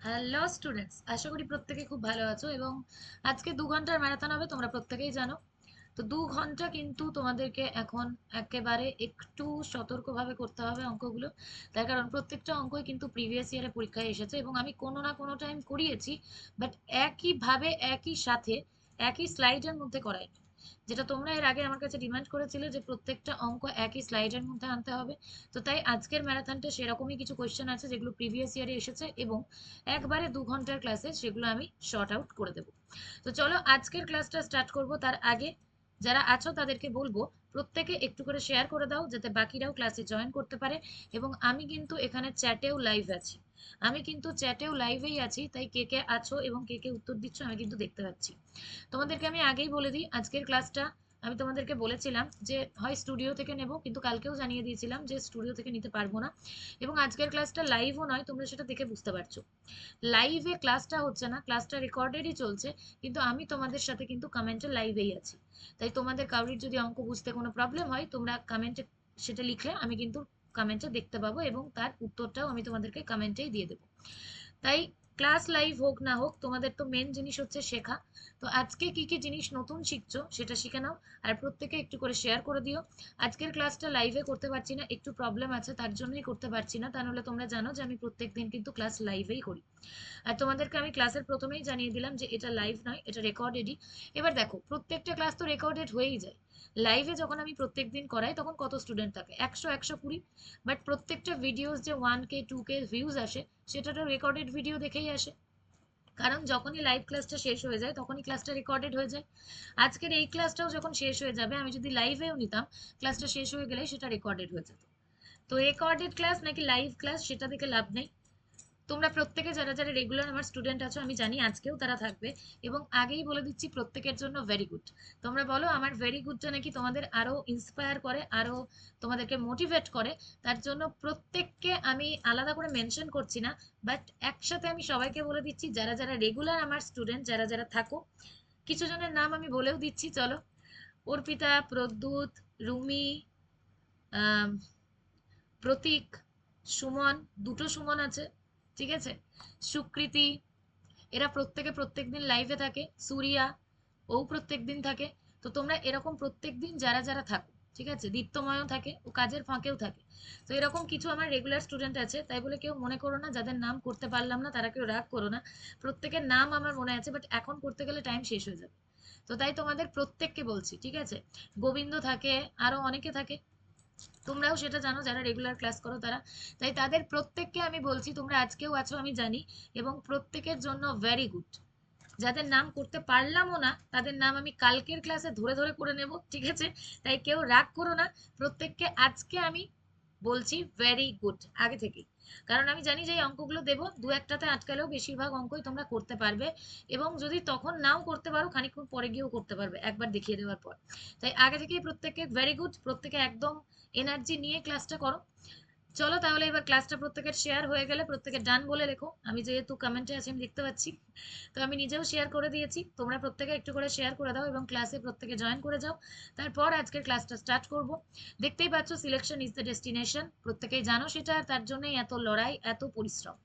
Hello students, আশা করি প্রত্যেকে খুব ভালো আছো এবং আজকে 2 ঘন্টার ম্যারাথন হবে, তোমরা প্রত্যেকেই জানো। তো 2 ঘন্টা কিন্তু তোমাদেরকে এখন একেবারে একটু সতর্কভাবে করতে হবে অঙ্কগুলো। তার কারণ প্রত্যেকটা অঙ্কই কিন্তু প্রিভিয়াস ইয়ারে পরীক্ষায় এসেছে এবং আমি কোনো না কোনো টাইম করিয়েছি, বাট একইভাবে একই সাথে একই স্লাইডের মধ্যে করাইনি। যেটা তোমরা এর আগে আমার কাছে ডিমান্ড করেছিলে যে প্রত্যেকটা অঙ্ক একই স্লাইডের মধ্যে আনতে হবে। তো তাই আজকের ম্যারাথনটা সেরকমই কিছু কোয়েশ্চেন আছে যেগুলো প্রিভিয়াস ইয়ারে এসেছে এবং একবারে 2 ঘন্টার ক্লাসে সেগুলো আমি শর্ট আউট করে দেবো। তো চলো আজকের ক্লাসটা স্টার্ট করব। তার আগে যারা আছো তাদেরকে বলবো প্রত্যেকে একটু করে শেয়ার করে দাও যাতে বাকিরাও ক্লাসে জয়েন করতে পারে। এবং আমি কিন্তু এখানে চ্যাটেও লাইভ আছি, আমি কিন্তু চ্যাটেও লাইভেই আছি, তাই কে কে আছো এবং কে কে উত্তর দিচ্ছ আমি কিন্তু দেখতে পাচ্ছি। তোমাদেরকে আমি আগেই বলে দিই, আজকের ক্লাসটা আমি তোমাদেরকে বলেছিলাম যে হয় স্টুডিও থেকে নেব, কিন্তু কালকেও জানিয়ে দিয়েছিলাম যে স্টুডিও থেকে নিতে পারবো না। এবং আজকের ক্লাসটা লাইভও নয়, তোমরা সেটা দেখে বুঝতে পারছো। লাইভে ক্লাসটা হচ্ছে না, ক্লাসটা রেকর্ডেডই চলছে, কিন্তু আমি তোমাদের সাথে কিন্তু কমেন্টে লাইভেই আছি। তাই তোমাদের কারোর যদি অঙ্ক বুঝতে কোনো প্রবলেম হয় তোমরা কমেন্টে সেটা লিখলে আমি কিন্তু কমেন্টে দেখতে পাবো এবং তার উত্তরটাও আমি তোমাদেরকে কমেন্টেই দিয়ে দেবো। তাই ক্লাস লাইভ হোক না হোক তোমাদের তো মেন জিনিস হচ্ছে শেখা। তো আজকে কি কি জিনিস নতুন শিখছো সেটা শিখে নাও, আর প্রত্যেকে একটু করে শেয়ার করে দিও। আজকের ক্লাসটা লাইভে করতে পারছি না, একটু প্রবলেম আছে তার জন্যই করতে পারছি না, তা নাহলে তোমরা জানো যে আমি প্রত্যেক দিন কিন্তু ক্লাস লাইভেই করি। আর তোমাদেরকে আমি ক্লাসের প্রথমেই জানিয়ে দিলাম যে এটা লাইভ নয়, এটা রেকর্ডেডই। এবার দেখো প্রত্যেকটা ক্লাস তো রেকর্ডেড হয়েই যায়। লাইভে যখন আমি প্রত্যেক দিন করাই তখন কত স্টুডেন্ট থাকে, 100 120। বাট প্রত্যেকটা ভিডিওস যে 1K 2K ভিউজ আসে সেটা তো রেকর্ডেড ভিডিও দেখেই আসে। কারণ যখনই লাইভ ক্লাসটা শেষ হয়ে যায় তখনই ক্লাসটা রেকর্ডেড হয়ে যায়। আজকের এই ক্লাসটাও যখন শেষ হয়ে যাবে, আমি যদি লাইভেও নিতাম ক্লাসটা শেষ হয়ে গেলেই সেটা রেকর্ডেড হয়ে যেত। তো রেকর্ডেড ক্লাস নাকি লাইভ ক্লাস সেটা দেখে লাভ নেই। তোমরা প্রত্যেকে যারা যারা রেগুলার আমার স্টুডেন্ট আছো আমি জানি আজকেও তারা থাকবে। এবং আগেই বলে দিচ্ছি প্রত্যেকের জন্য ভেরি গুড। তোমরা বলো আমার ভেরি গুডটা নাকি তোমাদের আরো ইন্সপায়ার করে, আরো তোমাদেরকে মোটিভেট করে। তার জন্য প্রত্যেককে আমি আলাদা করে মেনশন করছি না, বাট একসাথে আমি সবাইকে বলে দিচ্ছি যারা যারা রেগুলার আমার স্টুডেন্ট যারা যারা থাকো। কিছু জনের নাম আমি বলেও দিচ্ছি, চলো। অর্পিতা, প্রদ্যুৎ, রুমি, আহ প্রতীক, সুমন, দুটো সুমন আছে, ঠিক আছে, সুকৃতি, এরা প্রত্যেকে প্রত্যেকদিন লাইভে থাকে, সুরিয়া, ও প্রত্যেকদিন থাকে। তো তোমরা এরকম প্রত্যেকদিন যারা যারা থাকো, ঠিক আছে, দীপ্তময়ও থাকে, ও কাজের ফাঁকেও থাকে। তো এরকম কিছু আমার রেগুলার স্টুডেন্ট আছে, তাই বলে কেউ মনে করো না যাদের নাম করতে পারলাম না তারা কেউ রাগ করো না। প্রত্যেকের নাম আমার মনে আছে, বাট এখন করতে গেলে টাইম শেষ হয়ে যাবে। তো তাই তোমাদের প্রত্যেককে বলছি, ঠিক আছে। গোবিন্দ থাকে, আরো অনেকে থাকে, তোমরাও সেটা জানো যারা রেগুলার ক্লাস করো তারা। তাই তাদের প্রত্যেককে আমি বলছি তোমরা আজকেও আছো আমি জানি, এবং প্রত্যেকের জন্য ভেরি গুড। যাদের নাম করতে পারলামও না তাদের নাম আমি কালকের ক্লাসে ধরে ধরে করে নেব, ঠিক আছে। তাই কেউ রাগ করো না, প্রত্যেককে আজকে আমি বলছি ভেরি গুড আগে থেকেই। কারণ আমি জানি যে এই অঙ্কগুলো দেবো, দু একটাতে আটকালেও বেশিরভাগ অঙ্কই তোমরা করতে পারবে। এবং যদি তখন নাও করতে পারো খানিকক্ষণ পরে গিয়েও করতে পারবে একবার দেখিয়ে দেওয়ার পর। তাই আগে থেকেই প্রত্যেককে ভেরি গুড, প্রত্যেকে একদম এনার্জি নিয়ে ক্লাসটা করো। চলো তাহলে এবার ক্লাসটা প্রত্যেকের শেয়ার হয়ে গেলে প্রত্যেকে ডান বলে রেখো, আমি যেহেতু কমেন্টে আছি আমি দেখতে পাচ্ছি। তো আমি নিজেও শেয়ার করে দিয়েছি, তোমরা প্রত্যেকে একটু করে শেয়ার করে দাও এবং ক্লাসে প্রত্যেকে জয়েন করে যাও। তারপর আজকের ক্লাসটা স্টার্ট করব। দেখতেই পাচ্ছ সিলেকশন ইজ দ্য ডেস্টিনেশন, প্রত্যেকেই জানো সেটা, আর তার জন্যই এত লড়াই এত পরিশ্রম।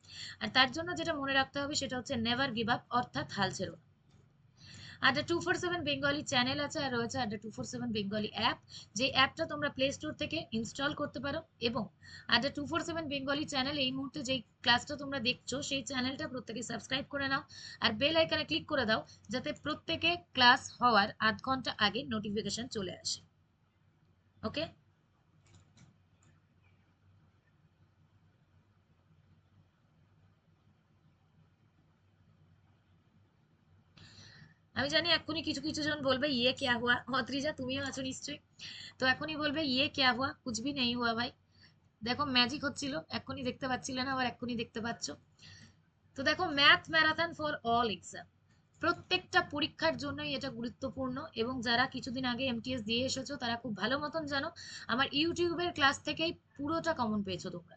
আর তার জন্য যেটা মনে রাখতে হবে সেটা হচ্ছে নেভার গিভ আপ, অর্থাৎ হাল ছেড়ো না। আড্ডা 247 বেঙ্গলি চ্যানেল আছে, আর রয়েছে আড্ডা 247 বেঙ্গলি অ্যাপ, যে অ্যাপটা তোমরা প্লে স্টোর থেকে ইনস্টল করতে পারো। এবং আড্ডা 247 বেঙ্গলি চ্যানেল এই মুহূর্তে যেই ক্লাসটা তোমরা দেখছো সেই চ্যানেলটা প্রত্যেকে সাবস্ক্রাইব করে নাও, আর বেল আইকনে ক্লিক করে দাও যাতে প্রত্যেকে ক্লাস হওয়ার আধ ঘন্টা আগে নোটিফিকেশন চলে আসে। ওকে। আমি জানি এক্ষুনি কিছু কিছু জন বলবে ইয়ে কেয়া হুয়া, অত্রিজা তুমিও আছো নিশ্চয়ই। তো এখনই বলবে ইয়ে কেয়া হুয়া, কুছ ভি নেই হুয়া ভাই। দেখো ম্যাজিক হচ্ছিল, এক্ষুনি দেখতে পাচ্ছিলে না, আবার এক্ষুনি দেখতে পাচ্ছ। তো দেখো, math marathon for all exam, প্রত্যেকটা পরীক্ষার জন্যই এটা গুরুত্বপূর্ণ। এবং যারা কিছুদিন আগে এমটিএস দিয়ে এসেছো তারা খুব ভালো মতন জানো, আমার ইউটিউবের ক্লাস থেকেই পুরোটা কমন পেয়েছো তোমরা।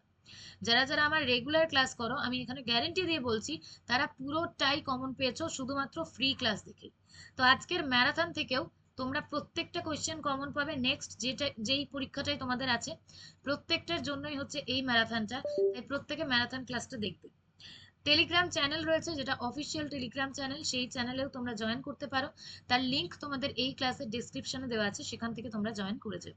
যারা যারা আমার রেগুলার ক্লাস করো, আমি এখানে গ্যারেন্টি দিয়ে বলছি, তারা পুরোটাই কমন পেয়েছো শুধুমাত্র ফ্রি ক্লাস দেখে। তো আজকের ম্যারাথন থেকেও তোমরা প্রত্যেকটা কোয়েশ্চেন কমন পাবে। নেক্সট যেই পরীক্ষাটাই তোমাদের আছে, প্রত্যেকটার জন্যই হচ্ছে এই ম্যারাথনটা। তাই প্রত্যেকে ম্যারাথন ক্লাসটা দেখবে। টেলিগ্রাম চ্যানেল রয়েছে, যেটা অফিসিয়াল টেলিগ্রাম চ্যানেল, সেই চ্যানেলেও তোমরা জয়েন করতে পারো। তার লিংক তোমাদের এই ক্লাসের ডেসক্রিপশনে দেওয়া আছে, সেখান থেকে তোমরা জয়েন করে যাও।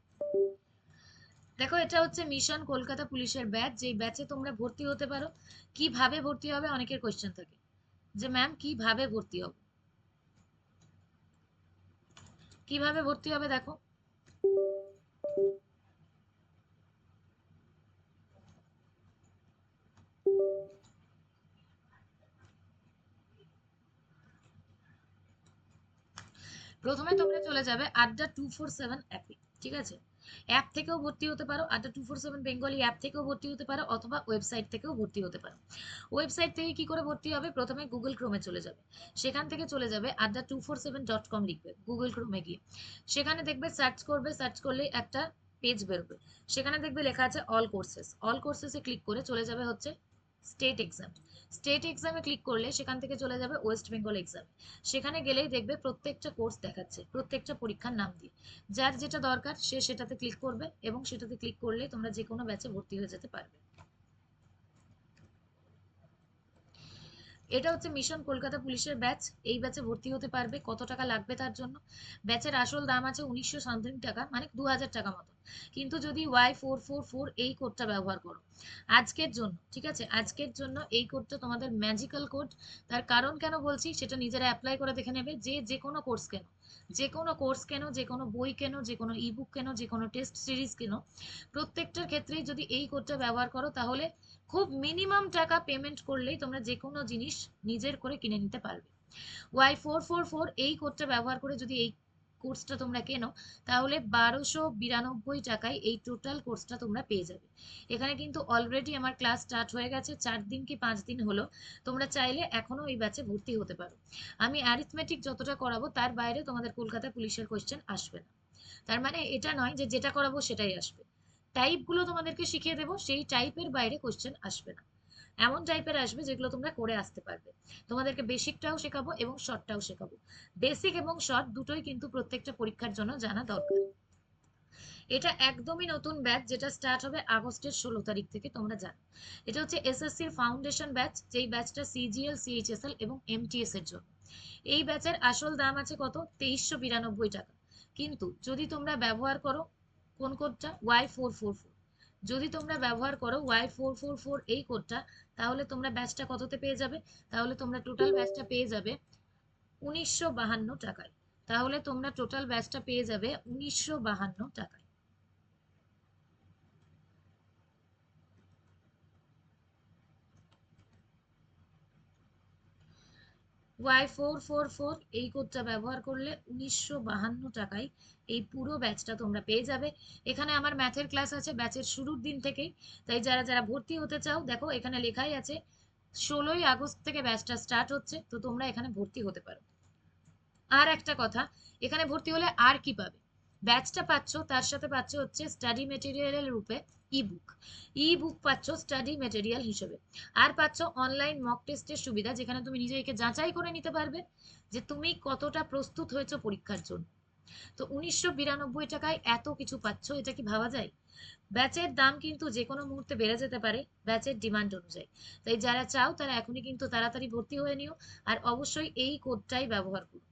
দেখো, এটা হচ্ছে মিশন কলকাতা পুলিশের ব্যাচ, যেই ব্যাচে তোমরা ভর্তি হতে পারো। কিভাবে ভর্তি হবে, অনেকের কোয়েশ্চেন থাকে যে ম্যাম কিভাবে ভর্তি হবে। কিভাবে ভর্তি হবে দেখো, প্রথমে তোমরা চলে যাবে আড্ডা 247 অ্যাপে। ঠিক আছে, অ্যাপ থেকেও ভর্তি হতে পারো, আড্ডা 247 বেঙ্গলি অ্যাপ থেকেও ভর্তি হতে পারো, অথবা ওয়েবসাইট থেকেও ভর্তি হতে পারো। ওয়েবসাইট থেকে কি করে ভর্তি হবে, প্রথমে গুগল ক্রোমে চলে যাবে, সেখান থেকে চলে যাবে adda247.com, লিখবে গুগল ক্রোমে গিয়ে। সেখানে দেখবে সার্চ করবে, সার্চ করলে একটা পেজ বেরোবে, সেখানে দেখবে লেখা আছে অল কোর্সেস। অল কোর্সেসে ক্লিক করে চলে যাবে হচ্ছে স্টেট এক্সাম। স্টেট এক্সামে ক্লিক করলে সেখান থেকে চলে যাবে ওয়েস্ট বেঙ্গল এক্সাম। সেখানে গেলেই দেখবে প্রত্যেকটা কোর্স দেখাচ্ছে, প্রত্যেকটা পরীক্ষার নাম দিয়ে। যার যেটা দরকার সে সেটাতে ক্লিক করবে, এবং সেটাতে ক্লিক করলে তোমরা যে কোনো ব্যাচে ভর্তি হয়ে যেতে পারবে। এটা হচ্ছে মিশন কলকাতা পুলিশের ব্যাচ। এই ব্যাচে ভর্তি হতে পারবে। কত টাকা লাগবে তার জন্য, ব্যাচের আসল দাম আছে 1900 সামথিং টাকা, মানে 2000 টাকা মতো। কিন্তু যদি Y444 এই কোডটা ব্যবহার করো আজকের জন্য, ঠিক আছে, আজকের জন্য এই কোডটা তোমাদের ম্যাজিক্যাল কোড। তার কারণ কেন বলছি সেটা নিজেরা অ্যাপ্লাই করে দেখে নেবে। যে কোনো কোর্স কেন, যে কোনো কোর্স কেন, যে কোনো বই কেন, যে কোনো ইবুক কেন, যে কোনো টেস্ট সিরিজ কেন, প্রত্যেকটার ক্ষেত্রেই যদি এই কোডটা ব্যবহার করো, তাহলে খুব মিনিমাম টাকা পেমেন্ট করলেই তোমরা যে কোনো জিনিস নিজের করে কিনে নিতে পারবে। Y444 এই কোডটা ব্যবহার করে যদি এই কোর্সটা তোমরা কেনো, তাহলে 1292 টাকায় এই টোটাল কোর্সটা তোমরা পেয়ে যাবে। এখানে কিন্তু অলরেডি আমার ক্লাস স্টার্ট হয়ে গেছে, 4 দিন কি 5 দিন হলো। তোমরা চাইলে এখনো এই ব্যাচে ভর্তি হতে পারো। আমি অ্যারিথমেটিক যতটা করাবো তার বাইরে তোমাদের কলকাতা পুলিশের কোয়েশ্চেন আসবে না। তার মানে এটা নয় যে যেটা করাবো সেটাই আসবে। টাইপগুলো তোমাদেরকে শিখিয়ে দেবো, সেই টাইপের বাইরে কোশ্চেন আসবে না। এমন টাইপের আসবে যেগুলো তোমরা করে আসতে পারবে। তোমাদেরকে বেসিকটাও শেখাবো এবং শর্টটাও শেখাবো। বেসিক এবং শর্ট দুটোই কিন্তু প্রত্যেকটা পরীক্ষার জন্য জানা দরকার। এটা একদমই নতুন ব্যাচ, যেটা স্টার্ট হবে আগস্টের 16 তারিখ থেকে, তোমরা জানো। এটা হচ্ছে এসএসসির ফাউন্ডেশন ব্যাচ, যেই ব্যাচটা সিজিএল, সিএইচএসএল এবং এমটিএস এর জন্য। এই ব্যাচের আসল দাম আছে কত, 2392 টাকা। কিন্তু যদি তোমরা ব্যবহার করো কোন কোডটা, Y444, যদি তোমরা ব্যবহার করো Y444 এই কোডটা, তাহলে তোমরা ব্যাচটা কততে পেয়ে যাবে, তাহলে তোমরা টোটাল ব্যাচটা পেয়ে যাবে 1952 টাকায়। তাহলে তোমরা টোটাল ব্যাচটা পেয়ে যাবে 1952 টাকায়। Y444 এই কোডটা ব্যবহার করলে 1952 টাকায় এই পুরো ব্যাচটা তোমরা পেয়ে যাবে। এখানে আমার ম্যাথের ক্লাস আছে ব্যাচের শুরুর দিন থেকেই। তাই যারা যারা ভর্তি হতে চাও, দেখো এখানে লেখাই আছে 16ই আগস্ট থেকে ব্যাচটা স্টার্ট হচ্ছে, তো তোমরা এখানে ভর্তি হতে পারো। আর একটা কথা, এখানে ভর্তি হলে আর কি পাবে, ব্যাচটা পাচ্ছ, তার সাথে পাচ্ছ হচ্ছে স্টাডি মেটেরিয়ালের রূপে ইবুক। ইবুক পাচ্ছ স্টাডি মেটেরিয়াল হিসেবে। আর পাচ্ছ অনলাইন মক টেস্টের সুবিধা, যেখানে তুমি নিজেকে যাচাই করে নিতে পারবে যে তুমি কতটা প্রস্তুত হয়েছো পরীক্ষার জন্য। তো 1992 টাকায় এত কিছু পাচ্ছ, এটা কি ভাবা যায়। ব্যাচের দাম কিন্তু যে কোনো মুহূর্তে বেড়ে যেতে পারে ব্যাচের ডিমান্ড অনুযায়ী। তাই যারা চাও তারা এখনই কিন্তু তাড়াতাড়ি ভর্তি হয়ে নিও। আর অবশ্যই এই কোডটাই ব্যবহার করো।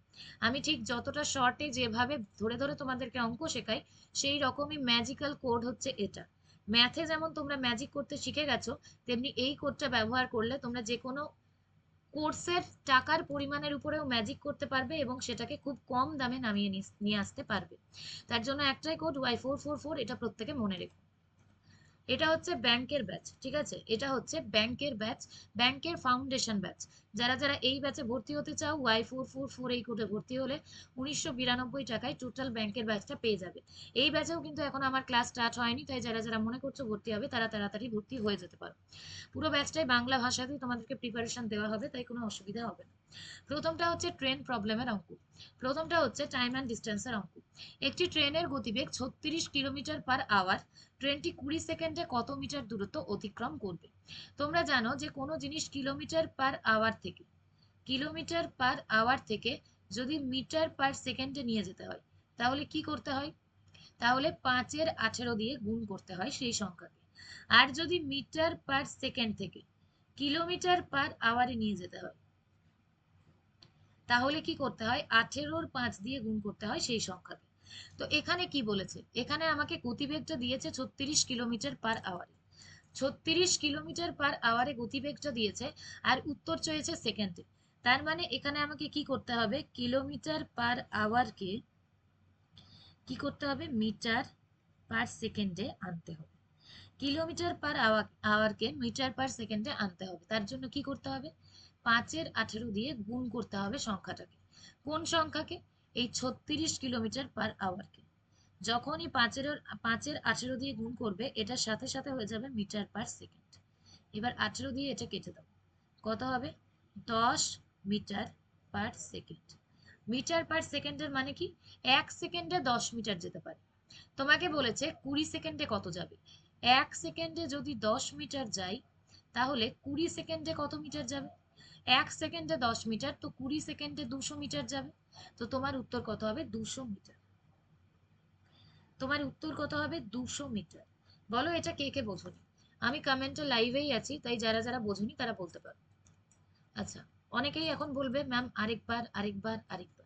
আমি ঠিক যতটা শর্টে যেভাবে ধরে ধরে তোমাদেরকে অঙ্ক শেখাই, সেই রকমই ম্যাজিক্যাল কোড হচ্ছে এটা। ম্যাথে যেমন তোমরা ম্যাজিক করতে শিখে গেছো, তেমনি এই কোডটা ব্যবহার করলে তোমরা যে কোনো কোর্সের টাকার পরিমাণের উপরেও ম্যাজিক করতে পারবে, এবং সেটাকে খুব কম দামে নামিয়ে নিয়ে আসতে পারবে। তার জন্য একটাই কোড Y444, এটা প্রত্যেকে মনে রেখো। এটা হচ্ছে ব্যাংকের ব্যাচ, ঠিক আছে, এটা হচ্ছে ব্যাংকের ব্যাচ, ব্যাংকের ফাউন্ডেশন ব্যাচ। যারা যারা এই ব্যাচে ভর্তি হতে চাও, Y444 এই কোডে ভর্তি হলে 1992 টাকায় টোটাল ব্যাংকের ব্যাচটা পেয়ে যাবে। এই ব্যাচেও কিন্তু এখন আমার ক্লাস স্টার্ট হয়নি, তাই যারা যারা মনে করছো ভর্তি হবে তারা তাড়াতাড়ি ভর্তি হয়ে যেতে পারো। পুরো ব্যাচটাই বাংলা ভাষাতেই তোমাদেরকে প্রিপারেশন দেওয়া হবে, তাই কোনো অসুবিধা হবে না। প্রথমটা হচ্ছে ট্রেন প্রবলেমের অঙ্ক। প্রথমটা হচ্ছে টাইম অ্যান্ড ডিস্টেন্সের অঙ্ক। একটি ট্রেনের গতিবেগ 36 কিলোমিটার/আওয়ার। ট্রেনটি 20 সেকেন্ডে কত মিটার দূরত্ব অতিক্রম করবে? তোমরা জানো যে কোনো জিনিস কিলোমিটার পার আওয়ার থেকে যদি মিটার পার সেকেন্ডে নিয়ে যেতে হয়, তাহলে কি করতে হয়? তাহলে 5-18 দিয়ে গুণ করতে হয় সেই সংখ্যাকে। আর যদি মিটার পার সেকেন্ড থেকে কিলোমিটার পার আওয়ারে নিয়ে যেতে হয়, তাহলে কি করতে হয়? 18-র 5 দিয়ে গুণ করতে হয় সেই সংখ্যাকে। তো এখানে কি বলেছে? এখানে আমাকে গতিবেগটা দিয়েছে 36 কিলোমিটার পার আওয়ারে। 36 কিলোমিটার পার আওয়ারে গতিবেগটা দিয়েছে, আর উত্তর চেয়েছে সেকেন্ডে। তার মানে এখানে আমাকে কি করতে হবে? কিলোমিটার পার আওয়ারকে কি করতে হবে? মিটার পার সেকেন্ডে আনতে হবে। কিলোমিটার পার আওয়ারকে মিটার পার সেকেন্ডে আনতে হবে। তার জন্য কি করতে হবে? 5-18 দিয়ে গুণ করতে হবে সংখ্যাটাকে। কোন সংখ্যাকে? এই 36 কিলোমিটার পার আওয়ারকে। যখনই 5-18 দিয়ে গুণ করবে, এটার সাথে সাথে হয়ে যাবে মিটার পার সেকেন্ড। এবার 18 দিয়ে এটা কেটে দাও, কত হবে? 10 metre per second. Metre per সেকেন্ডের মানে কি? 1 সেকেন্ডে 10 মিটার যেতে পারে। তোমাকে বলেছে 20 সেকেন্ডে কত যাবে। 1 সেকেন্ডে যদি 10 মিটার যায়, তাহলে 20 সেকেন্ডে কত মিটার যাবে? 1 সেকেন্ডে 10 মিটার, তো 20 সেকেন্ডে 200 মিটার যাবে। তো তোমার উত্তর কত হবে? 200 মিটার। তোমার উত্তর কত হবে? 200 মিটার। বলো এটা কে কে বোঝোনি? আমি কমেন্টে লাইভেই আছি, তাই যারা যারা বোঝোনি তারা বলতে পারো। আচ্ছা, অনেকেই এখন বলবে ম্যাম আরেকবার আরেকবার আরেকবার।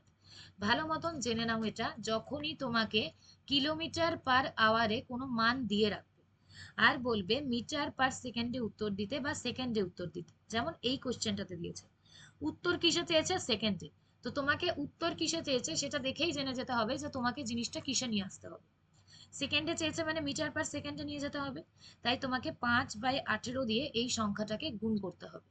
ভালো মতন জেনে নাও, এটা যখনই তোমাকে কিলোমিটার পার আওয়ারে কোনো মান দিয়ে রাখবে, আর বলবে মিটার পার সেকেন্ডে উত্তর দিতে বা সেকেন্ডে উত্তর দিতে, যেমন এই কোশ্চেনটাতে দিয়েছে উত্তর কিসে চেয়েছে? সেকেন্ডে। তো তোমাকে উত্তর কিসে চেয়েছে সেটা দেখেই জেনে যেতে হবে যে তোমাকে জিনিসটা কিসে নিয়ে আসতে হবে। সেকেন্ডে চেয়েছে মানে মিটার পার সেকেন্ডে নিয়ে যেতে হবে। তাই তোমাকে 5/18 দিয়ে এই সংখ্যাটাকে গুণ করতে হবে।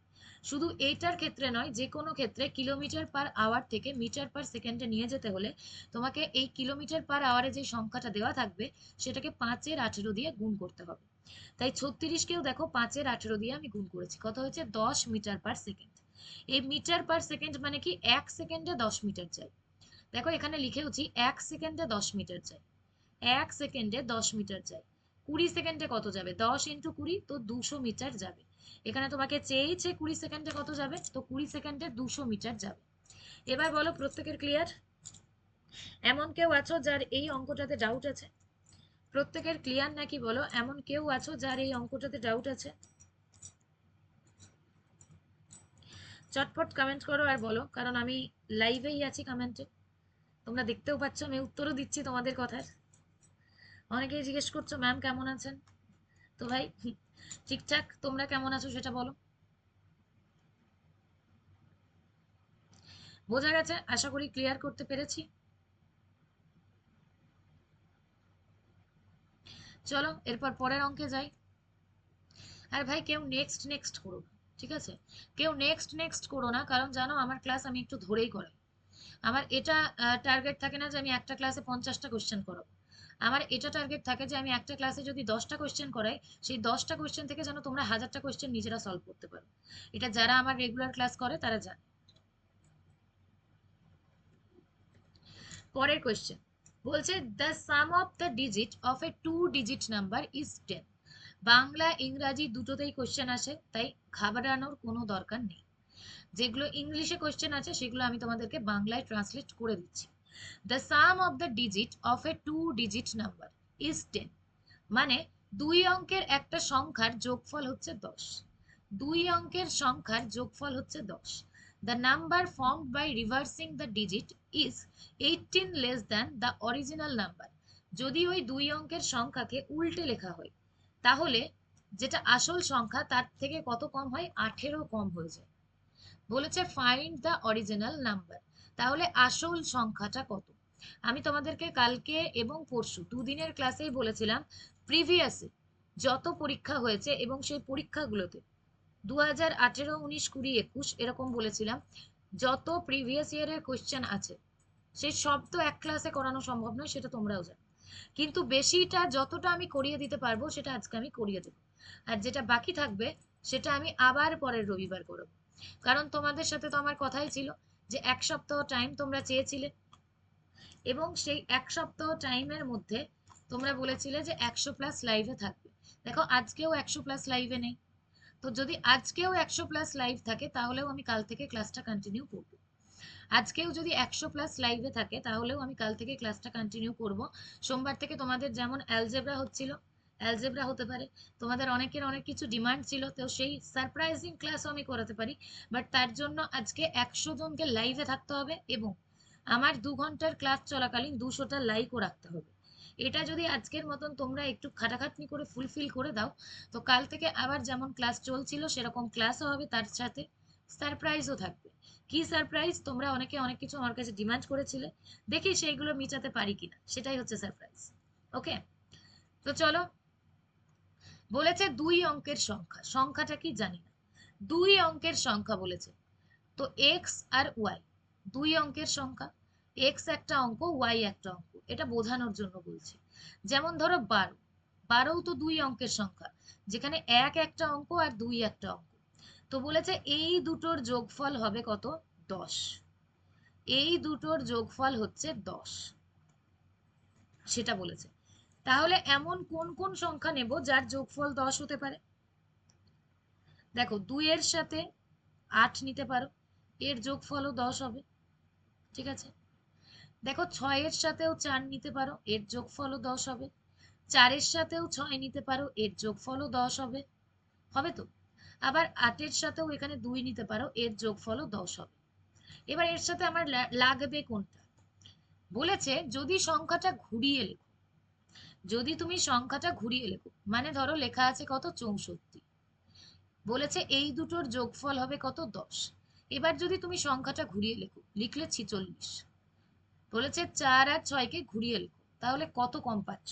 শুধু এইটার ক্ষেত্রে নয়, যে কোনো ক্ষেত্রে কিলোমিটার পার আওয়ার থেকে মিটার পার সেকেন্ডে নিয়ে যেতে হলে তোমাকে এই কিলোমিটার পার আওয়ারে যে সংখ্যাটা দেওয়া থাকবে সেটাকে 5/18 দিয়ে গুণ করতে হবে। তাই 36কেও দেখো 5/18 দিয়ে আমি গুণ করেছি, কত হয়েছে? 10 মিটার পার সেকেন্ড। এই মিটার পার সেকেন্ড মানে কি? 1 সেকেন্ডে 10 মিটার চাই। দেখো এখানে লিখেওছি 1 সেকেন্ডে 10 মিটার চাই। 1 সেকেন্ডে 10 মিটার যায়। 20 সেকেন্ডে কত যাবে? 10 × 20, তো 200 মিটার যাবে। এখানে তোমাকে চেয়েছে 20 সেকেন্ডে কত যাবে, তো 20 সেকেন্ডে 200 মিটার যাবে। এবার বলো প্রত্যেকের ক্লিয়ার? এমন কেউ আছো যার এই অঙ্কটাতে ডাউট আছে? প্রত্যেকের ক্লিয়ার নাকি বলো? এমন কেউ আছো যার এই অঙ্কটাতে ডাউট আছে? চটপট কমেন্ট করো আর বলো, কারণ আমি লাইভেই আছি কমেন্টে, তোমরা দেখতেও পাচ্ছ, আমি উত্তরও দিচ্ছি তোমাদের কথার। অনেকেই জিজ্ঞেস করছো ম্যাম কেমন আছেন? তো ভাই ঠিকঠাক, তোমরা কেমন আছো সেটা বলো। বোঝা গেছে? আশা করি ক্লিয়ার করতে পেরেছি। চলো এরপর পরের অঙ্কে যাই। আর ভাই কেউ নেক্সট নেক্সট করো না, ঠিক আছে? কেউ নেক্সট নেক্সট করো না, কারণ জানো আমার ক্লাস আমি একটু ধরেই করাই। আমার এটা টার্গেট থাকে না যে আমি একটা ক্লাসে 50টা কোশ্চেন করাবো। আমার এটা টার্গেট থাকে যে আমি একটা ক্লাসে যদি 10টা কোশ্চেন করাই, সেই 10টা কোশ্চেন থেকে যেন তোমরা 1000টা কোশ্চেন নিজেরা সলভ করতে পারো। এটা যারা আমার রেগুলার ক্লাস করে তারা জানে। পরের কোশ্চেন বলছে the some of the digit of A 2 digit number is 10। Bangla ইংরাজি দুটোতেই কোশ্চেন আসে, তাই ঘাবড়ানোর কোনো দরকার নেই। যেগুলো ইংলিশে কোশ্চেন আছে সেগুলো আমি তোমাদেরকে বাংলায় ট্রান্সলেট করে দিচ্ছি। The some of the digit of A 2 digit number is 10, মানে 2 অঙ্কের একটা সংখ্যার যোগফল হচ্ছে 10। 2 অঙ্কের সংখ্যার যোগফল হচ্ছে 10। The number formed by reversing the digit is 18 less than the original number. যদি ওই 2 অঙ্কের সংখ্যাকে উল্টে লেখা হয়, তাহলে যেটা আসল সংখ্যা তার থেকে কত কম হয়? 18 কম হয়ে যায়। বলেছে ফাইন্ড দ্য অরিজিনাল নাম্বার। তাহলে আসল সংখ্যাটা কত? আমি তোমাদেরকে কালকে এবং পরশু দুদিনের ক্লাসেই বলেছিলাম, প্রিভিয়াসে যত পরীক্ষা হয়েছে এবং সেই পরীক্ষাগুলোতে 2018, 19, 20, 21 এরকম বলেছিলাম যত প্রিভিয়াস ইয়ারের কোয়েশ্চেন আছে সেই সব তো এক ক্লাসে করানো সম্ভব নয়, সেটা তোমরাও জানো। কিন্তু বেশিটা যতটা আমি করিয়ে দিতে পারবো সেটা আজকে আমি করিয়ে দেবো, আর যেটা বাকি থাকবে সেটা আমি আবার পরের রবিবার করব। কারণ তোমাদের সাথে তো আমার কথাই ছিল যে 1 সপ্তাহ টাইম তোমরা চেয়েছিলে, এবং সেই 1 সপ্তাহ টাইমের মধ্যে তোমরা বলেছিলে যে 100+ লাইভে থাকবে। দেখো আজকেও 100+ লাইভে নেই, তো যদি আজকেও 100+ লাইভ থাকে তাহলেও আমি কাল থেকে ক্লাসটা কন্টিনিউ করব। আজকেও যদি 100+ লাইভে থাকে তাহলেও আমি কাল থেকে ক্লাসটা কন্টিনিউ করব। সোমবার থেকে তোমাদের যেমন অ্যালজেব্রা হচ্ছিল, অ্যালজেব্রা হতে পারে। তোমাদের অনেকের অনেক কিছু ডিমান্ড ছিল, তো সেই সারপ্রাইজিং ক্লাসও আমি করাতে পারি। বাট তার জন্য আজকে 100 জনকে লাইভে থাকতে হবে, এবং আমার 2 ঘন্টার ক্লাস চলাকালীন 200টা লাইকও রাখতে হবে। এটা যদি আজকের মতন তোমরা একটু খাটাখাটনি করে ফুলফিল করে দাও, তো কাল থেকে আবার যেমন ক্লাস চলছিল সেরকম ক্লাসও হবে, তার সাথে সারপ্রাইজও থাকবে। কি সারপ্রাইজ? তোমরা অনেকে অনেক কিছু আমার কাছে ডিমান্ড করেছিলে, দেখি সেইগুলো মিটাতে পারি কিনা, সেটাই হচ্ছে সারপ্রাইজ। ওকে, তো চলো। বলেছে 2 অঙ্কের সংখ্যা, সংখ্যাটা কি জানি না। 2 অঙ্কের সংখ্যা বলেছে, তো এক্স আর ওয়াই 2 অঙ্কের সংখ্যা। এক্স একটা অঙ্ক, ওয়াই একটা অঙ্ক, এটা বোঝানোর জন্য বলছি। যেমন ধরো 12, 12ও তো 2 অঙ্কের সংখ্যা, যেখানে এক একটা অঙ্ক আর দুই একটা অঙ্ক। তো বলেছে এই দুটোর যোগফল হবে কত? 10। এই দুটোর যোগফল হচ্ছে 10, সেটা বলেছে। তাহলে এমন কোন কোন সংখ্যা নেব যার যোগফল 10 হতে পারে? দেখো 2 এর সাথে 8 নিতে পারো, এর যোগফলও 10 হবে। ঠিক আছে। দেখো 6 এর সাথেও 4 নিতে পারো, এর যোগফলও 10 হবে। 4 এর সাথেও 6 নিতে পারো, এর যোগফলও 10 হবে। হবে তো? আবার 8 এর সাথেও এখানে 2 নিতে পারো, এর যোগফলও 10 হবে। এবার এর সাথে আমার লাগবে কোনটা? বলেছে যদি সংখ্যাটা ঘুরিয়ে লেখো, যদি তুমি সংখ্যাটা ঘুরিয়ে লেখো, মানে ধরো লেখা আছে কত? 64। বলেছে এই দুটোর যোগফল হবে কত? 10। এবার যদি তুমি সংখ্যাটা ঘুরিয়ে লেখো, লিখলে 46। বলেছে 4 আর 6কে ঘুরিয়ে লেখো, তাহলে কত কম পাচ্ছ?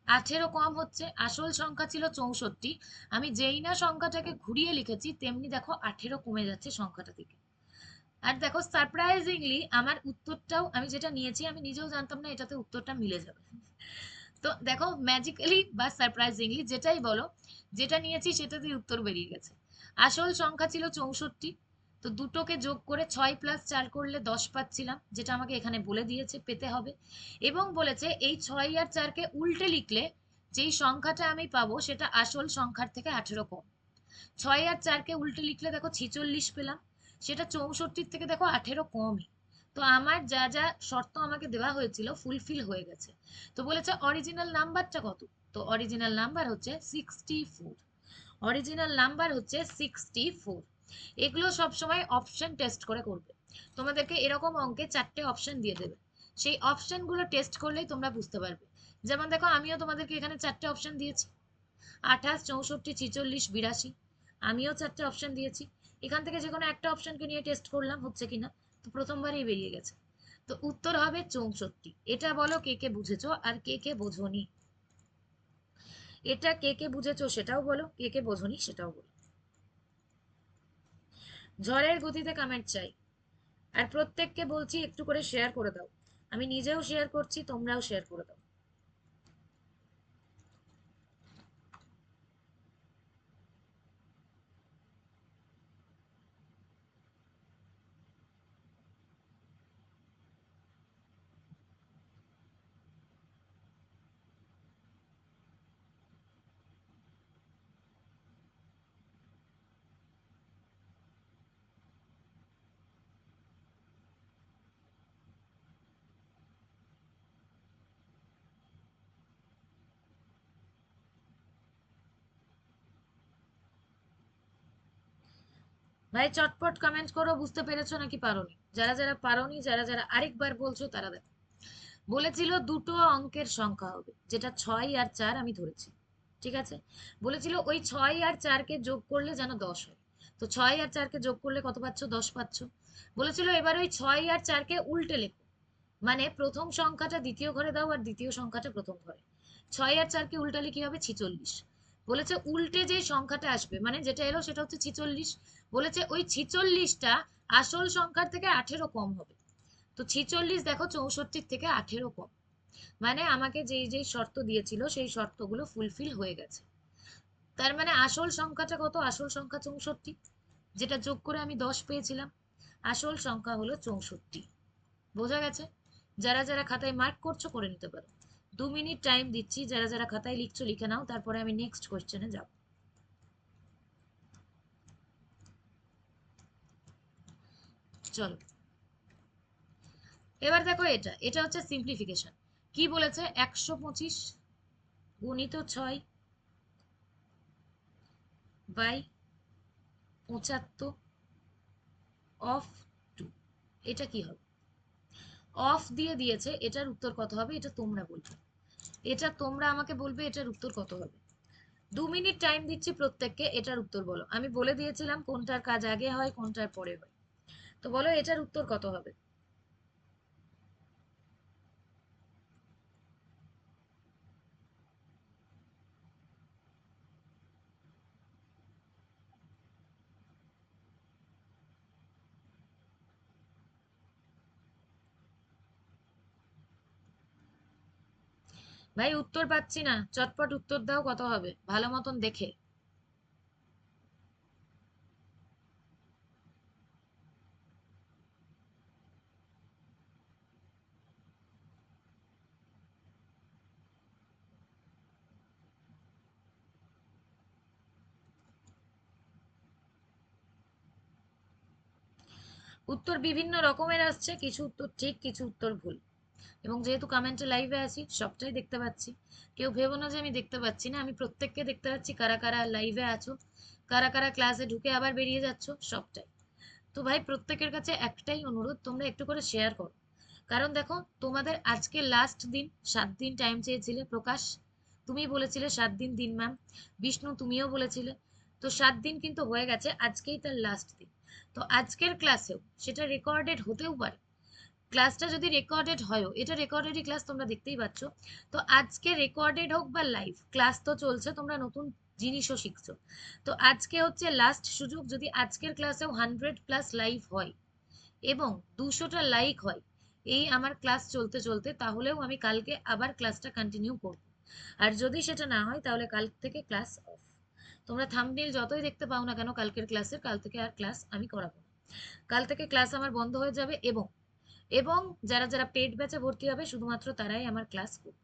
18 কম হচ্ছে। আসল সংখ্যা ছিল 64, আমি যেই না সংখ্যাটাকে ঘুরিয়ে লিখেছি তেমনি দেখো 18 কমে যাচ্ছে সংখ্যাটা থেকে। আর দেখো সারপ্রাইজিংলি আমার উত্তরটাও, আমি যেটা নিয়েছি আমি নিজেও জানতাম না এটাতে উত্তরটা মিলে যাবে। তো দেখো ম্যাজিক্যালি বা সারপ্রাইজিংলি যেটাই বলো, যেটা নিয়েছি সেটাতেই উত্তর বেরিয়ে গেছে। আসল সংখ্যা ছিল 64, তো দুটোকে যোগ করে 6 + 4 করলে 10 পাচ্ছিলাম, যেটা আমাকে এখানে বলে দিয়েছে পেতে হবে। এবং বলেছে এই 6 আর 4কে উল্টে লিখলে যেই সংখ্যাটা আমি পাবো সেটা আসল সংখ্যার থেকে 18 কম। 6 আর 4কে উল্টে লিখলে দেখো 46 পেলাম, সেটা 64 থেকে দেখো 18 কমই। তো আমার যা যা শর্ত আমাকে দেওয়া হয়েছিল ফুলফিল হয়ে গেছে। তো বলেছে অরিজিনাল নাম্বারটা কত? তো অরিজিনাল নাম্বার হচ্ছে 64। অরিজিনাল নাম্বার হচ্ছে 64। এগুলো সব সময় অপশন টেস্ট করে করবে। তোমাদেরকে এরকম অঙ্কে 4টে অপশন দিয়ে দেবে, সেই অপশনগুলো টেস্ট করলেই তোমরা বুঝতে পারবে। যেমন দেখো আমিও তোমাদেরকে এখানে 4টে অপশন দিয়েছি, 28, 64, 46, 82। আমিও 4টে অপশন দিয়েছি, এখান থেকে যে কোনো একটা অপশনকে নিয়ে টেস্ট করলাম হচ্ছে কিনা, তো প্রথমবারই বেরিয়ে গেছে। তো উত্তর হবে 64। এটা বলো কে কে বুঝেছো আর কে কে বোঝোনি। এটা কে কে বুঝেছো সেটাও বলো, কে কে বোঝোনি সেটাও বলো। ঝড়ের গতিতে কমেন্ট চাই। আর প্রত্যেককে বলছি একটু করে শেয়ার করে দাও, আমি নিজেও শেয়ার করছি, তোমরাও শেয়ার করে দাও। ভাই চটপট কমেন্ট করো, বুঝতে পেরেছো নাকি পারোনি? যারা যারা পারোনি, যারা যারা আরেকবার বলছো তারা দেখো। বলেছিল দুটো অঙ্কের সংখ্যা হবে, যেটা 6 আর 4 আমি ধরেছি। ঠিক আছে। বলেছিল ওই 6 আর 4কে যোগ করলে যেন 10 হয়। তো 6 আর 4কে যোগ করলে কত পাচ্ছ? 10 পাচ্ছ। বলেছিল এবার ওই 6 আর 4কে উল্টে লেখো, মানে প্রথম সংখ্যাটা দ্বিতীয় ঘরে দাও আর দ্বিতীয় সংখ্যাটা প্রথম ঘরে। 6 আর 4 কে উল্টালে কি হবে? 46। বলেছে উল্টে যে সংখ্যাটা আসবে, মানে যেটা এলো সেটা হচ্ছে 46। বলেছে ওই 46টা আসল সংখ্যার থেকে 18 কম হবে। তো 46 দেখো 64 থেকে 18 কম, মানে আমাকে যেই যেই শর্ত দিয়েছিল সেই শর্তগুলো ফুলফিল হয়ে গেছে। তার মানে আসল সংখ্যাটা কত? আসল সংখ্যা 64, যেটা যোগ করে আমি 10 পেয়েছিলাম। আসল সংখ্যা হলো 64। বোঝা গেছে? যারা যারা খাতায় মার্ক করছো করে নিতে পারো। 2 মিনিট টাইম দিচ্ছি, যারা যারা খাতায় লিখছো লিখে নাও, তারপরে আমি নেক্সট কোশ্চেনে যাব। চলো, এবার দেখো, এটা এটা হচ্ছে সিম্পলিফিকেশন। কি বলেছে? 125 গুণিত 6 বাই 75 অফ 2, এটা কি হবে? অফ দিয়ে দিয়েছে, এটার উত্তর কত হবে এটা তোমরা বলবে। এটা তোমরা আমাকে বলবে এটার উত্তর কত হবে। 2 মিনিট টাইম দিচ্ছি প্রত্যেককে, এটার উত্তর বলো। আমি বলে দিয়েছিলাম কোনটার কাজ আগে হয় কোনটার পরে হয়। তো বলো এটার উত্তর কত হবে। ভাই উত্তর পাচ্ছি না, চটপট উত্তর দাও, কত হবে ভালো মতন দেখে। উত্তর বিভিন্ন রকমের আসছে, কিছু উত্তর ঠিক কিছু উত্তর ভুল। এবং যেহেতু কমেন্টে লাইভে আছি সবটাই দেখতে পাচ্ছি। কেউ ভেবো না যে আমি দেখতে পাচ্ছি না, আমি প্রত্যেককে দেখতে পাচ্ছি, কারা কারা লাইভে আছো, কারা কারা ক্লাসে ঢুকে আবার বেরিয়ে যাচ্ছ, সবটাই। তো ভাই প্রত্যেকের কাছে একটাই অনুরোধ, তোমরা একটু করে শেয়ার করো। কারণ দেখো, তোমাদের আজকে লাস্ট দিন, 7 দিন টাইম চেয়েছিলে। প্রকাশ, তুমি বলেছিলে 7 দিন দিন ম্যাম। বিষ্ণু, তুমিও বলেছিলে। তো 7 দিন কিন্তু হয়ে গেছে, আজকেই তার লাস্ট দিন। তো আজকের ক্লাসেও সেটা রেকর্ডেড হতেও পারে। ক্লাসটা যদি রেকর্ডেড হয়ও, এটা রেকর্ডেডই ক্লাস, তোমরা দেখতেই পাচ্ছ। তো আজকে রেকর্ডেড হোক বা লাইভ, ক্লাস তো চলছে, তোমরা নতুন জিনিসও শিখছো। তো আজকে হচ্ছে লাস্ট সুযোগ, যদি আজকের ক্লাসেও 100+ লাইভ হয় এবং 200টা লাইক হয় এই আমার ক্লাস চলতে চলতে, তাহলেও আমি কালকে আবার ক্লাসটা কন্টিনিউ করব। আর যদি সেটা না হয় তাহলে কাল থেকে ক্লাস অফ। তোমরা থাম্বনেল যতই দেখতে পাও না কেন কালকের ক্লাসের, কাল থেকে আর ক্লাস আমি করাবো না। কাল থেকে ক্লাস আমার বন্ধ হয়ে যাবে, এবং এবং যারা যারা পেড ব্যাচে ভর্তি হবে শুধুমাত্র তারাই আমার ক্লাস করবে।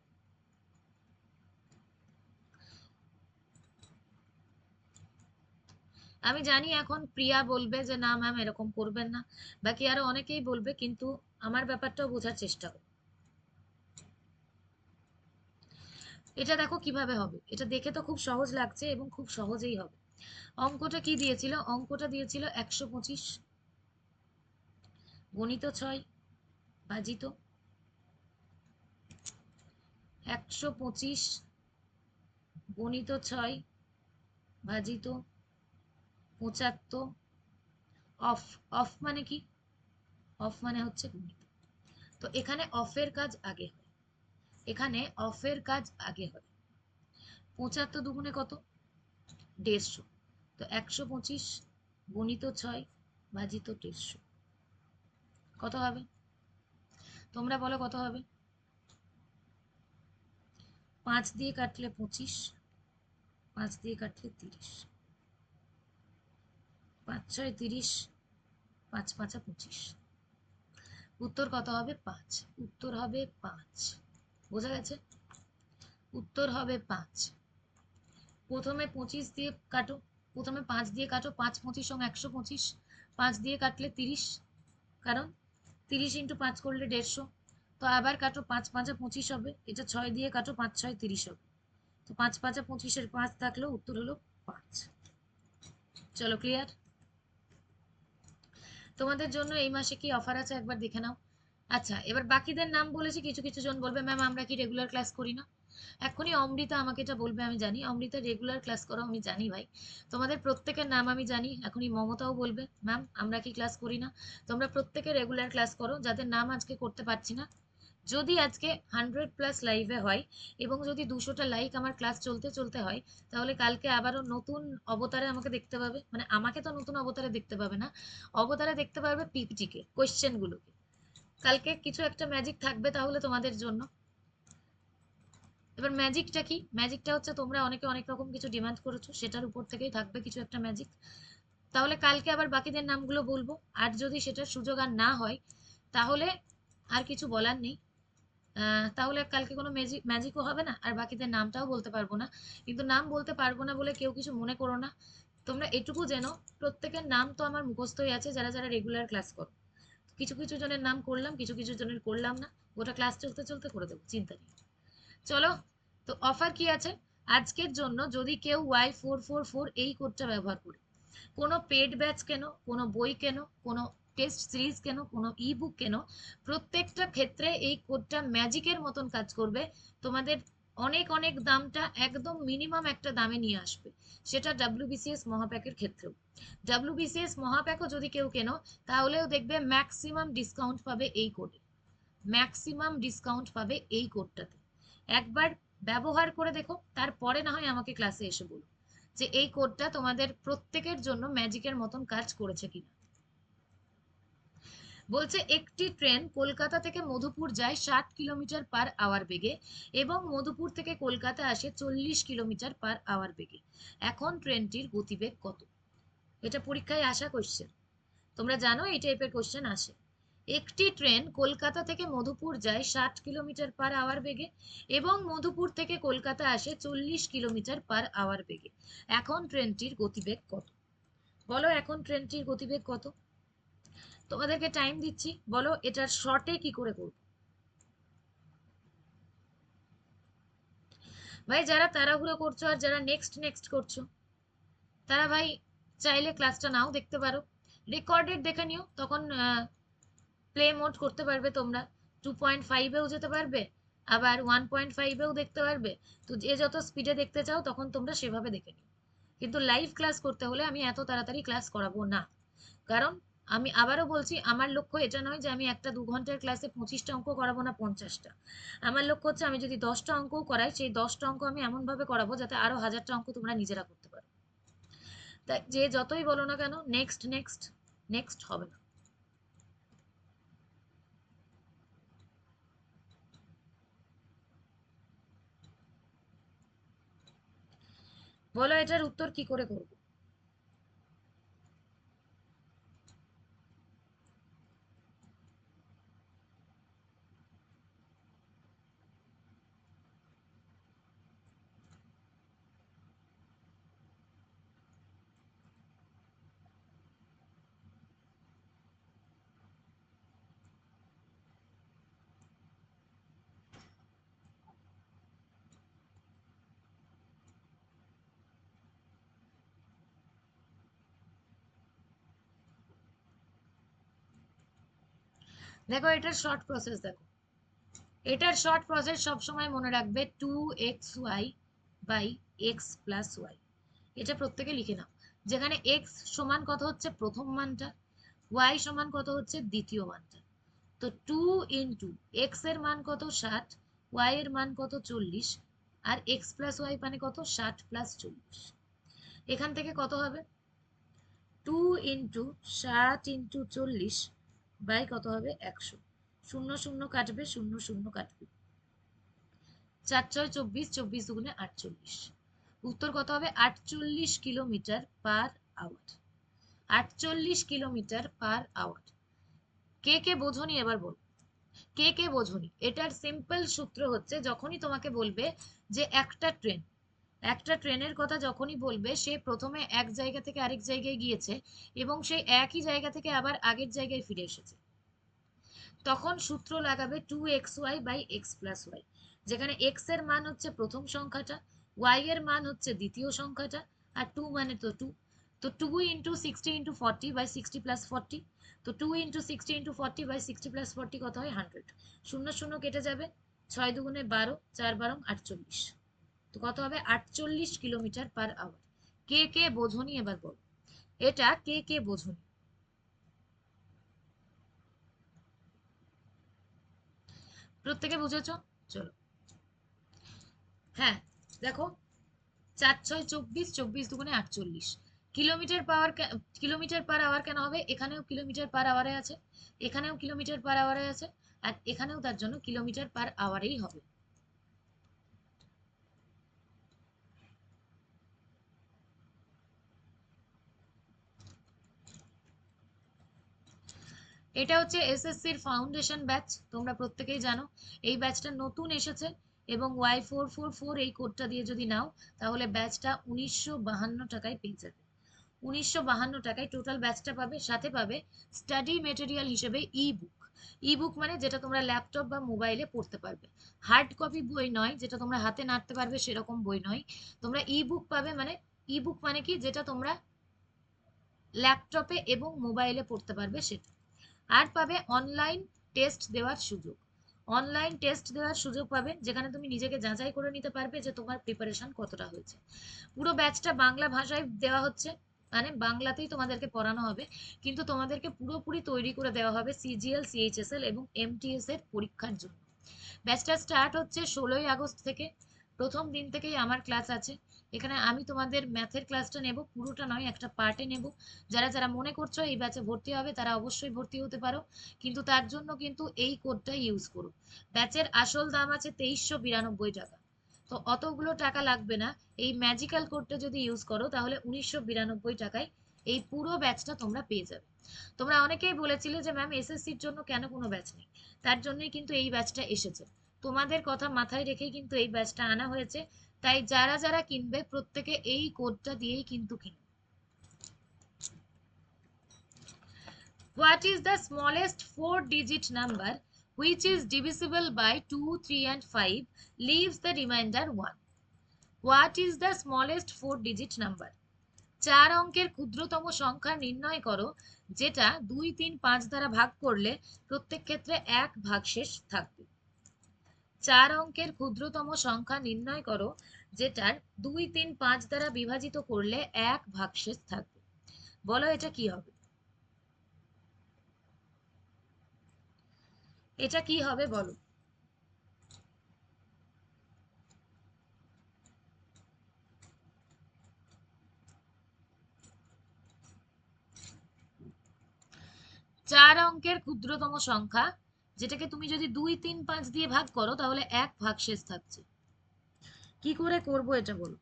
আমি জানি এখন প্রিয়া বলবে যে না ম্যাম এরকম করবেন না, বাকি আরো অনেকেই বলবে, কিন্তু আমার ব্যাপারটাও বোঝার চেষ্টা করো। এটা দেখো কিভাবে হবে, এটা দেখে তো খুব সহজ লাগছে এবং খুব সহজেই হবে। অঙ্কটা কি দিয়েছিল? অঙ্কটা দিয়েছিল 125 গণিত 6 ভাজিত 125 গণিত 6 ভাজিত 75 অফ। অফ মানে কি? অফ মানে হচ্ছে গণিত। তো এখানে অফের কাজ আগে হয়, এখানে অফের কাজ আগে হয়। 75 দুগুণে কত? 150। তো 125 গুণিত 6 ভাজিত 150 কত হবে? তোমরা বলো কত হবে। 5 দিয়ে কাটলে 25, 5 দিয়ে কাটলে 30, 5 6 30, 5 5 25। উত্তর কত হবে? 5। উত্তর হবে 5। বোঝা গেছে? উত্তর হবে 5। প্রথমে 25 দিয়ে কাটো, প্রথমে 5 দিয়ে কাটো, 5 25 সঙ্গে 125, 5 দিয়ে কাটলে 30, কারণ 30 ইন্টু 5 করলে 150। তো আবার কাটো, 5 5 25 হবে, এটা 6 দিয়ে কাটো, 5 6 30 হবে। তো 5 5 25-এর 5 থাকলো, উত্তর হলো 5। চলো ক্লিয়ার? তোমাদের জন্য এই মাসে কি অফার আছে একবার দেখে নাও। আচ্ছা, এবার বাকিদের নাম বলেছি, কিছু কিছু জন বলবে ম্যাম আমরা কি রেগুলার ক্লাস করি না। এখনই অমৃতা আমাকে এটা বলবে, আমি জানি অমৃতা রেগুলার ক্লাস করো, আমি জানি ভাই। তোমাদের প্রত্যেকের নাম আমি জানি, এখনই মমতাও বলবে ম্যাম আমরা কি ক্লাস করি না। তোমরা প্রত্যেকে রেগুলার ক্লাস করো, যাদের নাম আজকে করতে পারছি না, যদি আজকে 100+ লাইভে হয় এবং যদি 200টা লাইক আমার ক্লাস চলতে চলতে হয়, তাহলে কালকে আবারও নতুন অবতারে আমাকে দেখতে পাবে। মানে আমাকে তো নতুন অবতারে দেখতে পাবে না, অবতারে দেখতে পারবে পিপিটিকে, কোয়েশ্চেন গুলোকে। কালকে কিছু একটা ম্যাজিক থাকবে তাহলে তোমাদের জন্য। এবার ম্যাজিকটা কি? ম্যাজিকটা হচ্ছে তোমরা অনেকে অনেক রকম কিছু ডিমান্ড করেছো, সেটার উপর থেকেই থাকবে কিছু একটা ম্যাজিক। তাহলে কালকে আবার বাকিদের নামগুলো বলবো। আর যদি সেটার সুযোগ আর না হয়, তাহলে আর কিছু বলার নেই। তাহলে কালকে কোনো ম্যাজিকও হবে না, আর বাকিদের নামটাও বলতে পারবো না। কিন্তু নাম বলতে পারবো না বলে কেউ কিছু মনে করো না। তোমরা এটুকু জেনো, প্রত্যেকের নাম তো আমার মুখস্থই আছে, যারা যারা রেগুলার ক্লাস করো। কিছু কিছু জনের নাম করলাম, কিছু কিছু জনের করলাম না। গোটা ক্লাস চলতে চলতে করে দেবো, চিন্তা নেই। চলো, তো অফার কি আছে আজকের জন্য? যদি কেউ Y444 এই কোডটা ব্যবহার করে কোনো পেড ব্যাচ কেন, কোনো বই কেন, কোনো টেস্ট সিরিজ কেন, কোনো ই বুক কেন, প্রত্যেকটা ক্ষেত্রে এই কোডটা ম্যাজিকের মতন কাজ করবে। তোমাদের অনেক অনেক দামটা একদম মিনিমাম একটা দামে নিয়ে আসবে। সেটা WBCS মহাপ্যাকের ক্ষেত্রেও। WBCS মহাপ্যাকও যদি কেউ কেনো, তাহলেও দেখবে ম্যাক্সিমাম ডিসকাউন্ট পাবে এই কোডে। ম্যাক্সিমাম ডিসকাউন্ট পাবে এই কোডটাতে। একবার ব্যবহার করে দেখো, তারপরে না হয় আমাকে ক্লাসে এসে বলো যে এই কোডটা তোমাদের প্রত্যেকের জন্য ম্যাজিকের মতন কাজ করেছে কিনা। বলছে একটি ট্রেন কলকাতা থেকে মধুপুর যায় 60 কিলোমিটার/আওয়ার বেগে এবং মধুপুর থেকে কলকাতা আসে 40 কিলোমিটার/আওয়ার বেগে। এখন ট্রেনটির গতিবেগ কত? এটা পরীক্ষায় আসা কোশ্চেন। তোমরা জানো এই টাইপের কোশ্চেন আসে। একটি ট্রেন কলকাতা থেকে মধুপুর যায় 60 কিলোমিটার/আওয়ার বেগে এবং মধুপুর থেকে কলকাতা আসে 40 কিলোমিটার/আওয়ার বেগে। এখন ট্রেনটির গতিবেগ কত? বলো এখন ট্রেনটির গতিবেগ কত? তোমাদেরকে টাইম দিচ্ছি, বলো এটার শর্টে কি করে করব। ভাই যারা তাড়াহুড়ো করছো আর যারা নেক্সট নেক্সট করছো, তারা ভাই চাইলে ক্লাসটা নাও দেখতে পারো, রেকর্ডেড দেখে নিও। তখন প্লে মোড করতে পারবে তোমরা, 2.5-এও যেতে পারবে, আবার 1.5-এও দেখতে পারবে। তো যে যত স্পিডে দেখতে চাও তখন তোমরা সেভাবে দেখে নিও। কিন্তু লাইভ ক্লাস করতে হলে আমি এত তাড়াতাড়ি ক্লাস করাবো না। কারণ আমি আবারও বলছি, আমার লক্ষ্য এটা নয় যে আমি একটা 2 ঘন্টার ক্লাসে 25টা অঙ্ক করাবো না 50টা। আমার লক্ষ্য হচ্ছে আমি যদি 10টা অঙ্কও করাই, সেই 10টা অঙ্ক আমি এমন ভাবে করাবো যাতে আরো 1000টা অঙ্ক তোমরা নিজেরা করতে পারো। তাই যে যতই বলো না কেন, নেক্সট নেক্সট নেক্সট হবে না। বলো এটার উত্তর কি করে করবো? দেখো এটার শর্ট প্রসেস দেখো। এটার শর্ট প্রসেস সবসময় মনে রাখবে, 2xy by x plus Y. এটা প্রত্যেকে লিখে নাও। যেখানে এক্স সমান কত হচ্ছে প্রথম মানটা, ওয়াই সমান কত হচ্ছে দ্বিতীয় মানটা। তো 2 ইন্টু এক্স এর মান কত 60, ওয়াই এর মান কত 40, আর এক্স প্লাস ওয়াই মানে কত 60 + 40। এখান থেকে কত হবে? 2 ইন্টু 60 ইন্টু 40 বাই কত হবে 100। শূন্য শূন্য কাটবে, শূন্য শূন্য কাটবে, 4 × 4 = 24, 24 × 2 = 48। উত্তর কত হবে? 48 কিলোমিটার/আওয়ার। 48 কিলোমিটার/আওয়ার। কে কে বোঝনি এবার বল। কে কে বোঝনি? এটার সিম্পল সূত্র হচ্ছে, যখনই তোমাকে বলবে যে একটা ট্রেনের কথা যখনই বলবে, সে প্রথমে এক জায়গা থেকে আরেক জায়গায় গিয়েছে এবং সেই একই জায়গা থেকে আবার আগের জায়গায় ফিরে এসেছে, তখন সূত্র লাগাবে 2xy/x+y। যেখানে x এর মান হচ্ছে প্রথম সংখ্যাটা, y এর মান হচ্ছে দ্বিতীয় সংখ্যাটা, আর 2 মানে তো 2। তো 2 × 60 × 40/60 + 40। তো 2 × 60 × 40/60 + 40 কত হয়? 100। শূন্য শূন্য কেটে যাবে, 6 × 2 = 12, 4 × 12 = 48। তো কত হবে? 48 কিলোমিটার/আওয়ার। কে কে বোঝনি এবার বল, এটা কে কে বোঝনি? প্রত্যেকে বুঝেছো? চলো। হ্যাঁ, দেখো, 4 6 24, 24 2 48। কিলোমিটার পাওয়ার, কিলোমিটার পার আওয়ার কেন হবে? এখানেও কিলোমিটার পার আওয়ারে আছে, এখানেও কিলোমিটার পার আওয়ারে আছে, আর এখানেও তার জন্য কিলোমিটার পার আওয়ারেই হবে। এটা হচ্ছে এসএসসির ফাউন্ডেশন ব্যাচ, তোমরা প্রত্যেকেই জানো। এই ব্যাচটা নতুন এসেছে, এবং Y444 এই কোডটা দিয়ে যদি নাও, তাহলে ব্যাচটা 1952 টাকায় পেয়ে যাবে। 1952 টাকায় টোটাল ব্যাচটা পাবে, সাথে পাবে স্টাডি মেটেরিয়াল হিসেবে ই বুক। ই বুক মানে যেটা তোমরা ল্যাপটপ বা মোবাইলে পড়তে পারবে, হার্ড কপি বই নয়, যেটা তোমরা হাতে নাড়তে পারবে সেরকম বই নয়। তোমরা ই বুক পাবে, মানে ই বুক মানে কি, যেটা তোমরা ল্যাপটপে এবং মোবাইলে পড়তে পারবে সেটা। আর পাবে অনলাইন টেস্ট দেওয়ার সুযোগ। অনলাইন টেস্ট দেওয়ার সুযোগ পাবে, যেখানে তুমি নিজেকে যাচাই করে নিতে পারবে যে তোমার প্রিপারেশন কতটা হয়েছে। পুরো ব্যাচটা বাংলা ভাষায় দেওয়া হচ্ছে, মানে বাংলাতেই তোমাদেরকে পড়ানো হবে, কিন্তু তোমাদেরকে পুরোপুরি তৈরি করে দেওয়া হবে সিজিএল, সিএইচএসএল এবং এমটিএস এর পরীক্ষার জন্য। ব্যাচটা স্টার্ট হচ্ছে 16ই আগস্ট থেকে। প্রথম দিন থেকেই আমার ক্লাস আছে। এখানে আমি তোমাদের ম্যাথের ক্লাসটা নেব, পুরোটা নয়, একটা পার্টে নেব। যারা যারা মনে করছো এই ব্যাচে ভর্তি হবে, তারা অবশ্যই ভর্তি হতে পারো, কিন্তু তার জন্য কিন্তু এই কোডটা ইউজ করো। ব্যাচের আসল দাম আছে 2392 টাকা। তো অতগুলো টাকা লাগবে না। এই ম্যাজিক্যাল কোডটা যদি ইউজ করো, তাহলে 1992 টাকায় এই পুরো ব্যাচটা তোমরা পেয়ে যাবে। তোমরা অনেকেই বলেছিলে যে ম্যাম এসএসসির জন্য কেন কোনো ব্যাচ নেই, তার জন্যই কিন্তু এই ব্যাচটা এসেছে। তোমাদের কথা মাথায় রেখেই কিন্তু এই ব্যাচটা আনা হয়েছে। তাই যারা যারা কিনবে, প্রত্যেকে এই কোডটা দিয়েই কিন্তু কিনবে। What is the smallest four-digit number which is divisible by 2, 3 and 5, leaves the remainder 1? What is the smallest four-digit number? 4 অঙ্কের ক্ষুদ্রতম সংখ্যা নির্ণয় করো, যেটা 2, 3, 5 দ্বারা ভাগ করলে প্রত্যেক ক্ষেত্রে এক ভাগশেষ থাকবে। 4 অঙ্কের ক্ষুদ্রতম সংখ্যা নির্ণয় করো, যেটার 2, 3, 5 দ্বারা বিভাজিত করলে এক ভাগশেষ থাকবে। বলো এটা কি হবে? এটা কি হবে বলো? 4 অঙ্কের ক্ষুদ্রতম সংখ্যা, যেটাকে তুমি যদি 2, 3, 5 দিয়ে ভাগ করো, তাহলে এক ভাগশেষ থাকছে। কি করে করবো এটা বলো?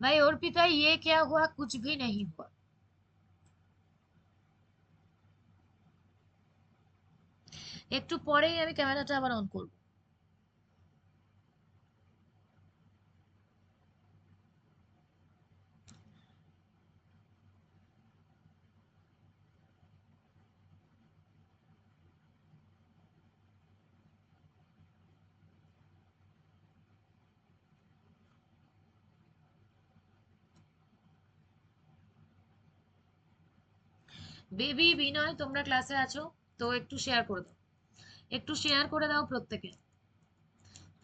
भाई अर्पिता, ये क्या हुआ? कुछ भी नहीं हुआ। একটু পরেই আমি ক্যামেরাটা আবার অন করব। বেবি, বিনয়, তোমরা ক্লাসে আছো? তো একটু শেয়ার করে দাও, একটু শেয়ার করে দাও প্রত্যেকে।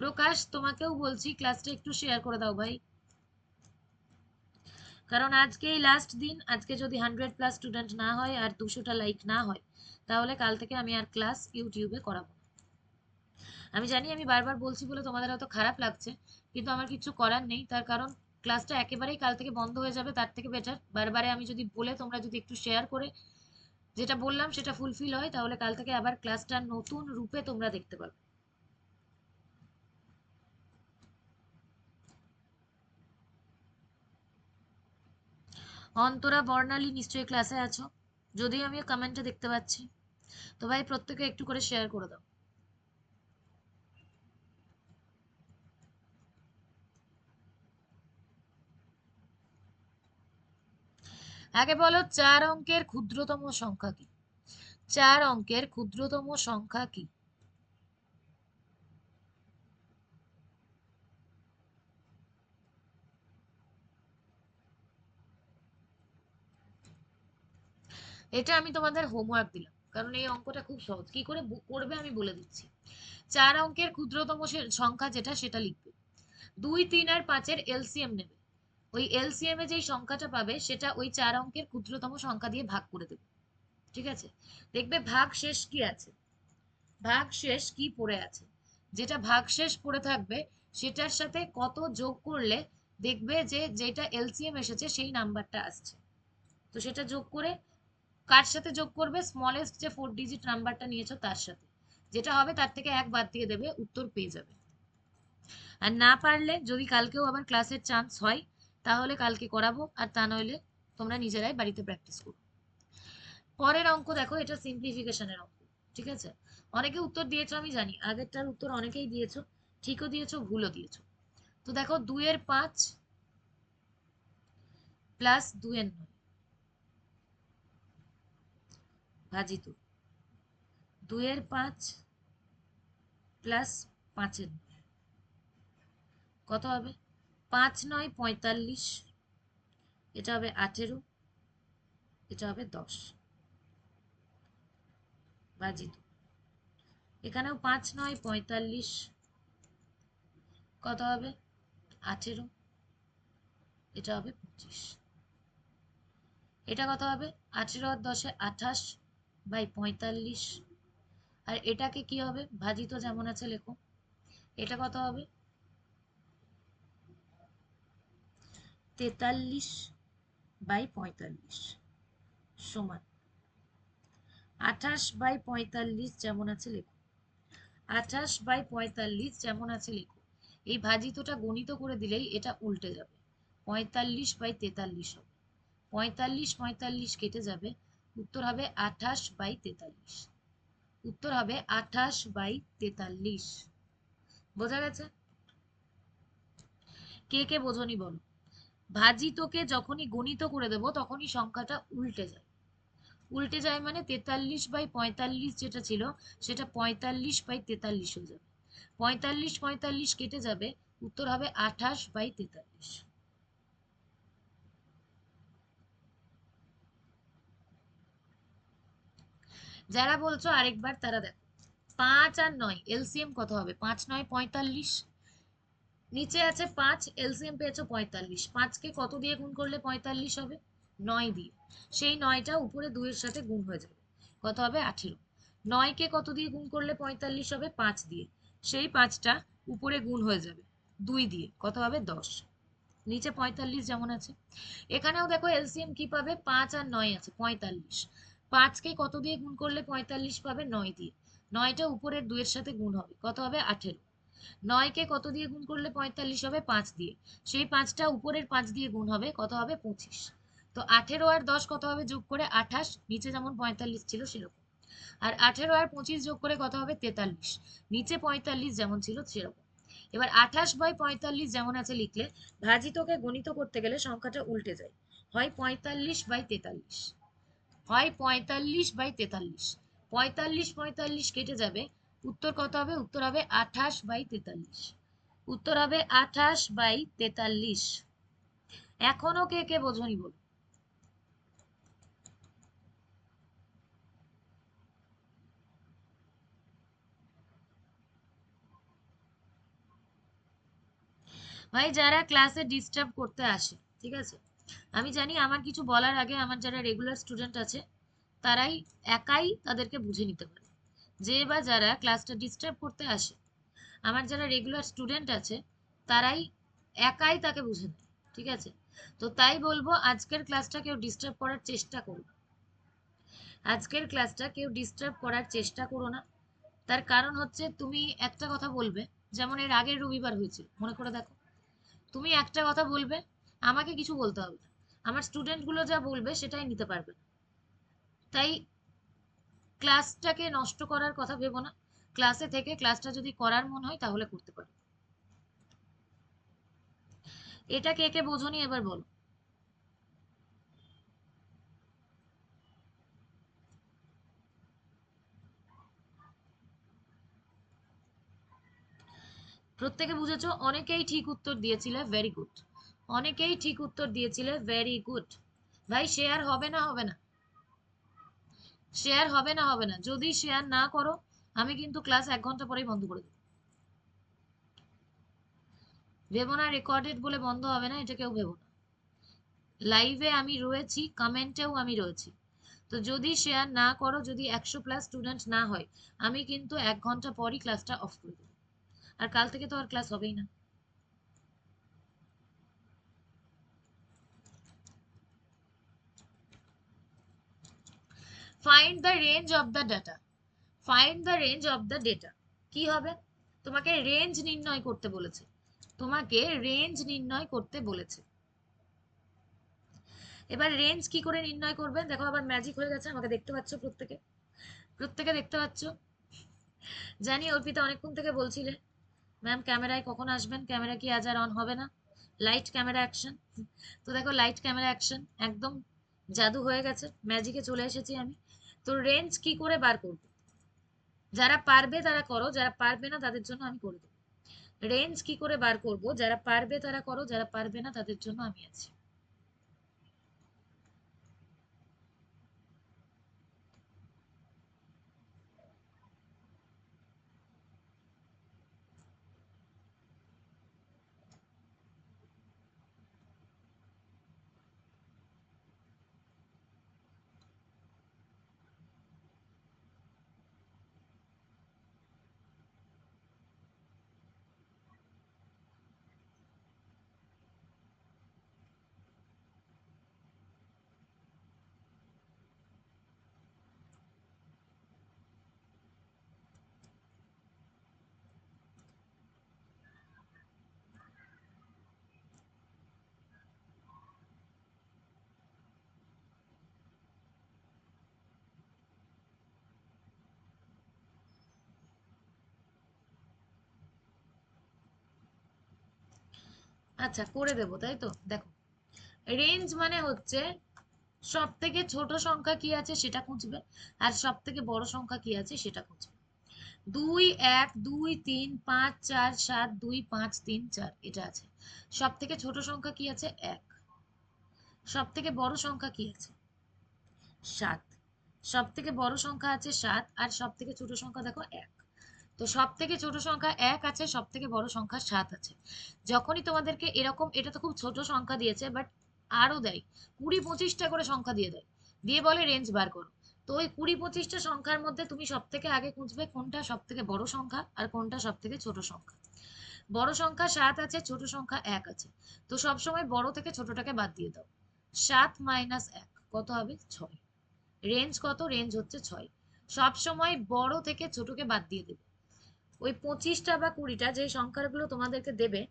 প্রকাশ, তোমাকেও বলছি ক্লাসটা একটু শেয়ার করে দাও ভাই, কারণ আজকেই লাস্ট দিন। আজকে যদি 100+ স্টুডেন্ট না হয় আর 200টা লাইক না হয়, তাহলে কাল থেকে আমি আর ক্লাস ইউটিউবে করাবো না। আমি জানি আমি বারবার বলছি বলে তোমাদের হয়তো খারাপ লাগছে, কিন্তু আমার কিছু করার নেই। তার কারণ ক্লাসটা একেবারেই কাল থেকে বন্ধ হয়ে যাবে, তার থেকে বেটার বারবারে আমি যদি বলে তোমরা যদি একটু শেয়ার করে যেটা বললাম সেটা ফুলফিল হয়, তাহলে কাল থেকে আবার ক্লাসটা নতুন রূপে তোমরা দেখতে পাবে। অন্তরা, বর্ণালী নিশ্চয়ই ক্লাসে আছো, যদিও আমি কমেন্টে দেখতে পাচ্ছি। তো ভাই প্রত্যেকে একটু করে শেয়ার করে দাও। আগে বলো 4 অঙ্কের ক্ষুদ্রতম সংখ্যা কি? 4 অঙ্কের ক্ষুদ্রতম সংখ্যা কি? এটা আমি তোমাদের হোমওয়ার্ক দিলাম, কারণ এই অঙ্কটা খুব সহজ। কি করে করবে আমি বলে দিচ্ছি। 4 অঙ্কের ক্ষুদ্রতম সংখ্যা যেটা, সেটা লিখবে। 2, 3 আর 5-এর এলসিএম নেবে। ওই এলসিএম এ যেই সংখ্যাটা পাবে সেটা ওই 4 অঙ্কের ক্ষুদ্রতম সংখ্যা দিয়ে ভাগ করে দেবে। ঠিক আছে? দেখবে ভাগ শেষ কি আছে, ভাগ শেষ কি পড়ে আছে, যেটা ভাগ শেষ পড়ে থাকবে সেটার সাথে কত যোগ করলে দেখবে যে যেটা এলসিএম এসেছে সেই নাম্বারটা আসছে। তো সেটা যোগ করে কার সাথে যোগ করবে, স্মলেস্ট যে 4 ডিজিট নাম্বারটা নিয়েছো তার সাথে, যেটা হবে তার থেকে 1 বাদ দিয়ে দেবে, উত্তর পেয়ে যাবে। আর না পারলে যদি কালকেও আবার ক্লাসের চান্স হয় তাহলে কালকে করাবো, আর তা নইলে তোমরা নিজেরাই বাড়িতে প্র্যাকটিস করো। পরের অঙ্ক দেখো, এটা সিম্পলিফিকেশনের অঙ্ক। ঠিক আছে? অনেকে উত্তর দিয়েছো আমি জানি, আগেরটার উত্তর অনেকেই দিয়েছো, ঠিকও দিয়েছো ভুলও দিয়েছো। তো দেখো 2 এর 5 প্লাস 2 এর 9 ভাজিত 2 এর 5 প্লাস 5 এর 9 কত হবে? 5 9 45, এটা হবে 18, এটা হবে 10 ভাজিত এখানেও 5 9 45, কত হবে? 18, এটা হবে 25। এটা কত হবে? 18 আর 10 28 বাই 45। আর এটাকে কি হবে? ভাজিত যেমন আছে লেখো। এটা কত হবে? 43 বাই 45 সমান 28 বাই 45 যেমন আছে লেখো। 28 বাই 45 যেমন আছে লেখো। এই ভাজিতটা গণিত করে দিলেই এটা উল্টে যাবে, 45 বাই 43 হবে। 45 45 কেটে যাবে, উত্তর হবে 28 বাই 43। উত্তর হবে 28 বাই 43। বোঝা গেছে? কে কে বোঝনি বলো। ভাজিতকে যখনই গণিত করে দেবো তখনই সংখ্যাটা উল্টে যায়। উল্টে যায় মানে 43 বাই 45 যেটা ছিল সেটা 45 বাই 43 হয়ে যাবে। 45 45 কেটে যাবে, উত্তর হবে 28 বাই 43। যারা বলছো আরেকবার তারা দেখো, 5 আর 9 এলসিএম কত হবে? 5 9 45, নিচে আছে 5, এলসিএম পেয়েছো 45, 5 কে কত দিয়ে গুণ করলে 45 হবে? 9 দিয়ে। সেই 9টা উপরে 2 এর সাথে গুণ হয়ে যাবে, কত হবে? 18। 9 কে কত দিয়ে গুণ করলে 45 হবে? 5 দিয়ে। সেই 5টা উপরে গুণ হয়ে যাবে 2 দিয়ে, কত হবে? 10। নিচে 45 যেমন আছে। এখানেও দেখো এলসিএম কি পাবে? 5 আর 9 আছে 45। 5 কে কত দিয়ে গুণ করলে 45 পাবে? 9 দিয়ে। 9টা উপরের 2 এর সাথে গুণ হবে, কত হবে? 18। 9 কে কত দিয়ে গুণ করলে 45 হবে? 5 দিয়ে। সেই 5টা উপরের 5 দিয়ে গুণ হবে, কত হবে? 25। তো 18 আর 10 কত হবে যোগ করে? 28, নিচে যেমন 45 ছিল সেরকম। আর 18 আর 25 যোগ করে কত হবে? 43, নিচে 45 যেমন ছিল সেরকম। এবার 28 বাই 45 যেমন আছে লিখলে ভাজিতকে গণিত করতে গেলে সংখ্যাটা উল্টে যায়, হয় 45 বাই 43, হয় 45 বাই 43। 45 45 কেটে যাবে, উত্তর কত হবে? উত্তর হবে 28 বাই 43। উত্তর হবে 28 বাই 43। এখনো কে কে বোঝনি বল। ভাই যারা ক্লাসে ডিস্টার্ব করতে আসে, ঠিক আছে, আমি জানি আমার কিছু বলার আগে আমার যারা রেগুলার স্টুডেন্ট আছে তারাই একাই তাদেরকে বুঝে নিতে পারে, যে বা যারা ক্লাসটা ডিস্টার্ব করতে আসে, আমার যারা রেগুলার স্টুডেন্ট আছে তারাই একাই তাকে বুঝে নেয়। ঠিক আছে? তো তাই বলবো আজকের ক্লাসটা কেউ ডিস্টার্ব করার চেষ্টা করো না। আজকের ক্লাসটা কেউ ডিস্টার্ব করার চেষ্টা করো না। তার কারণ হচ্ছে তুমি একটা কথা বলবে, যেমন এর আগের রবিবার হয়েছিল, মনে করে দেখো। তুমি একটা কথা বলবে, আমাকে কিছু বলতে হবে না, আমার স্টুডেন্ট গুলো যা বলবে সেটাই নিতে পারবে। তাই ক্লাসটাকে নষ্ট করার কথা ভেবো না। ক্লাসে থেকে ক্লাসটা যদি করার মন হয় তাহলে করতে পারো। এটা কে কে বোঝনি এবার বলো। প্রত্যেকে বুঝেছো? অনেকেই ঠিক উত্তর দিয়েছিলে, ভেরি গুড। অনেকেই ঠিক উত্তর দিয়েছিলে, ভেরি গুড। ভাই শেয়ার হবে না হবে না, শেয়ার হবে না হবে না, যদি শেয়ার না করো আমি কিন্তু ক্লাস 1 ঘন্টা পরেই বন্ধ করে দেবো। ভেবো না রেকর্ডেড বলে বন্ধ হবে না, এটা কেউ ভেবো না। লাইভে আমি রয়েছি, কমেন্টেও আমি রয়েছি। তো যদি শেয়ার না করো, যদি 100+ স্টুডেন্ট না হয়, আমি কিন্তু 1 ঘন্টা পরই ক্লাসটা অফ করে দেবো। আর কাল থেকে তো আর ক্লাস হবেই না। Find the range of the data. Find the range of the data কি হবে? তোমাকে রেঞ্জ নির্ণয় করতে বলেছে। তোমাকে রেঞ্জ নির্ণয় করতে বলেছে। এবার রেঞ্জ কি করে নির্ণয় করবে? দেখো আবার ম্যাজিক হয়ে গেছে, আমাকে দেখতে পাচ্ছ প্রত্যেকে? প্রত্যেকে দেখতে পাচ্ছ? জানি অর্পিতা অনেকক্ষণ থেকে বলছিলে ম্যাম ক্যামেরায় কখন আসবেন, ক্যামেরা কি আজ আর অন হবে না? Light camera action. তো দেখো লাইট ক্যামেরা অ্যাকশন, একদম জাদু হয়ে গেছে, ম্যাজিকে চলে এসেছি আমি। তো রেঞ্জ কি করে বার করবো? যারা পারবে তারা করো, যারা পারবে না তাদের জন্য আমি করে দেবো। রেঞ্জ কি করে বার করব? যারা পারবে তারা করো, যারা পারবে না তাদের জন্য আমি আছি। আচ্ছা করে দেবো, তাই তো? দেখো, রেঞ্জ মানে হচ্ছে সব থেকে ছোট সংখ্যা কি আছে সেটা খুঁজবে, আর সব থেকে বড় সংখ্যা কি আছে সেটা খুঁজবে। 2 1 2 3 5 4 7 2 5 3 4 এটা আছে। সব থেকে ছোট সংখ্যা কি আছে? 1। সব থেকে বড় সংখ্যা কি আছে? 7। সব থেকে বড় সংখ্যা আছে 7, আর সব থেকে ছোট সংখ্যা দেখো 1। তো সব থেকে ছোট সংখ্যা 1 আছে, সব থেকে বড় সংখ্যা 7 আছে। যখনই তোমাদেরকে এরকম, এটা তো খুব ছোট সংখ্যা দিয়েছে, বাট আরো দেয় 20-25টা করে সংখ্যা দিয়ে দেয়, দিয়ে বলে রেঞ্জ বার করো। তো ওই 20-25টা সংখ্যার মধ্যে তুমি সব থেকে আগে খুঁজবে কোনটা সব থেকে বড় সংখ্যা আর কোনটা সব থেকে ছোট সংখ্যা। বড় সংখ্যা 7 আছে, ছোট সংখ্যা 1 আছে। তো সবসময় বড় থেকে ছোটটাকে বাদ দিয়ে দাও। 7 মাইনাস 1 কত হবে? 6। রেঞ্জ কত? রেঞ্জ হচ্ছে 6। সব সময় বড় থেকে ছোটকে বাদ দিয়ে দেবে। ওই 25টা বা 20টা যে সংখ্যাগুলো তোমাদেরকে দেবে,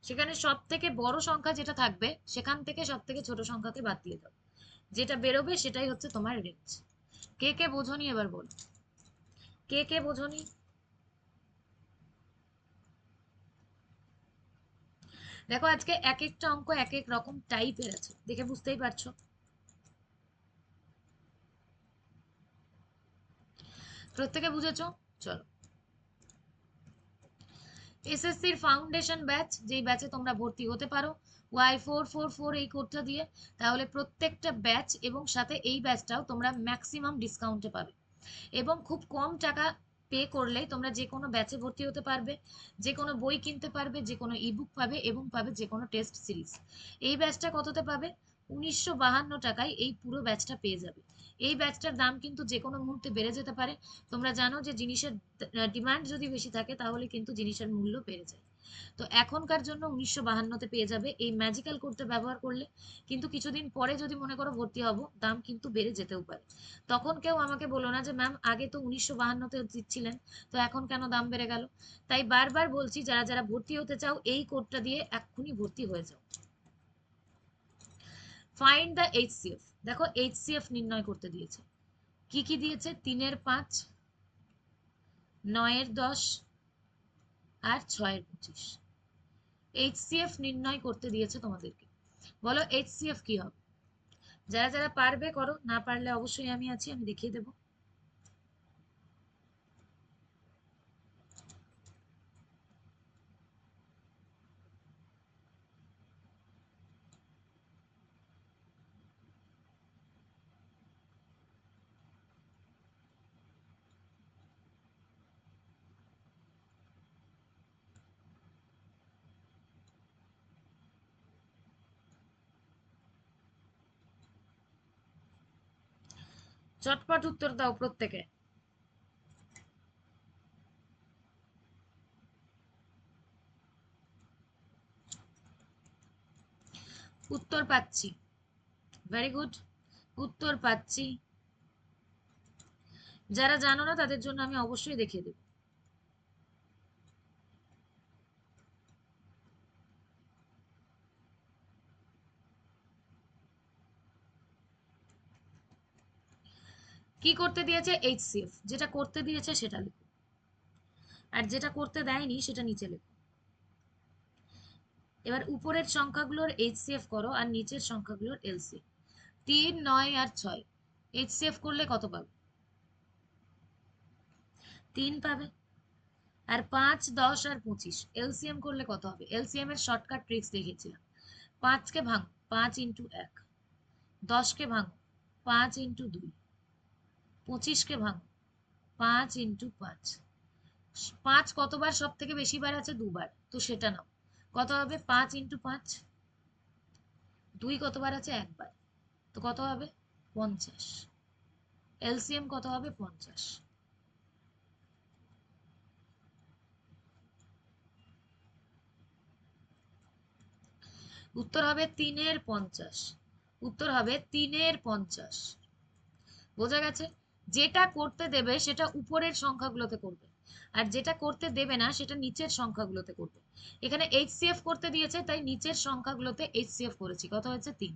সেখানে সব থেকে বড় সংখ্যা যেটা থাকবে সেখান থেকে সব থেকে ছোট সংখ্যাকে বাদ দিয়ে দাও। যেটা বেরোবে সেটাই হচ্ছে তোমার রেঞ্জ। কে কে বোঝনি এবার বলো? কে কে বোঝনি? দেখো আজকে এক একটা অঙ্ক এক এক রকম টাইপের আছে, দেখে বুঝতেই পারছো। প্রত্যেকে বুঝেছো? চলো, এসএসসির ফাউন্ডেশন ব্যাচ, যেই ব্যাচে তোমরা ভর্তি হতে পারো Y444 এই কোডটা দিয়ে, তাহলে প্রত্যেকটা ব্যাচ এবং সাথে এই ব্যাচটাও তোমরা ম্যাক্সিমাম ডিসকাউন্টে পাবে। এবং খুব কম টাকা পে করলেই তোমরা যে কোনো ব্যাচে ভর্তি হতে পারবে, যে কোনো বই কিনতে পারবে, যে কোনো ইবুক পাবে এবং পাবে যে কোনো টেস্ট সিরিজ। এই ব্যাচটা কততে পাবে? 1952 টাকায় এই পুরো ব্যাচটা পেয়ে যাবে। এই ব্যাচটার দাম কিন্তু যে কোনো মুহূর্তে বেড়ে যেতে পারে। তোমরা জানো যে জিনিসের ডিমান্ড যদি বেশি থাকে তাহলে কিন্তু জিনিসের মূল্য বেড়ে যায়। তো এখনকার জন্য 1952-তে পেয়ে যাবে এই ম্যাজিক্যাল কোডটা ব্যবহার করলে। কিন্তু কিছুদিন পরে যদি মনে করো ভর্তি হব, দাম কিন্তু বেড়ে যেতেও পারে। তখন কেউ আমাকে বলো না যে ম্যাম আগে তো 1952-তে দিচ্ছিলেন, তো এখন কেন দাম বেড়ে গেল? তাই বারবার বলছি, যারা যারা ভর্তি হতে চাও এই কোডটা দিয়ে এক্ষুনি ভর্তি হয়ে যাও। Find the HCF. দেখো এইচসিএফ নির্ণয় করতে দিয়েছে। কি কি দিয়েছে? 3-এর 5, 9-এর 10 আর 6-এর 25। এইচসিএফ নির্ণয় করতে দিয়েছে তোমাদেরকে। বলো এইচসিএফ কি হবে? যারা যারা পারবে করো, না পারলে অবশ্যই আমি আছি, আমি দেখিয়ে দেবো। চটপট উত্তর দাও প্রত্যেকে। উত্তর পাচ্ছি, ভেরি গুড, উত্তর পাচ্ছি। যারা জানো না তাদের জন্য আমি অবশ্যই দেখিয়ে দেব। কি করতে দিয়েছে? এইচসিএফ। যেটা করতে দিয়েছে সেটা লিখো, আর যেটা করতে দেয়নি সেটা নিচে লেখো। এবার উপরের সংখ্যাগুলোর এইচসিএফ করো আর নিচের সংখ্যাগুলোর এলসিএফ। 3, 9 আর 6 এইচসিএফ করলে কত পাবে? 3 পাবে। আর 5, 10 আর 25 এলসিএম করলে কত হবে? এলসিএম এর শর্টকাট ট্রিক্স দেখিয়েছিলাম। 5 কে ভাঙো, 5 ইন্টু 1। 10 কে ভাঙো, 5 ইন্টু 2। 25 কে ভাঙো, 5 ইন্টু 5। 5 কতবার সব থেকে বেশি বার আছে? 2 বার, তো সেটা নাও। কত হবে? 5 ইন্টু 5। 2 কতবার আছে? 1 বার, তো কত হবে? 50। এলসিএম কত হবে? 50। উত্তর হবে 3-এর 50। উত্তর হবে 3-এর 50। বোঝা গেছে? যেটা করতে দেবে সেটা উপরের সংখ্যাগুলোতে করবে, আর যেটা করতে দেবে না সেটা নিচের সংখ্যাগুলোতে করবে। এখানে এইচসিএফ করতে দিয়েছে তাই নিচের সংখ্যাগুলোতে এইচসিএফ করেছি, কত হয়েছে? 3।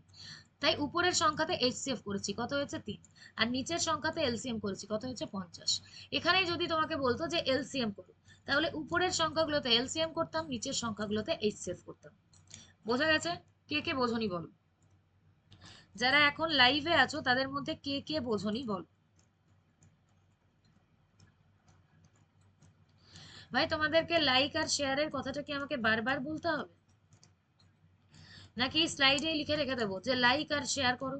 তাই উপরের সংখ্যাতে এইচসিএফ করেছি, কত হয়েছে? 3। আর নিচের সংখ্যাতে এলসিএম করেছি, কত হয়েছে? 50। এখানে যদি তোমাকে বলতো যে এলসিএম করো, তাহলে উপরের সংখ্যাগুলোতে এলসিএম করতাম, নিচের সংখ্যাগুলোতে এইচসিএফ করতাম। বোঝা গেছে? কে কে বোঝনি বলো? যারা এখন লাইভে আছো তাদের মধ্যে কে কে বোঝনি বলো? ভাই তোমাদেরকে লাইক আর শেয়ারের কথাটা কি আমাকে বারবার বলতে হবে, নাকি স্লাইডে লিখে রেখে দেবো যে লাইক আর শেয়ার করো?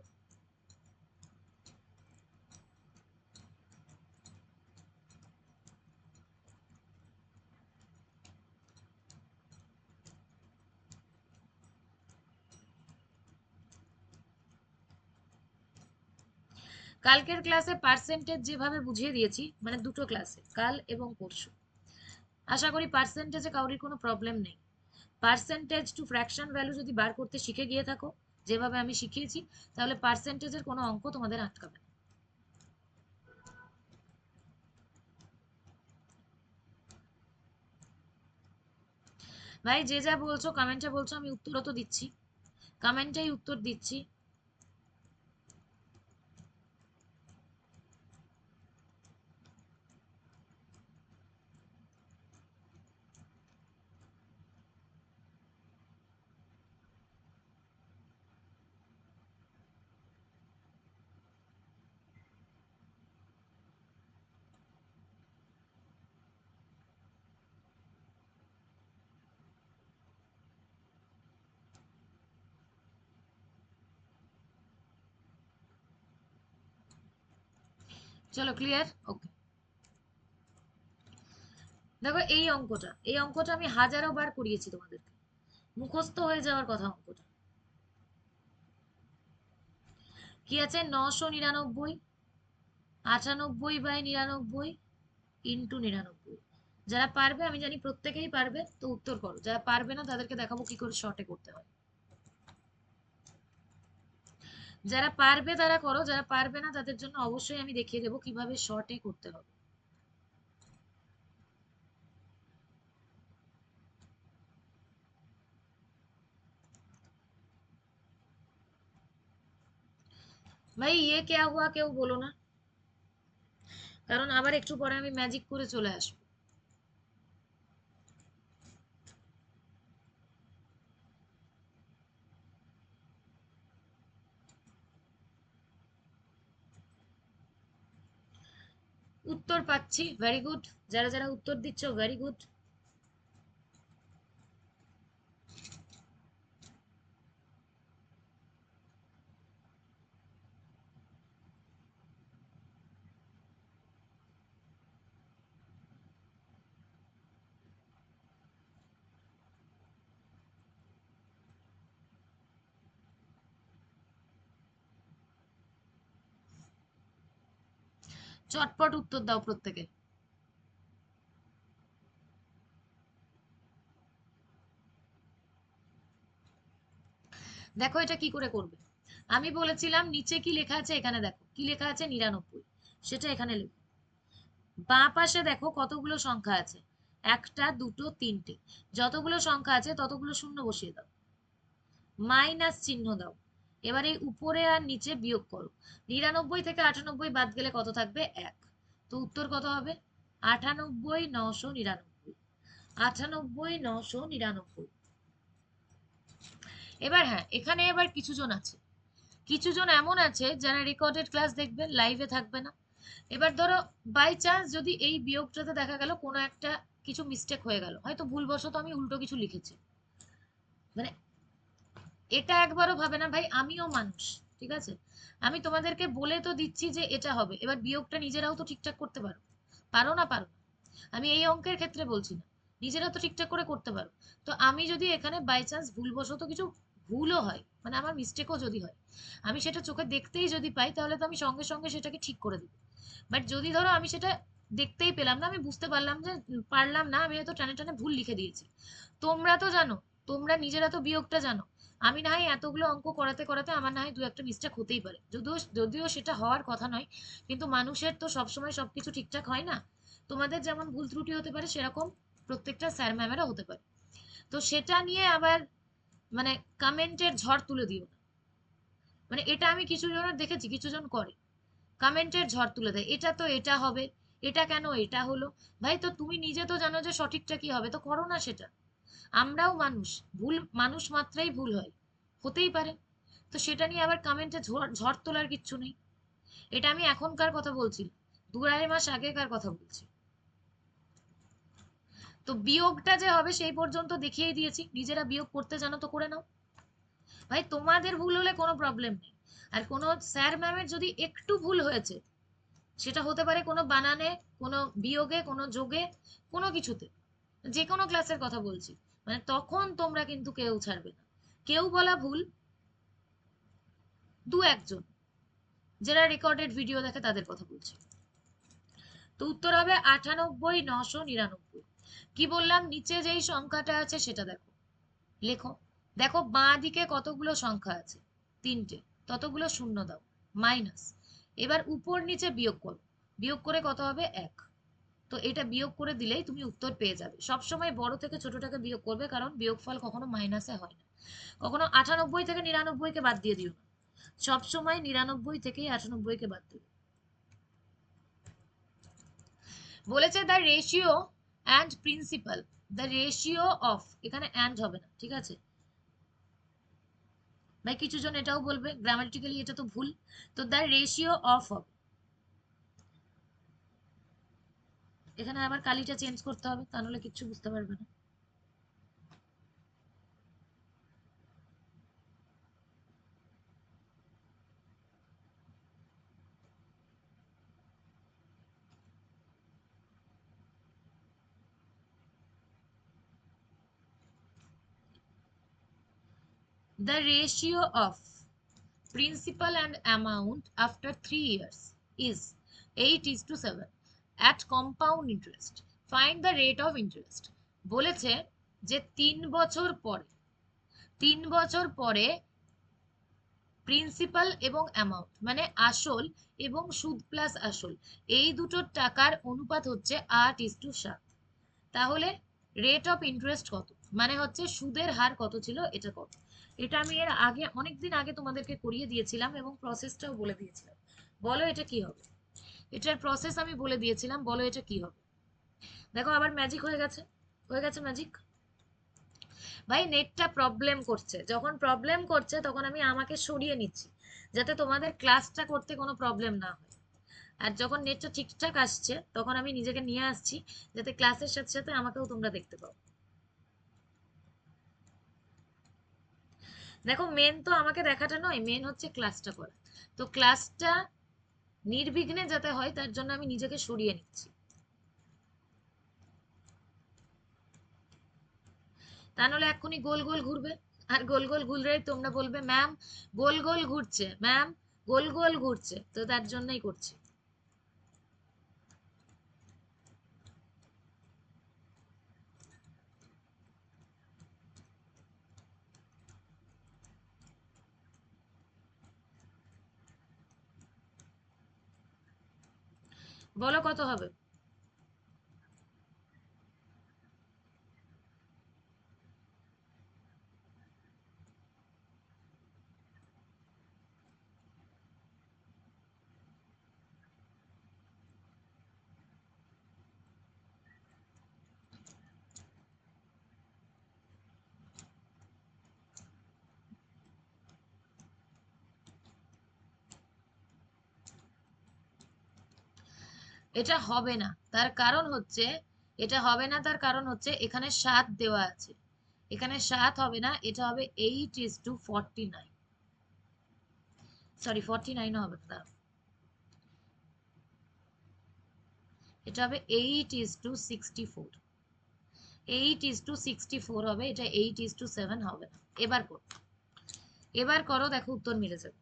কালকের ক্লাসে পার্সেন্টেজ যেভাবে বুঝিয়ে দিয়েছি, মানে দুটো ক্লাসে, কাল এবং পরশু, আশা করি পার্সেন্টেজে কাউরির কোনো প্রবলেম নেই। পার্সেন্টেজ টু ফ্র্যাকশন ভ্যালু যদি বার করতে শিখে গিয়ে থাকো যেভাবে আমি শিখিয়েছি, তাহলে পার্সেন্টেজের কোনো অঙ্ক তোমাদের আটকাবে না। ভাই যে যা বলছো কমেন্টে বলছো, আমি উত্তরও তো দিচ্ছি, কমেন্টেই উত্তর দিচ্ছি। চলো ক্লিয়ার? ওকে। দেখো এই অঙ্কটা আমি হাজারো বার করিয়েছি তোমাদেরকে, মুখস্থ হয়ে যাওয়ার কথা অঙ্কটা। কি আছে? 999, 98/99 ইন্টু 99। যারা পারবে, আমি জানি প্রত্যেকেই পারবে, তো উত্তর করো। যারা পারবে না তাদেরকে দেখাবো কি করে শর্টে করতে হয়। যারা পারবে তারা করো, যারা পারবে না তাদের জন্য অবশ্যই আমি দেখিয়ে দেবো কিভাবে শর্টে করতে হবে। ভাই ইয়ে কেয়া হুয়া কেউ বলো না, কারণ আবার একটু পরে আমি ম্যাজিক করে চলে আসবো। উত্তর পাচ্ছি, ভেরি গুড। যারা যারা উত্তর দিচ্ছ, ভেরি গুড। চটপট উত্তর দাও প্রত্যেকে। দেখো এটা কি করে করবে। আমি বলেছিলাম নিচে কি লেখা আছে, এখানে দেখো কি লেখা আছে, 99, সেটা এখানে লেখো। বাঁ পাশে দেখো কতগুলো সংখ্যা আছে, একটা দুটো তিনটে, যতগুলো সংখ্যা আছে ততগুলো শূন্য বসিয়ে দাও, মাইনাস চিহ্ন দাও। এবার এই উপরে আর নিচে বিয়োগ করো। 99 থেকে 98 বাদ গেলে কত থাকবে, 1। তো উত্তর কত হবে, 98,999। 98,999। এবার হ্যাঁ, এখানে এবার কিছু জন আছে, কিছু জন এমন আছে যারা রেকর্ডেড ক্লাস দেখবে, লাইভে থাকবে না। এবার ধরো বাই চান্স যদি এই বিয়োগটাতে দেখা গেল কোনো একটা কিছু মিস্টেক হয়ে গেল, হয়তো ভুলবশত আমি উল্টো কিছু লিখেছি, মানে এটা একবারও ভাবে না ভাই আমিও মানুষ, ঠিক আছে। আমি তোমাদেরকে বলে তো দিচ্ছি যে এটা হবে, এবার বিয়োগটা নিজেরাও তো ঠিকঠাক করতে পারো, পারো না পারো না? আমি এই অঙ্কের ক্ষেত্রে বলছি না, নিজেরা তো ঠিকঠাক করে করতে পারো। তো আমি যদি এখানে বাই চান্স ভুলবশত কিছু ভুলও হয়, মানে আমার মিস্টেকও যদি হয়, আমি সেটা চোখে দেখতেই যদি পাই, তাহলে তো আমি সঙ্গে সঙ্গে সেটাকে ঠিক করে দেবো। বাট যদি ধরো আমি সেটা দেখতেই পেলাম না, আমি বুঝতে পারলাম যে পারলাম না, আমি হয়তো টানে টানে ভুল লিখে দিয়েছি। তোমরা তো জানো, তোমরা নিজেরা তো বিয়োগটা জানো। আমি না হয় এতগুলো অঙ্ক করাতে করাতে আমার না হয় দু একটা মিস্টেক হতেই পারে, যদিও যদিও সেটা হওয়ার কথা নয়, কিন্তু মানুষের তো সবসময় সবকিছু ঠিকঠাক হয় না। তোমাদের যেমন ভুল ত্রুটি হতে পারে, সেরকম প্রত্যেকটা স্যার ম্যামেরও হতে পারে। তো সেটা নিয়ে আবার মানে কমেন্টের ঝড় তুলে দিও না। মানে এটা আমি কিছু জনের দেখেছি, কিছু জন করে, কমেন্টের ঝড় তুলে দেয়, এটা তো এটা হবে, এটা কেন এটা হলো। ভাই তো তুমি নিজে তো জানো যে সঠিকটা কি হবে, তো করো না সেটা। আমরাও মানুষ, ভুল মানুষ মাত্রাই ভুল হয়, হতেই পারে। তো সেটা নিয়ে আবার কমেন্টে ঝড় ঝড় তোলার কিচ্ছু নেই। এটা আমি এখনকার কথা বলছি না, 2-2.5 মাস আগেকার কথা বলছি। তো বিয়োগটা যে হবে সেই পর্যন্ত দেখিয়ে দিয়েছি, নিজেরা বিয়োগ করতে জানো তো করে নাও। ভাই তোমাদের ভুল হলে কোনো প্রবলেম নেই। আর কোনো স্যার ম্যামের যদি একটু ভুল হয়েছে, সেটা হতে পারে কোনো বানানে, কোনো বিয়োগে, কোনো যোগে, কোনো কিছুতে, যে কোনো ক্লাসের কথা বলছি, মানে তখন তোমরা কিন্তু কেউ ছাড়বে না। কেউ বলা ভুল, দু একজন যারা রেকর্ডেড ভিডিও দেখে তাদের কথা বলছি। তো উত্তর হবে 98,999। কি বললাম, নিচে যেই সংখ্যাটা আছে সেটা দেখো, লেখো। দেখো বাঁ দিকে কতগুলো সংখ্যা আছে, তিনটে, ততগুলো শূন্য দাও, মাইনাস। এবার উপর নিচে বিয়োগ করো, বিয়োগ করে কত হবে, 1। তো এটা বিয়োগ করে দিলেই তুমি উত্তর পেয়ে যাবে। সবসময় বড় থেকে ছোটটাকে বিয়োগ করবে, কারণ বিয়োগফল কখনো মাইনাসে হয় না। কখনো 98 থেকে 99 কে বাদ দিয়ে দিও না, সবসময় 99 থেকে 98 কে বাদ দেবে। বলেছে the ratio and principal, the ratio of, এখানে অ্যান্ড হবে না, ঠিক আছে ভাই। কিছু জন এটাও বলবে গ্রামাটিক্যালি এটা তো ভুল, তো দ্য রেশিও অফ হবে। এখানে আবার কালিটা চেঞ্জ করতে হবে, তা নাহলে কিচ্ছু বুঝতে পারবে না। The ratio of principal and amount after 3 years is 8:7 at compound interest. Find the rate of interest. বলেছে যে 3 বছর পরে প্রিন্সিপাল এবং অ্যামাউন্ট, মানে আসল এবং সুদ প্লাস আসল, এই দুটোর টাকার অনুপাত হচ্ছে 8:7। তাহলে রেট অফ ইন্টারেস্ট কত, মানে হচ্ছে সুদের হার কত ছিল, এটা কত। এটা আমি এর আগে অনেকদিন আগে তোমাদেরকে করিয়ে দিয়েছিলাম এবং প্রসেসটাও বলে দিয়েছিলাম। বলো এটা কি হবে, এটার প্রসেস আমি বলে দিয়েছিলাম, বলো এটা কি হবে। দেখো আবার ম্যাজিক হয়ে গেছে, হয়ে গেছে ম্যাজিক। ভাই নেটটা প্রবলেম করছে, যখন প্রবলেম করছে তখন আমি আমাকে সরিয়ে নিচ্ছি, যাতে তোমাদের ক্লাসটা করতে কোনো প্রবলেম না হয়। আর যখন নেটটা ঠিকঠাক আসছে তখন আমি নিজেকে নিয়ে আসছি, যাতে ক্লাসের সাথে সাথে আমাকেও তোমরা দেখতে পাও। দেখো মেন তো আমাকে দেখাটা নয়, মেন হচ্ছে ক্লাসটা করা। তো ক্লাসটা নির্বিঘ্নে যাতে হয় তার জন্য আমি নিজেকে সরিয়ে নিচ্ছি, তা নাহলে এক্ষুনি গোল গোল ঘুরবে। আর গোল গোল ঘুরলেই তোমরা বলবে ম্যাম গোল গোল ঘুরছে, ম্যাম গোল গোল ঘুরছে, তো তার জন্যই করছি। বলো কত হবে? এটা হবে না, তার কারণ হচ্ছে, এটা হবে না তার কারণ হচ্ছে এখানে 7 দেওয়া আছে। এখানে 7 হবে না, এটা হবে 8:49। সরি, 49 হবে না, দাঁড়াও। এটা হবে 8:64। 8:64 হবে, এটা 8:7 হবে না। এবার করো, এবার করো, দেখো উত্তর মিলে যাবে।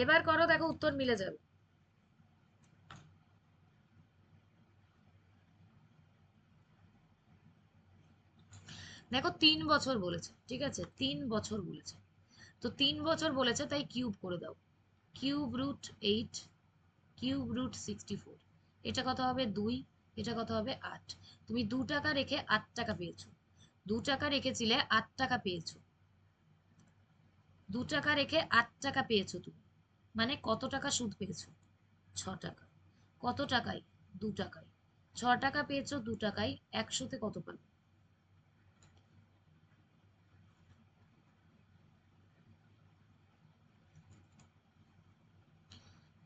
এবার করো, দেখো উত্তর মিলে যাবে। দেখো 3 বছর বলেছে, ঠিক আছে, 3 বছর বলেছে। তো 3 বছর বলেছে, তাই কিউব করে দাও। Cube root 8, cube root 64। এটা কত হবে? 2। এটা কত হবে? 8। তুমি 2 টাকা রেখে 8 টাকা পেয়েছো। 2 টাকা রেখেছিলে, 8 টাকা পেয়েছো। 2 টাকা রেখে 8 টাকা পেয়েছো তুমি। মানে কত টাকা সুদ পেয়েছো? 6 টাকা। কত টাকায়? 2 টাকায়। 6 টাকা পেয়েছো 2 টাকায়, 100-তে কত পাবে?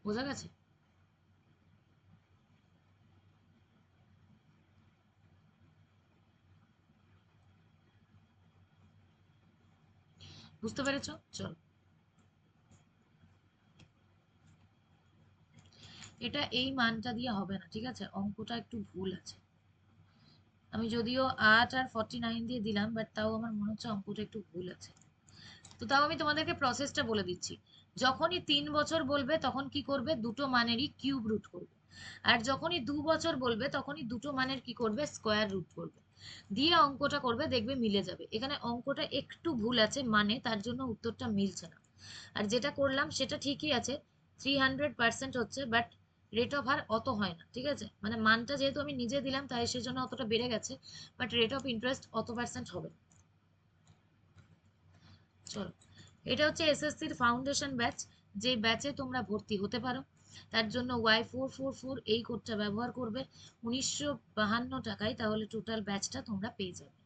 বোঝা গেছে? বুঝতে পেরেছো? চলো, এটা এই মানটা দিয়ে হবে না, ঠিক আছে, অঙ্কটা একটু ভুল আছে। আমি যদিও 8 আর 49 দিয়ে দিলাম, বাট তাও আমার মনে হচ্ছে অঙ্কটা একটু ভুল আছে। তো তাও আমি তোমাদেরকে প্রসেসটা বলে দিচ্ছি। যখনই 3 বছর বলবে তখন কি করবে? দুটো মানেরই কিউব রুট করবে। আর যখনই 2 বছর বলবে তখনই দুটো মানের কি করবে? স্কোয়ার রুট করবে। দিয়ে অঙ্কটা করবে, দেখবে মিলে যাবে। এখানে অঙ্কটা একটু ভুল আছে মানে, তার জন্য উত্তরটা মিলছে না। আর যেটা করলাম সেটা ঠিকই আছে, 300% হচ্ছে, বাট রেট অফ আর অত হয় না, ঠিক আছে, মানে মানটা যেহেতু আমি নিজে দিলাম তাই সেজন্য অতটা বেড়ে গেছে, বাট রেট অফ ইন্টারেস্ট অত পার্সেন্ট হবে না। চলো, এটা হচ্ছে এসএসসির ফাউন্ডেশন ব্যাচ। যে ব্যাচে তোমরা ভর্তি হতে পারো, তার জন্য Y444 এই কোডটা ব্যবহার করবে 1952 টাকায়, তাহলে টোটাল ব্যাচটা তোমরা পেয়ে যাবে।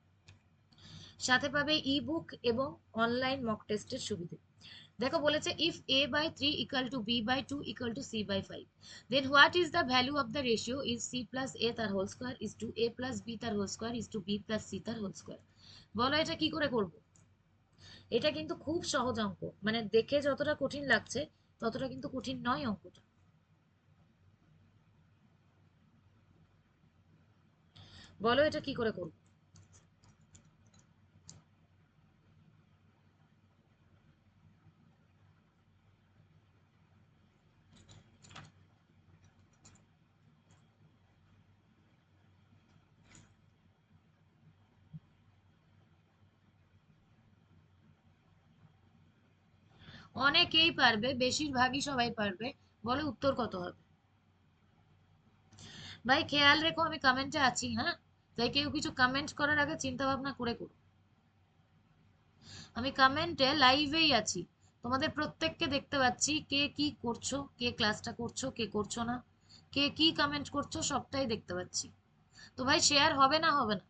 সাথে পাবে ই বুক এবং অনলাইন মক টেস্টের সুবিধে। দেখো বলেছে, if a/3 equal to b/2 equal to c/5, then what is the value of the ratio is c plus a তার whole square is to a plus b তার whole square is to b plus c তার whole square. বলো এটা কি করে করবো? এটা কিন্তু খুব সহজ অঙ্ক, মানে দেখে যতটা কঠিন লাগছে ততটা কিন্তু কঠিন নয় অঙ্কটা। বলো এটা কি করে করবো? অনেকেই পারবে, বেশিরভাগই সবাই পারবে। বলো উত্তর কত হবে? ভাই খেয়াল রেখো আমি কমেন্টে আছি, হ্যাঁ, তাই কেউ কিছু কমেন্ট করার আগে চিন্তা ভাবনা করে করো। আমি কমেন্টে লাইভেই আছি, তোমাদের প্রত্যেককে দেখতে পাচ্ছি, কে কি করছো, কে ক্লাসটা করছো, কে করছো না, কে কি কমেন্ট করছো, সবটাই দেখতে পাচ্ছি। তো ভাই শেয়ার হবে না, হবে না?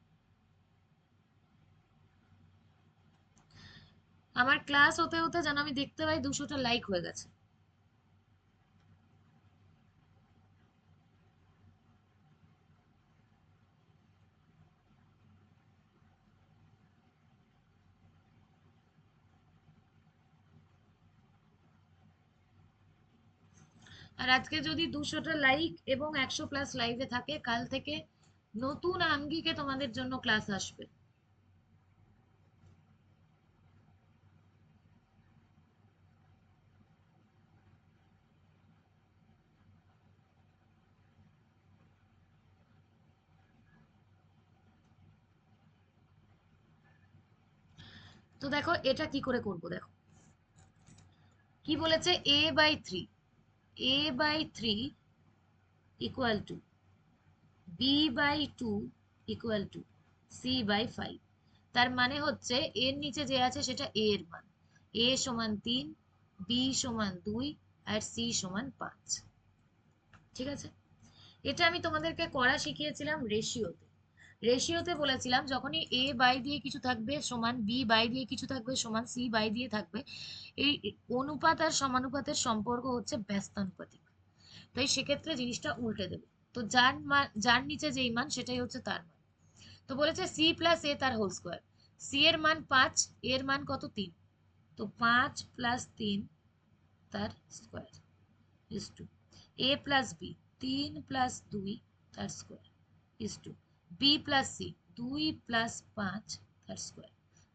আমার ক্লাস হতে হতে যেন আমি দেখতে পাই 200টা লাইক হয়ে গেছে। আর আজকে যদি 200টা লাইক এবং 100+ লাইভে থাকে, কাল থেকে নতুন আঙ্গিকে তোমাদের জন্য ক্লাস আসবে। তো দেখো এটা কি করে করব, দেখো কি বলেছে, a/3 equal to b/2 equal to c/5। তার মানে হচ্ছে এর নিচে যে আছে সেটা a এর মান, a সমান 3, b সমান 2 আর c সমান 5। ঠিক আছে, এটা আমি তোমাদেরকে করা শিখিয়েছিলাম রেশিওতে। রেশিওতে বলেছিলাম যখনই a বাই দিয়ে কিছু থাকবে সমান b বাই দিয়ে কিছু থাকবে সমান c বাই দিয়ে থাকবে, এই অনুপাত আর সমানুপাতের সম্পর্ক হচ্ছে ব্যস্তানুপাতিক। তাই সেক্ষেত্রে জিনিসটা উল্টে দেবে। তো যার মান, যার নিচে যেই মান সেটাই হচ্ছে তার মান। তো বলেছে c প্লাস a তার হোল স্কোয়ার। c এর মান 5, এর মান কত 3, তো 5 প্লাস 3 তার square is to a plus b 3 plus 2 তার square is to b plus c 2 plus 5 তার স্কোয়ার।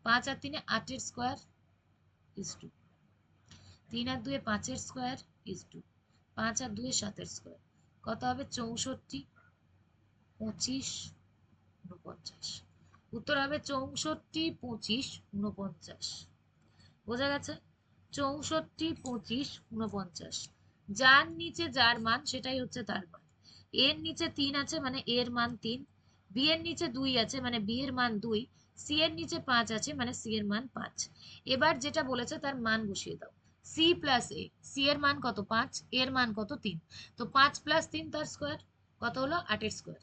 5 আর 3 8 এর স্কোয়ার ইজ টু 3 আর 2 5 এর স্কোয়ার ইজ টু 5 আর 2 7 এর স্কোয়ার। কত হবে 64, 25, 49। উত্তর হবে 64, 25, 49। বোঝা গেছে? 64, 25, 49। যার নিচে যার মান সেটাই হচ্ছে তার মান। এর নিচে 3 আছে মানে এর মান 3, বি এর নিচে 2 আছে মানে বি এর মান 2, সি এর নিচে 5 আছে মানে সি এর মান 5। এবার যেটা বলেছে তার মান বসিয়ে দাও। সি প্লাস এ, সি এর মান কত 5, এর মান কত 3, তো 5 প্লাস 3 তার স্কোয়ার কত হলো 8 এর স্কোয়ার।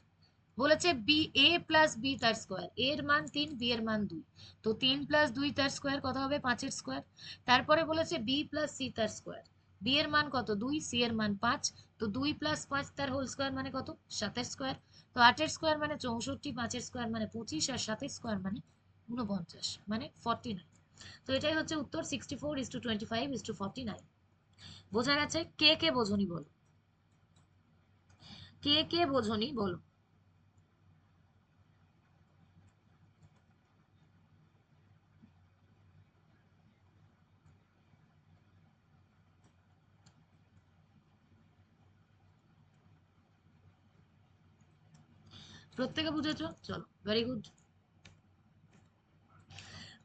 বলেছে বি এ প্লাস বি তার স্কোয়ার, এর মান 3, বি এর মান 2, তো 3 প্লাস 2 তার স্কোয়ার কত হবে 5 এর স্কোয়ার। তারপরে বলেছে বি প্লাস সি তার স্কোয়ার, বি এর মান কত 2, সি এর মান 5, তো 2 প্লাস 5 তার হোল স্কোয়ার মানে কত 7 এর স্কোয়ার। তো 8 এর স্কোয়ার মানে 64, 5 এর স্কোয়ার মানে 25 আর 7 এর স্কোয়ার মানে 49 মানে 49। তো এটাই হচ্ছে উত্তর 64:25:49। বোঝা গেছে? কে কে বোঝনি বলো, কে কে বোঝনি বলো। প্রত্যেকে বুঝেছো? চলো, ভেরি গুড।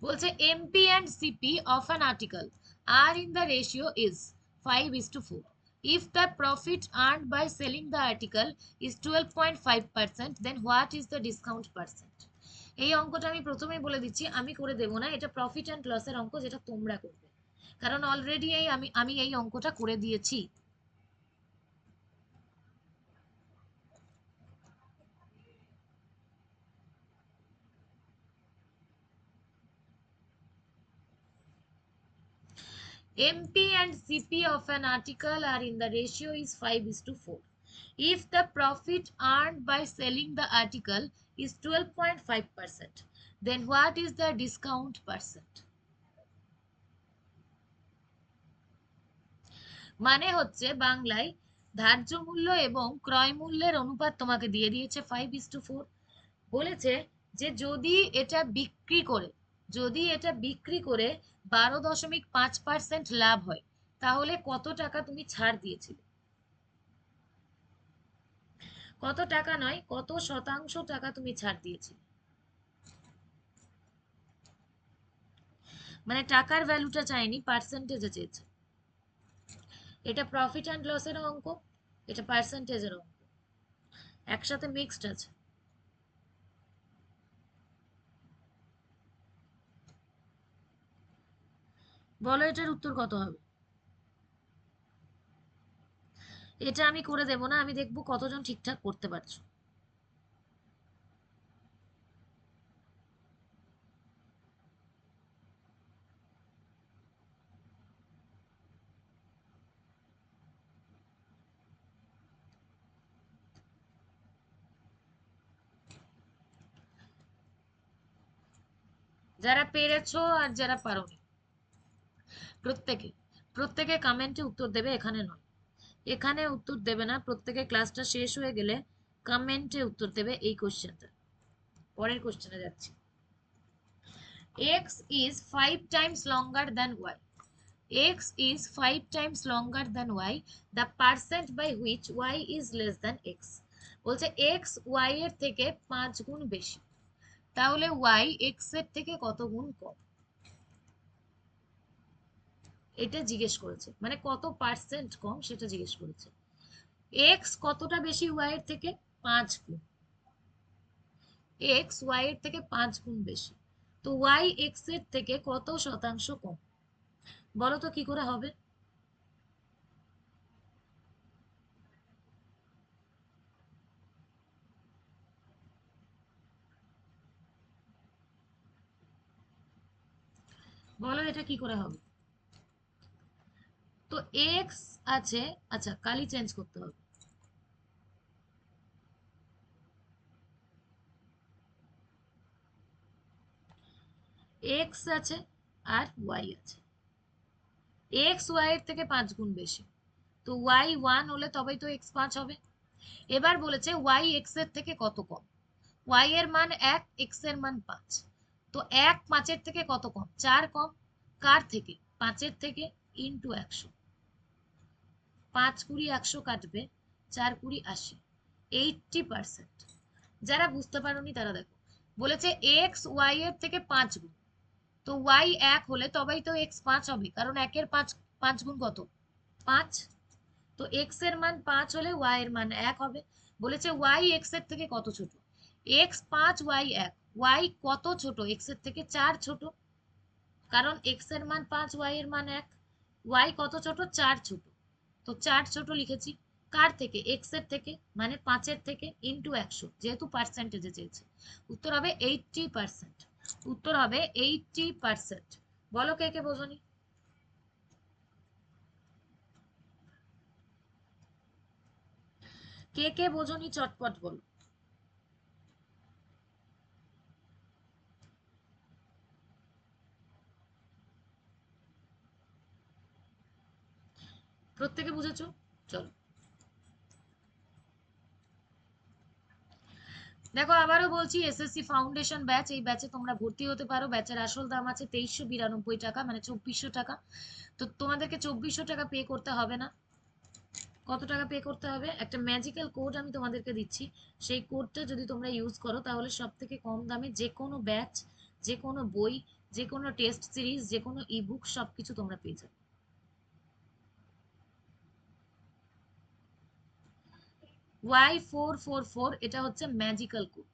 বলছে MP and CP of an article আর in the ratio is 5:4, if the profit earned by selling the article is 12.5%, then what is the discount percent? এই অঙ্কটা আমি প্রথমেই বলে দিচ্ছি, আমি করে দেব না, এটা প্রফিট অ্যান্ড লসের অঙ্ক, যেটা তোমরা করবে, কারণ অলরেডি এই আমি এই অঙ্কটা করে দিয়েছি। MP and CP of an article are in the ratio is 5:4. If the profit earned by selling the article is 12.5%, then what is the discount percent? মানে হচ্ছে বাংলায় ধার্য মূল্য এবং ক্রয় মূল্যের অনুপাত তোমাকে দিয়ে দিয়েছে 5:4। বলেছে যে যদি এটা বিক্রি করে 12.5% লাভ হয়, তাহলে কত টাকা তুমি ছাড় দিয়েছিলে। কত টাকা নয়, কত শতাংশ টাকা তুমি ছাড় দিয়েছিলে, মানে টাকার ভ্যালুটা চাইনি, পার্সেন্টেজে চেয়েছে। এটা প্রফিট অ্যান্ড লসের অঙ্ক, এটা পার্সেন্টেজের অঙ্ক, একসাথে মিক্সড আছে। বলো এটার উত্তর কত হবে। এটা আমি করে দেব না, আমি দেখবো কতজন ঠিকঠাক করতে পারছো। যারা পেরেছো আর যারা পারোনি, প্রত্যেকে প্রত্যেকে কমেন্টে উত্তর দেবে, এখানে নয়। এখানে উত্তর দেবে না, প্রত্যেকে ক্লাসটা শেষ হয়ে গেলে কমেন্টে উত্তর দেবে এই কোশ্চেনটা। পরের কোশ্চেনে যাচ্ছি। x is 5 times longer than y. X is 5 times longer than y. The percent by which y is less than x. বলছে x y এর থেকে 5 গুণ বেশি, তাহলে y x এর থেকে কত গুণ কম। এটা জিজ্ঞেস করেছে, মানে কত পার্সেন্ট কম সেটা জিজ্ঞেস করেছে। এক্স কতটা বেশি ওয়াই এর থেকে? 5 গুণ। এক্স ওয়াই এর থেকে 5 গুণ বেশি। তো ওয়াই এক্স এর থেকে কত শতাংশ কম? বলো তো কি করে হবে? বলো এটা কি করে হবে? তো এক্স আছে, আচ্ছা কালি চেঞ্জ করতে হবে। এক্স আছে আর ওয়াই আছে। এক্স ওয়াই এর থেকে 5 গুণ বেশি, তো ওয়াই 1 হলে তবেই তো এক্স 5 হবে। এবার বলেছে ওয়াই এক্স এর থেকে কত কম। ওয়াই এর মান 1, এক্স এর মান 5। তো 1 5 এর থেকে কত কম? 4 কম। কার থেকে? 5 এর থেকে। ইন্টু 100। 5 কুড়ি 100 কাটবে, 4 কুড়ি 80। 80%। যারা বুঝতে পারোনি তারা দেখো, বলেছে এক্স ওয়াই এর থেকে 5 গুণ। তো ওয়াই 1 হলে তবেই তো এক্স 5 হবে, কারণ 1 এর 5, 5 গুণ কত? 5। তো এক্স এর মান 5 হলে ওয়াই এর মান 1 হবে। বলেছে ওয়াই এক্স এর থেকে কত ছোট? X 5, Y 1। ওয়াই কত ছোট? এক্স এর থেকে 4 ছোট, কারণ এক্স এর মান 5, ওয়াই এর মান 1। ওয়াই কত ছোট? 4 ছোট। তো 4 ছোট লিখেছি। কার থেকে? এক্স এর থেকে, মানে 5 এর থেকে, ইন্টু 100, যেহেতু পার্সেন্টেজে চেয়েছে। উত্তর হবে 80%। উত্তর হবে 80%। বলো কে কে বোঝনি? কে কে বোঝনি চটপট বলো। প্রত্যেকে বুঝেছো? চলো দেখো, আবারও বলছি, এসএসসি ফাউন্ডেশন ব্যাচ, এই ব্যাচে তোমরা ভর্তি হতে পারো। ব্যাচের আসল দাম আছে 2392 টাকা, মানে 2400 টাকা। তো তোমাদেরকে 2400 টাকা পে করতে হবে না। কত টাকা পে করতে হবে? একটা ম্যাজিক্যাল কোড আমি তোমাদেরকে দিচ্ছি। সেই কোডটা যদি তোমরা ইউজ করো তাহলে সব থেকে কম দামে যে কোনো ব্যাচ, যে কোনো বই, যে কোনো টেস্ট সিরিজ, যে কোনো ইবুক সবকিছু তোমরা পেয়ে যাবে। Y444 এটা হচ্ছে ম্যাজিক্যাল কোড।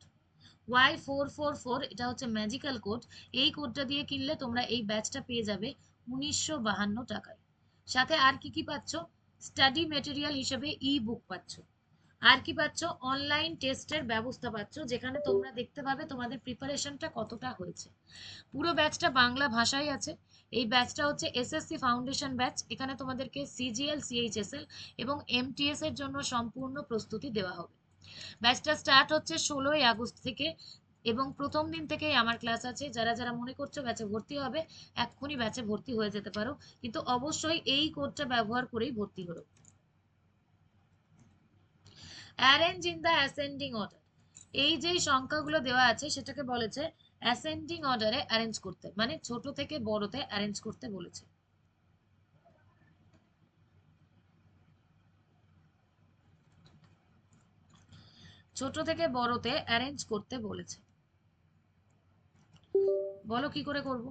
Y444 এটা হচ্ছে ম্যাজিক্যাল কোড। এই কোডটা দিয়ে কিনলে তোমরা এই ব্যাচটা পেয়ে যাবে 1952 টাকায়। সাথে আর কি কি পাচ্ছ? স্টাডি মেটেরিয়াল হিসেবে ই বুক পাচ্ছ। আর কি পাচ্ছ? অনলাইন টেস্টের ব্যবস্থা পাচ্ছ, যেখানে তোমরা দেখতে পাবে তোমাদের প্রিপারেশনটা কতটা হয়েছে। পুরো ব্যাচটা বাংলা ভাষায় আছে। এই ব্যাচটা হচ্ছে এসএসসি ফাউন্ডেশন ব্যাচ। এখানে তোমাদেরকে সিজিএল, সিএইচএসএল এবং এমটিএস এর জন্য সম্পূর্ণ প্রস্তুতি দেওয়া হবে। ব্যাচটা স্টার্ট হচ্ছে 16ই আগস্ট থেকে, এবং প্রথম দিন থেকেই আমার ক্লাস আছে। যারা যারা মনে করছো ব্যাচে ভর্তি হবে, এক্ষুনি ব্যাচে ভর্তি হয়ে যেতে পারো, কিন্তু অবশ্যই এই কোডটা ব্যবহার করেই ভর্তি হলো। Arrange in the ascending order, এই যে সংখ্যাগুলো দেওয়া আছে সেটাকে বলেছে অ্যাসেন্ডিং অর্ডারে অ্যারেঞ্জ করতে, মানে ছোট থেকে বড়তে অ্যারেঞ্জ করতে বলেছে। ছোট থেকে বড়তে অ্যারেঞ্জ করতে বলেছে। বলো কি করে করব?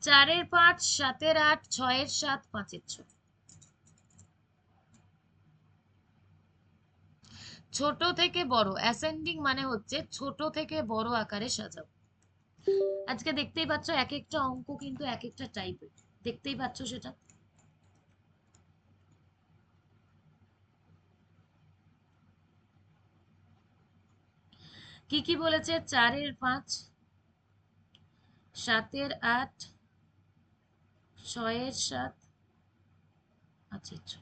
4-এর 5, 7-এর 8, 6-এর 7, 5-এর 6। ছোট থেকে বড়, অ্যাসেন্ডিং মানে হচ্ছে ছোট থেকে বড় আকারে সাজাও। আজকে দেখতেই পাচ্ছ এক একটা অঙ্ক কিন্তু এক একটা টাইপের, দেখতেই পাচ্ছ সেটা। কি কি বলেছে? 4-এর 5, 7-এর 8, 6-এর 7, আচ্ছা আচ্ছা।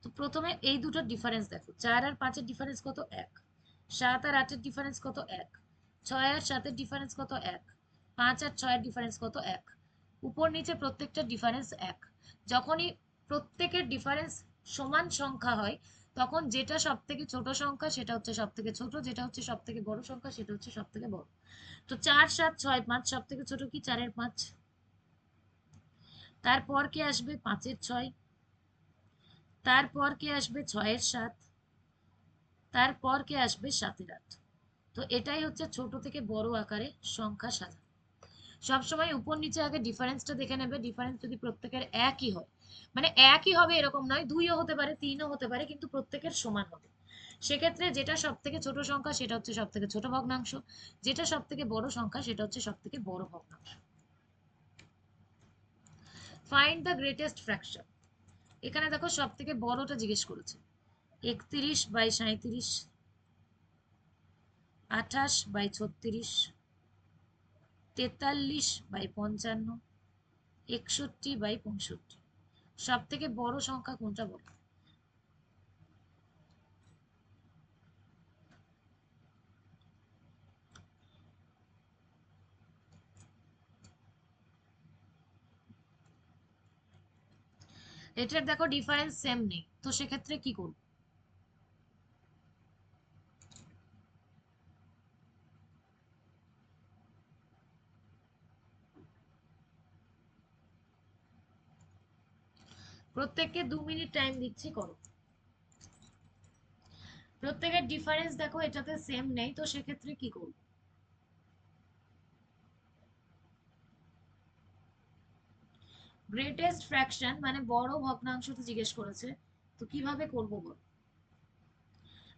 তো প্রথমে এই দুটোর ডিফারেন্স দেখো। 4 আর 5-এর ডিফারেন্স কত? 1। 7 আর 8-এর ডিফারেন্স কত? 1। 6 আর 7-এর ডিফারেন্স কত? 1। 5 আর 6-এর ডিফারেন্স কত? 1। উপর নিচে প্রত্যেকটা ডিফারেন্স 1। যখনই প্রত্যেকের ডিফারেন্স সমান সংখ্যা হয়, তখন যেটা সব থেকে ছোট সংখ্যা সেটা হচ্ছে সব থেকে ছোট, যেটা হচ্ছে সব থেকে বড় সংখ্যা সেটা হচ্ছে সব থেকে বড়। তো 4, 7, 6, 5, সব থেকে ছোট কি? 4-এর 5। তারপর কি আসবে? 5-এর 6। তারপর কে আসবে 6 এর 7, তারপর কে আসবে 7 এর 8। তো এটাই হচ্ছে ছোট থেকে বড় আকারে সংখ্যা সাজানো। সবসময় উপর নিচে আগে ডিফারেন্সটা দেখে নেবে। ডিফারেন্স যদি প্রত্যেকের একই হয়, মানে একই হবে এরকম নয়, 2ও হতে পারে, 3ও হতে পারে, কিন্তু প্রত্যেকের সমান হবে, সেক্ষেত্রে যেটা সব থেকে ছোট সংখ্যা সেটা হচ্ছে সব থেকে ছোট ভগ্নাংশ, যেটা সব থেকে বড় সংখ্যা সেটা হচ্ছে সব থেকে বড় ভগ্নাংশ। Find the greatest fraction. এখানে দেখো সব থেকে বড়টা জিজ্ঞেস করেছে। 31/37, 28/36, 43/55, 61/65। সব থেকে বড় সংখ্যা কোনটা বলো? এটার দেখো ডিফারেন্স সেম নেই, তো সেক্ষেত্রে কি করব? প্রত্যেককে 2 মিনিট টাইম দিচ্ছি, করো। প্রত্যেকের ডিফারেন্স দেখো এটাতে সেম নেই, তো সেক্ষেত্রে কি করব? গ্রেটেস্ট ফ্র্যাকশন মানে বড় ভগ্নাংশটা জিজ্ঞেস করেছে, তো কিভাবে করব বল?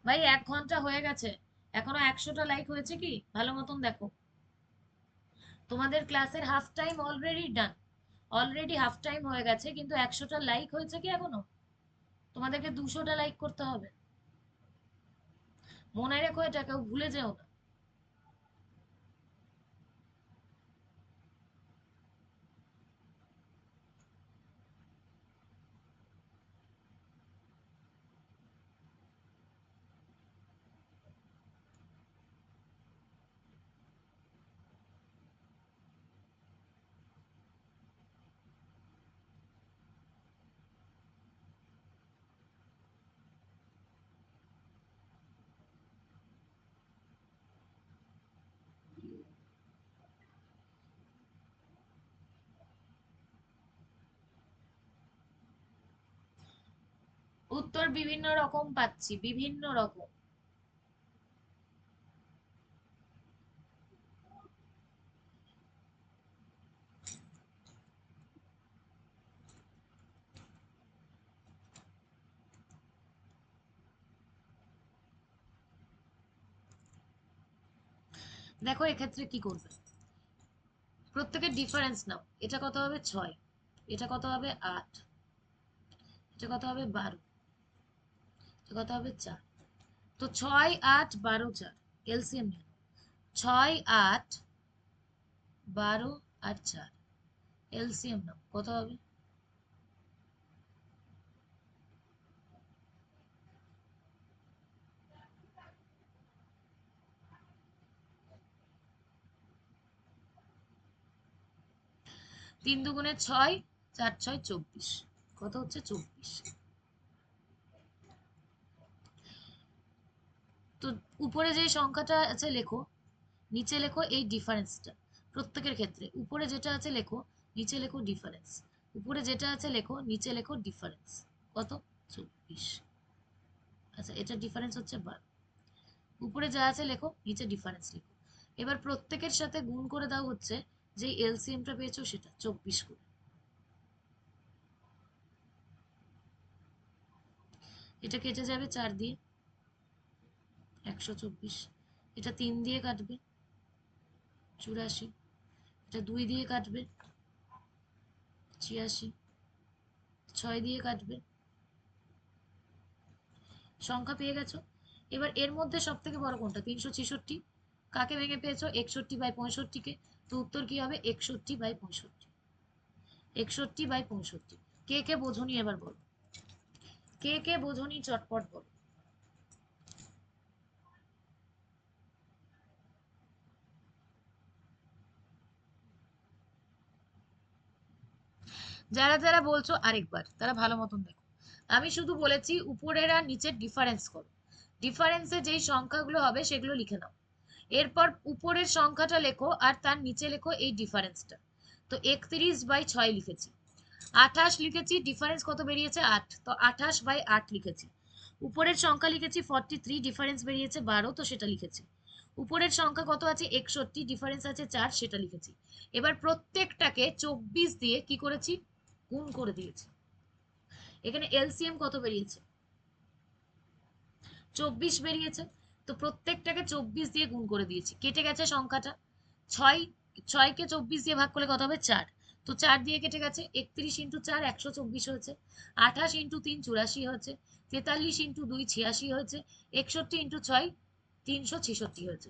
ভাই 1 ঘন্টা হয়ে গেছে, এখনো 100টা লাইক হয়েছে কি? ভালো মতন দেখো। তোমাদের ক্লাসের half time already done, already half time হয়ে গেছে, কিন্তু 100টা লাইক হয়েছে কি এখনো? তোমাদেরকে 200টা লাইক করতে হবে, মনে রেখো, এটা কেউ ভুলে যেও না। উত্তর বিভিন্ন রকম পাচ্ছি, বিভিন্ন রকম। দেখো এক্ষেত্রে কি করবে, প্রত্যেকের ডিফারেন্স নাও। এটা কত হবে? 6, এটা কত হবে? 8, এটা কত হবে? 12, এটা কত হবে? 4। তো 6, 8, 12, 4, এলসিএম নিয়ে 6, 8, 12 আর 4, এলসিএম নাও, কত হবে? 3 দুগুণে 6, 4 6 24, কত হচ্ছে? 24। তো উপরে যে সংখ্যাটা আছে লেখো, নিচে লেখো এই ডিফারেন্সটা। প্রত্যেকের ক্ষেত্রে উপরে যেটা আছে লেখো, নিচে লেখো ডিফারেন্স। উপরে যেটা আছে লেখো, নিচে লেখো ডিফারেন্স। কত? 24। আচ্ছা, এটা ডিফারেন্স হচ্ছে 12। উপরে যা আছে লেখো, নিচে ডিফারেন্স লেখো। এবার প্রত্যেকের সাথে গুণ করে দাও হচ্ছে যে এলসিএমটা পেয়েছো সেটা 24 করে। এটা কেটে যাবে 4 দিয়ে, 124। এটা 3 দিয়ে কাটবে, 84। এটা 2 দিয়ে কাটবে, 86। 6 দিয়ে কাটবে। সংখ্যা পেয়ে গেছো। এবার এর মধ্যে সব থেকে বড় কোনটা? 366। কাকে ভেঙে পেয়েছো? 61/65 কে। তো উত্তর কি হবে? 61/65। 61/65। কে কে বোঝনি এবার বলো, কে কে বোঝনি চটপট বলো। যারা যারা বলছো আরেকবার তারা ভালো মতন দেখো। আমি শুধু বলেছি উপরের আর নিচের ডিফারেন্স করো, ডিফারেন্সে যেই সংখ্যাগুলো হবে সেগুলো লিখে নাও। এরপর উপরের সংখ্যাটা লেখো আর তার নিচে লেখো এই ডিফারেন্সটা। তো 31/6 লিখেছি। 28 লিখেছি, ডিফারেন্স কত বেরিয়েছে 8, তো 28/8 লিখেছি। উপরের সংখ্যা লিখেছি 43, ডিফারেন্স বেরিয়েছে 12, তো সেটা লিখেছি। উপরের সংখ্যা কত আছে 61, ডিফারেন্স আছে 4, সেটা লিখেছি। এবার প্রত্যেকটাকে 24 দিয়ে কি করেছি, গুণ করে দিয়েছি। এখানে এলসিএম কত বেরিয়েছে 24 বেরিয়েছে, তো প্রত্যেকটাকে 24 দিয়ে গুণ করে দিয়েছি। কেটে গেছে সংখ্যাটা, 6, 6কে 24 দিয়ে ভাগ করলে কত হবে 4, তো 4 দিয়ে কেটে গেছে। 31 ইন্টু 4 124 হয়েছে, 28 ইন্টু 3 84 হয়েছে, 43 ইন্টু 2 86 হয়েছে, 61 ইন্টু 6 366 হয়েছে।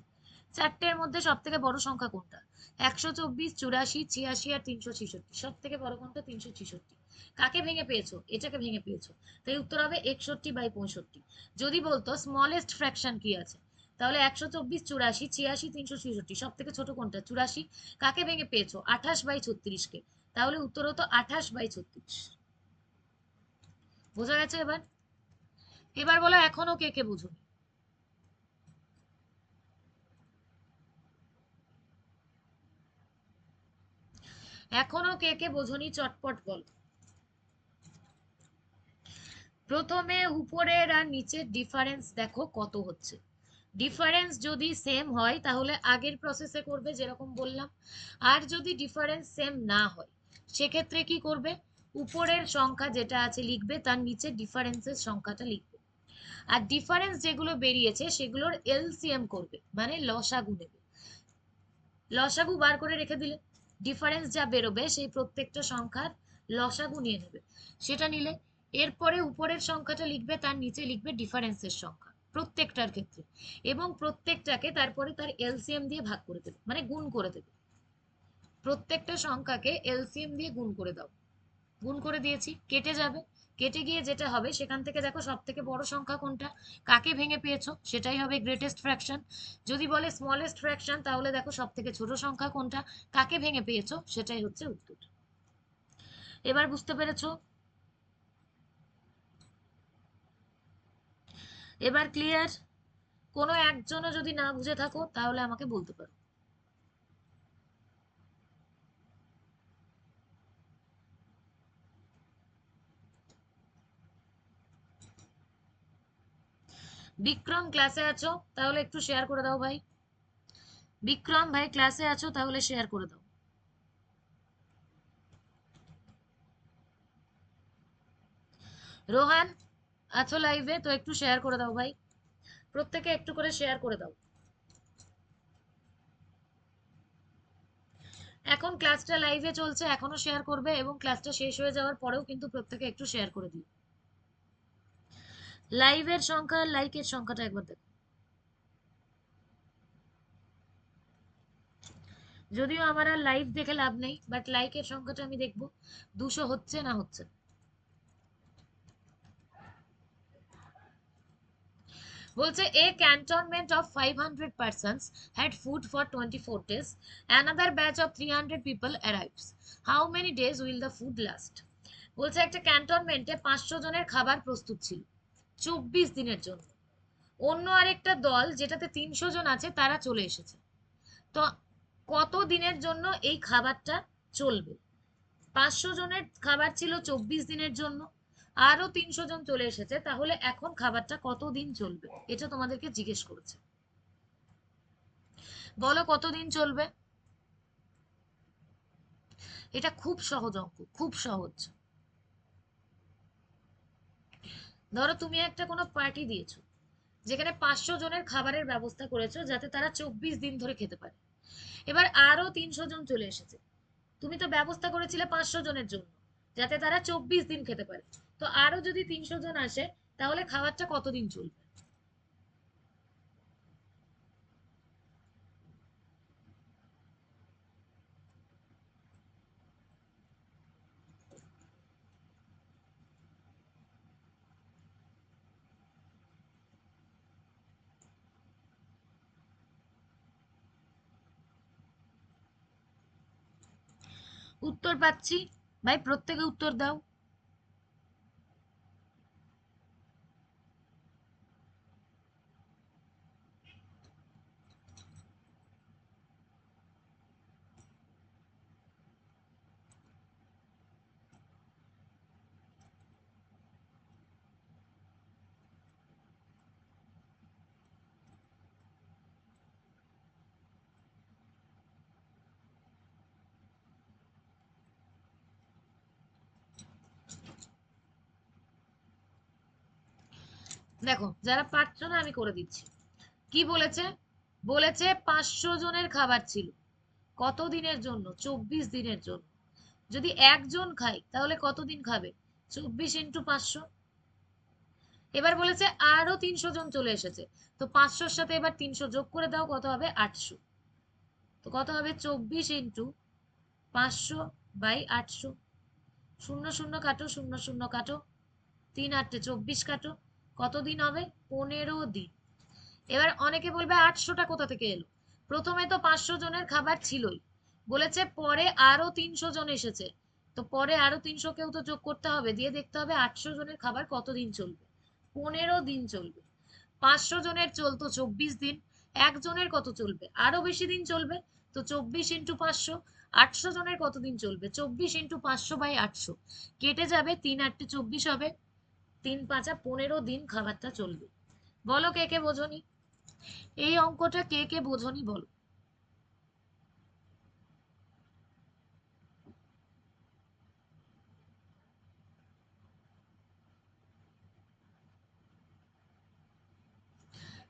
চারটের মধ্যে সব থেকে বড় সংখ্যা কোনটা, 124, 84, 86 আর 366, সব থেকে বড় কোনটা 366। কাকে ভেঙে পেয়েছো, এটাকে ভেঙে পেয়েছো, তাই উত্তর হবে 61/65। যদি বলতো স্মলেস্ট ফ্র্যাকশন কি আছে, তাহলে 124, 84, 86, 366, সব থেকে ছোট কোনটা 84। কাকে ভেঙে পেয়েছো 28/36 কে, তাহলে উত্তর হতো 28/36। বোঝা গেছে এবার? এবার বলো এখনো কে কে বুঝো, এখনো কে কে বোঝনি, চটপট বল। প্রথমে উপরের আর নিচের ডিফারেন্স দেখো কত হচ্ছে। ডিফারেন্স যদি সেম হয় তাহলে আগের প্রসেসে করবে যেরকম বললাম, আর যদি ডিফারেন্স সেম না হয় সেক্ষেত্রে কি করবে, উপরের সংখ্যা যেটা আছে লিখবে, তার নিচে ডিফারেন্সের সংখ্যাটা লিখবে। আর ডিফারেন্স যেগুলো বেরিয়েছে সেগুলোর এলসিএম করবে, মানে লসাগু নেবে। লসাগু বার করে রেখে দিলে ডিফারেন্স যা বেরোবে সেই প্রত্যেকটা সংখ্যার লসাগু নিয়ে নেবে, সেটা নিলে এরপরে উপরের সংখ্যাটা লিখবে, তার নিচে লিখবে ডিফারেন্সের সংখ্যা প্রত্যেকটার ক্ষেত্রে, এবং প্রত্যেকটাকে তারপরে তার এলসিএম দিয়ে ভাগ করে দেবে, মানে গুণ করে দেবে। প্রত্যেকটা সংখ্যাকে এলসিএম দিয়ে গুণ করে দাও। গুণ করে দিয়েছি, কেটে যাবে। কেটে গিয়ে যেটা হবে সেখান থেকে দেখো সব থেকে বড় সংখ্যা কোনটা, কাকে ভেঙে পেয়েছো সেটাই হবে গ্রেটেস্ট ফ্র্যাকশন। যদি বলে স্মলেস্ট ফ্র্যাকশন, তাহলে দেখো সব থেকে ছোট সংখ্যা কোনটা, কাকে ভেঙে পেয়েছো সেটাই হচ্ছে উত্তর। এবার বুঝতে পেরেছো? এবার ক্লিয়ার? কোনো একজনও যদি না বুঝে থাকো তাহলে আমাকে বলতে পারো। বিক্রম ক্লাসে আছো, তাহলে একটু শেয়ার করে দাও ভাই। বিক্রম ভাই ক্লাসে আছো, তাহলে শেয়ার করে দাও। রোহান আছো লাইভে, তো একটু শেয়ার করে দাও ভাই, প্রত্যেকে একটু করে শেয়ার করে দাও। এখন ক্লাসটা লাইভে চলছে, এখনো শেয়ার করবে, এবং ক্লাসটা শেষ হয়ে যাওয়ার পরেও কিন্তু প্রত্যেকে একটু শেয়ার করে দিও। লাইভের সংখ্যা, লাইকের সংখ্যাটা একবার দেখো। যদিও আমার আর লাইভ দেখে লাভ নেই, বাট লাইকের সংখ্যাটা আমি দেখবো 200 হচ্ছে না হচ্ছে। বলছে a cantonment of 500 persons had food for 24 days, another batch of 300 people arrives, how many days will the food last? বলছে একটা ক্যান্টনমেন্টে 500 জনের খাবার প্রস্তুত ছিল 24 দিনের জন্য। অন্য আরেকটা দল যেটাতে 300 জন আছে তারা চলে এসেছে, তো কত দিনের জন্য এই খাবারটা চলবে? 500 জনের খাবার ছিল 24 দিনের জন্য, আরো 300 জন চলে এসেছে, তাহলে এখন খাবারটা কতদিন চলবে, এটা তোমাদেরকে জিজ্ঞেস করেছে। বলো কতদিন চলবে। এটা খুব সহজ অঙ্ক, খুব সহজ। ধরো তুমি একটা কোনো পার্টি দিয়েছো যেখানে 500 জনের খাবারের ব্যবস্থা করেছো যাতে তারা 24 দিন ধরে খেতে পারে। এবার আরো 300 জন চলে এসেছে, তুমি তো ব্যবস্থা করেছিলে 500 জনের জন্য যাতে তারা 24 দিন খেতে পারে, তো আরো যদি 300 জন আসে তাহলে খাবারটা কতদিন চলবে? উত্তর পাচ্ছি, ভাই প্রত্যেকে উত্তর দাও। দেখো যারা পারছো না আমি করে দিচ্ছি। কি বলেছে? বলেছে 500 জনের খাবার ছিল কত দিনের জন্য? 24 দিনের জন্য। যদি একজন খাই তাহলে কতদিন খাবে? 24 × 500। এবার বলেছে আরো 300 জন চলে এসেছে, তো 500-র সাথে এবার 300 যোগ করে দাও, কত হবে? 800। তো কত হবে? 24 × 500/800। শূন্য শূন্য কাটো, শূন্য শূন্য কাটো, 3 × 8 = 24 কাটো, কতদিন হবে? 15 দিন। এবার অনেকে বলবে 800টা কোথা থেকে এলো? প্রথমে তো 500 জনের খাবার ছিলই, বলেছে পরে আরো 300 জন এসেছে, তো পরে আরো 300 কেও তো যোগ করতে হবে, দিয়ে দেখতে হবে 800 জনের খাবার কতদিন চলবে। 15 দিন চলবে। 500 জনের চলতো 24 দিন, একজনের কত চলবে? আরো বেশি দিন চলবে। তো 24 × 500। 800 জনের কতদিন চলবে? 24 × 500/800। কেটে যাবে, 3 × 8 = 24 হবে, 3 × 5 = 15 দিন খাবারটা চলবে। বলো কে কে বোঝনি? এই অঙ্কটা কে কে বোঝনি বলো।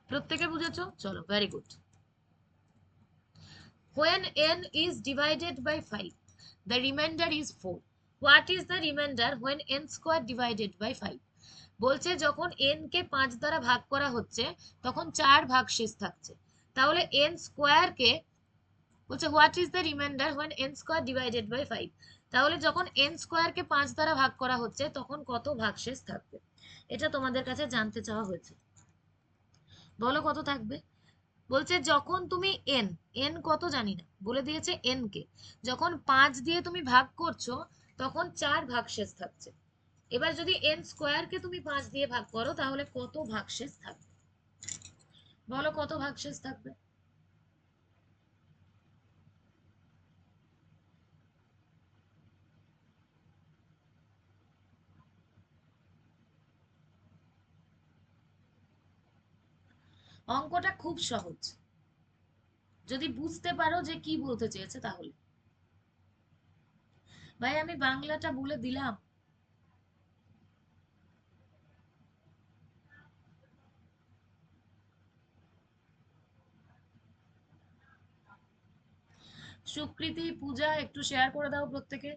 প্রত্যেকে বুঝেছো? চলো, very good. When n is divided by 5, the remainder is 4. What is the remainder when n square divided by 5? বলছে যখন n কে 5 দ্বারা ভাগ করা হচ্ছে তখন 4 ভাগশেষ থাকছে। তাহলে n স্কোয়ার কে বলছে what is the remainder when n square divided by 5। তাহলে যখন n স্কোয়ার কে 5 দ্বারা ভাগ করা হচ্ছে তখন কত ভাগশেষ থাকবে, এটা তোমাদের কাছে জানতে চাওয়া হয়েছে। বলো কত থাকবে। বলছে যখন তুমি এন, এন কত জানি না, বলে দিয়েছে এন কে যখন 5 দিয়ে তুমি ভাগ করছো তখন 4 ভাগশেষ থাকছে। এবার যদি এন স্কোয়ার কে তুমি 5 দিয়ে ভাগ করো তাহলে কত ভাগশেষ থাকবে? বলো কত ভাগশেষ থাকবে। অঙ্কটা খুব সহজ, যদি বুঝতে পারো যে কি বলতে চেয়েছে তাহলে। ভাই আমি বাংলাটা বলে দিলাম। সুকৃতি, পূজা একটু শেয়ার করে দাও প্রত্যেকে।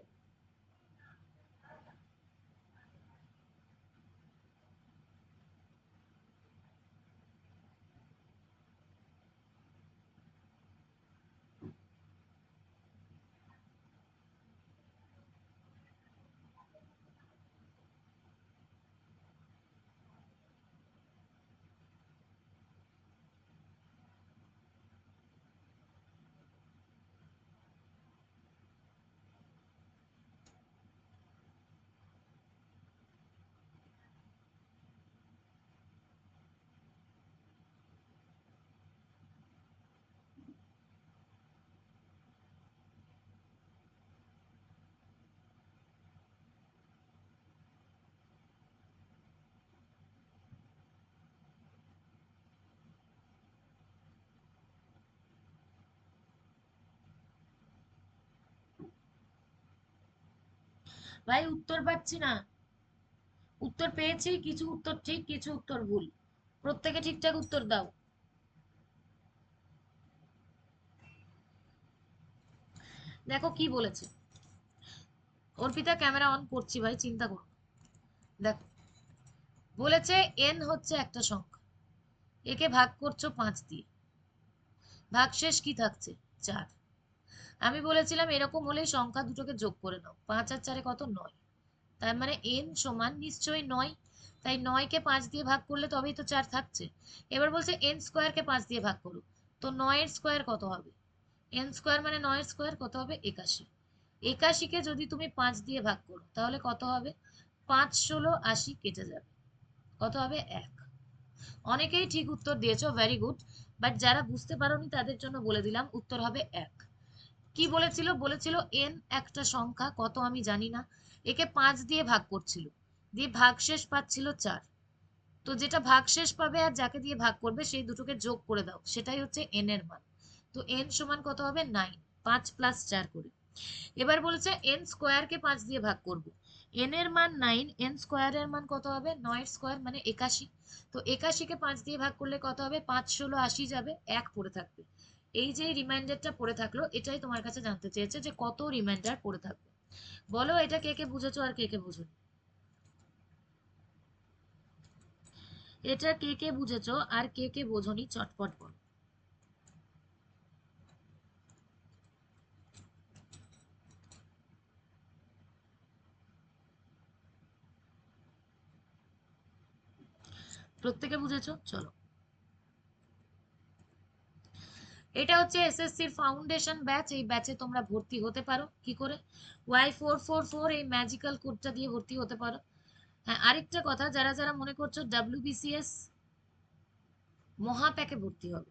ভাই উত্তর পাচ্ছি না। উত্তর পেয়েছি, কিছু উত্তর ঠিক কিছু উত্তর ভুল, প্রত্যেকে ঠিকঠাক উত্তর দাও। দেখো কি বলেছে। অর্পিতা ক্যামেরা অন করছি ভাই, চিন্তা করো। দেখো বলেছে এন হচ্ছে একটা সংখ্যা, একে ভাগ করছো 5 দিয়ে, ভাগশেষ কি থাকছে? 4। আমি বলেছিলাম এরকম হলেই সংখ্যা দুটোকে যোগ করে নাও, 5 আর 4 কত? 9। তার মানে এন সমান নিশ্চয়ই 9। তাই 9 কে 5 দিয়ে ভাগ করলে তবেই তো 4 থাকছে। এবার বলছে এন স্কোয়ার কে 5 দিয়ে ভাগ করো, তো 9 এর স্কোয়ার কত হবে? এন স্কোয়ার মানে 9 এর স্কোয়ার কত হবে? 81। 81 কে যদি তুমি 5 দিয়ে ভাগ করো তাহলে কত হবে? 5 ষোলো 80 কেটে যাবে, কত হবে? 1। অনেকেই ঠিক উত্তর দিয়েছো, ভেরি গুড। বাট যারা বুঝতে পারোনি তাদের জন্য বলে দিলাম, উত্তর হবে 1। কি বলেছিল? বলেছিল এন একটা সংখ্যা, কত আমি জানি না, একে 5 দিয়ে ভাগ করছিল, দিয়ে ভাগশেষ পাচ্ছিল 4। তো যেটা ভাগশেষ পাবে আর যাকে দিয়ে ভাগ করবে সেই দুটোকে যোগ করে দাও, সেটাই হচ্ছে এন এর মান। তো এন সমান কত হবে? 9। 5 + 4 করে। এবার বলেছে এন স্কোয়ার কে 5 দিয়ে ভাগ করব, এন এর মান 9, এন স্কোয়ারের মান কত হবে? 9 স্কোয়ার মানে 81। তো 81 কে 5 দিয়ে ভাগ করলে কত হবে? 5 ষোলো 80 যাবে, 1 পড়ে থাকবে। এই যে রিমাইন্ডারটা পড়ে থাকলো, এটাই তোমার কাছে জানতে চেয়েছে যে কত রিমাইন্ডার পড়ে থাকবে। বলো এটা কে কে বুঝেছো আর কে কে বুঝোনি? এটা কে কে বুঝেছো আর কে কে বোঝোনি চটপট বলো। প্রত্যেকে বুঝেছো? চলো, এটা হচ্ছে এসএসসির ফাউন্ডেশন ব্যাচ। এই ব্যাচে তোমরা ভর্তি হতে পারো কি করে? Y444 এই ম্যাজিক্যাল কোডটা দিয়ে ভর্তি হতে পারো। হ্যাঁ, আরেকটা কথা, যারা যারা মনে করছো ডাব্লিউবিসিএস মহাপ্যাকে ভর্তি হবে,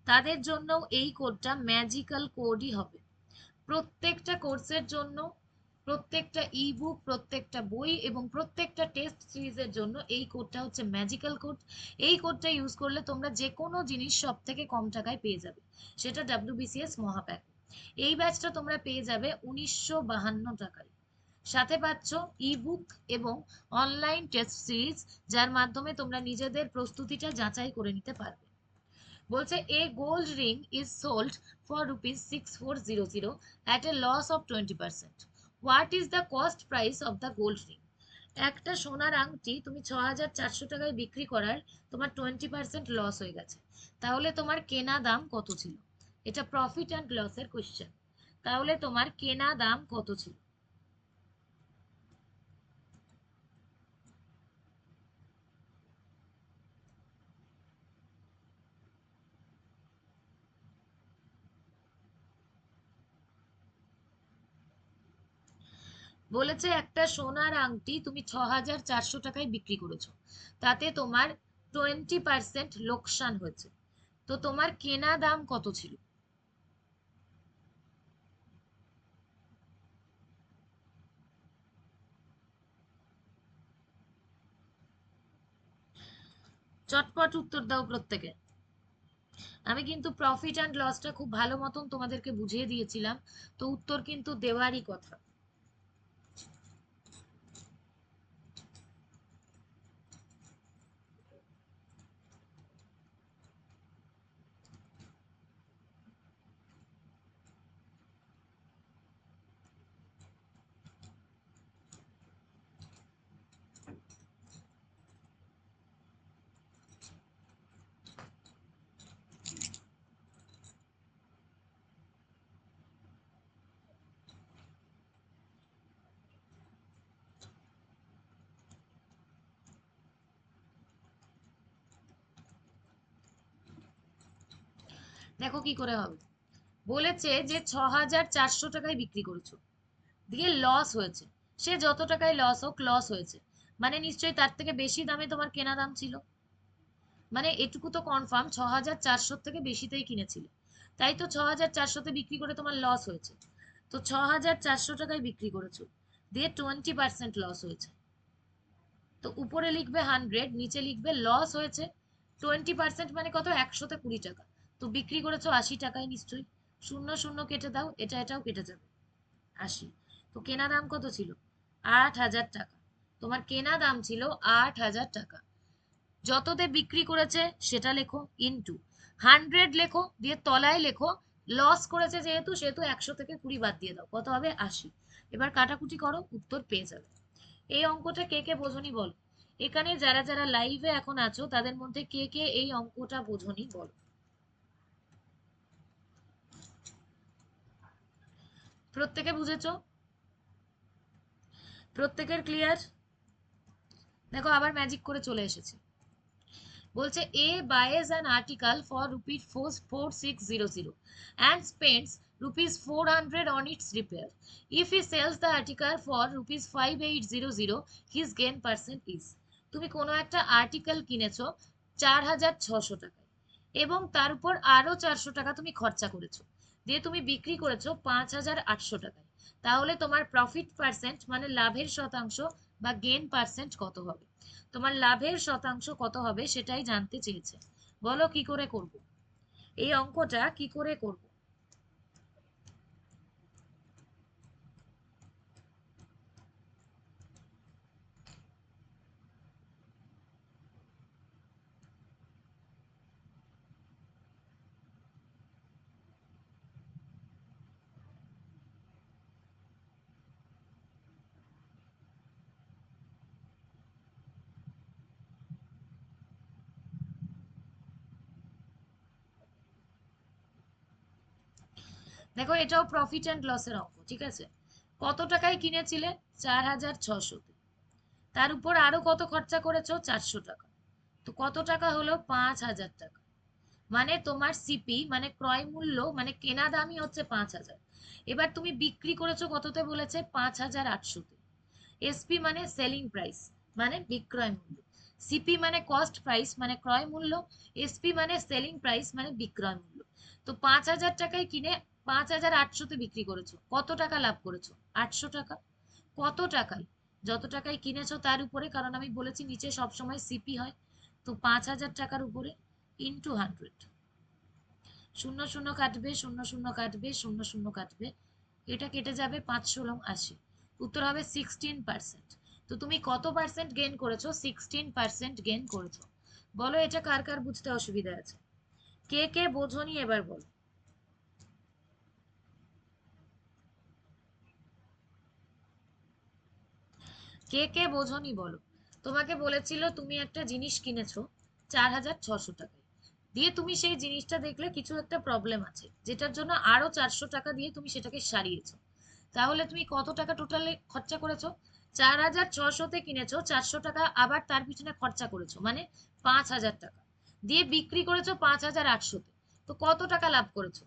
তাদের জন্য এই কোডটা ম্যাজিক্যাল কোডই হবে। প্রত্যেকটা কোর্সের জন্য, প্রত্যেকটা ইবুক, প্রত্যেকটা বই এবং প্রত্যেকটা টেস্ট সিরিজের জন্য এই কোডটা হচ্ছে ম্যাজিক্যাল কোড। এই কোডটা ইউজ করলে তোমরা যে কোনো জিনিস সব থেকে কম টাকায় পেয়ে যাবে, সেটা ডাব্লিউবিসিএস মহাপ্যাক। এই ব্যাচটা তোমরা পেয়ে যাবে 1952 টাকায়। সাথে পাচ্ছ ইবুক এবং অনলাইন টেস্ট সিরিজ, যার মাধ্যমে তোমরা নিজেদের প্রস্তুতিটা যাচাই করে নিতে পারবে। বলছে a gold ring is sold for ₹6400 at a loss of 20%. What is the cost price of the gold ring? একটা সোনার আংটি তুমি 6400 টাকায় বিক্রি করার তোমার 20% লস হয়ে গেছে, তাহলে তোমার কেনা দাম কত ছিল? এটা প্রফিট অ্যান্ড লসের কোশ্চেন। তাহলে তোমার কেনা দাম কত ছিল? বলেছে একটা সোনার আংটি তুমি 6400 টাকায় বিক্রি করেছো, তাতে তোমার 20% লোকসান হয়েছে, তো তোমার কেনা দাম কত ছিল? চটপট উত্তর দাও প্রত্যেকে। আমি কিন্তু প্রফিট অ্যান্ড লসটা খুব ভালো মতন তোমাদেরকে বুঝিয়ে দিয়েছিলাম, তো উত্তর কিন্তু দেওয়ারই কথা। দেখো কি করে হবে। বলেছে যে 6400 টাকায় বিক্রি করেছো, দিয়ে লস হয়েছে। সে যত টাকায় লস হোক, লস হয়েছে মানে নিশ্চয়ই তার থেকে বেশি দামে তোমার কেনা দাম ছিল। মানে এটুকু তো কনফার্ম 6400 থেকে বেশিতেই কিনেছিলে, তাই তো 6400-তে বিক্রি করে তোমার লস হয়েছে। তো 6400 টাকায় বিক্রি করেছো, দিয়ে 20% লস হয়েছে। তো উপরে লিখবে 100, নিচে লিখবে লস হয়েছে 20%, মানে কত? 100-তে 20 টাকা। তো বিক্রি করেছো 80 টাকায় নিশ্চয়ই। শূন্য শূন্য কেটে দাও, এটা এটাও কেটে যাবে। 80। তো কেনা দাম কত ছিল? 8000 টাকা। তোমার কেনা দাম ছিল 8000 টাকা। যততে বিক্রি করেছে সেটা লেখো, ইনটু 100 লেখো, দিয়ে তলায় লেখো লস করেছে যেহেতু, সেহেতু 100 থেকে 20 বাদ দিয়ে দাও, কত হবে? 80। এবার কাটাকুটি করো, উত্তর পেয়ে যাবে। এই অঙ্কটা কে কে বোঝনি বল। এখানে যারা যারা লাইভে এখন আছো তাদের মধ্যে কে কে এই অঙ্কটা বোঝনি বল। প্রত্যেকে বুঝেছো? প্রত্যেকের ক্লিয়ার? দেখো আবার ম্যাজিক করে চলে এসেছে। বলছে এ buys an article for ₹4600 and spends ₹400 on its repair. If he sells the article for ₹5800, his gain percent is। তুমি কোনো একটা আর্টিকেল কিনেছো 4600 টাকায়, এবং তার উপর আরো 400 টাকা তুমি খরচা করেছো, দিয়ে তুমি বিক্রি করেছো 5800 টাকায়। তাহলে তোমার প্রফিট পার্সেন্ট মানে লাভের শতাংশ বা গেন পার্সেন্ট কত হবে? তোমার লাভের শতাংশ কত হবে সেটাই জানতে চেয়েছে। বলো কি করে করব, এই অঙ্কটা কি করে করব? দেখো এটাও প্রফিট অ্যান্ড লসের অঙ্ক, ঠিক আছে? কত টাকায় কিনেছিলে? 4,600। তার উপর আরো কত খরচা করেছো? 400 টাকা। তো কত টাকা হলো? 5,000 টাকা। মানে তোমার সিপি মানে ক্রয় মূল্য মানে কেনা দামই হচ্ছে 5,000। এবার তুমি বিক্রি করেছো কততে বলেছে? 5,800-তে। এসপি মানে সেলিং প্রাইস মানে বিক্রয় মূল্য, সিপি মানে কস্ট প্রাইস মানে ক্রয় মূল্য, এসপি মানে সেলিং প্রাইস মানে বিক্রয় মূল্য। তো 5,000 টাকায় কিনে 5,800-তে বিক্রি করেছো, কত টাকা লাভ করেছো? 800 টাকা। কত টাকায়? যত টাকায় কিনেছো তার উপরে, কারণ আমি বলেছি নিচে সবসময় সিপি হয়। তো 5,000 টাকার উপরে ইন্টু 100। শূন্য শূন্য কাটবে, শূন্য শূন্য কাটবে, শূন্য শূন্য কাটবে, এটা কেটে যাবে, 5 × 16 = 80। উত্তর হবে 16%। তো তুমি কত পার্সেন্ট গেইন করেছো? 16% গেইন করেছো। বলো এটা কার কার বুঝতে অসুবিধা আছে? কে কে বোঝনি এবার বলো। কে কে বোঝনি বলো। তোমাকে বলেছিল তুমি একটা জিনিস কিনেছো 4,600 টাকায়, দিয়ে তুমি সেই জিনিসটা দেখলে কিছু একটা প্রবলেম আছে যেটার জন্য আরো 400 টাকা দিয়ে তুমি সেটাকে সারিয়েছো। তাহলে তুমি কত টাকা টোটালে খরচা করেছো? 4,600-তে কিনেছো, 400 টাকা আবার তার পিছনে খরচা করেছো, মানে 5,000 টাকা দিয়ে বিক্রি করেছো 5,800-তে। তো কত টাকা লাভ করেছো?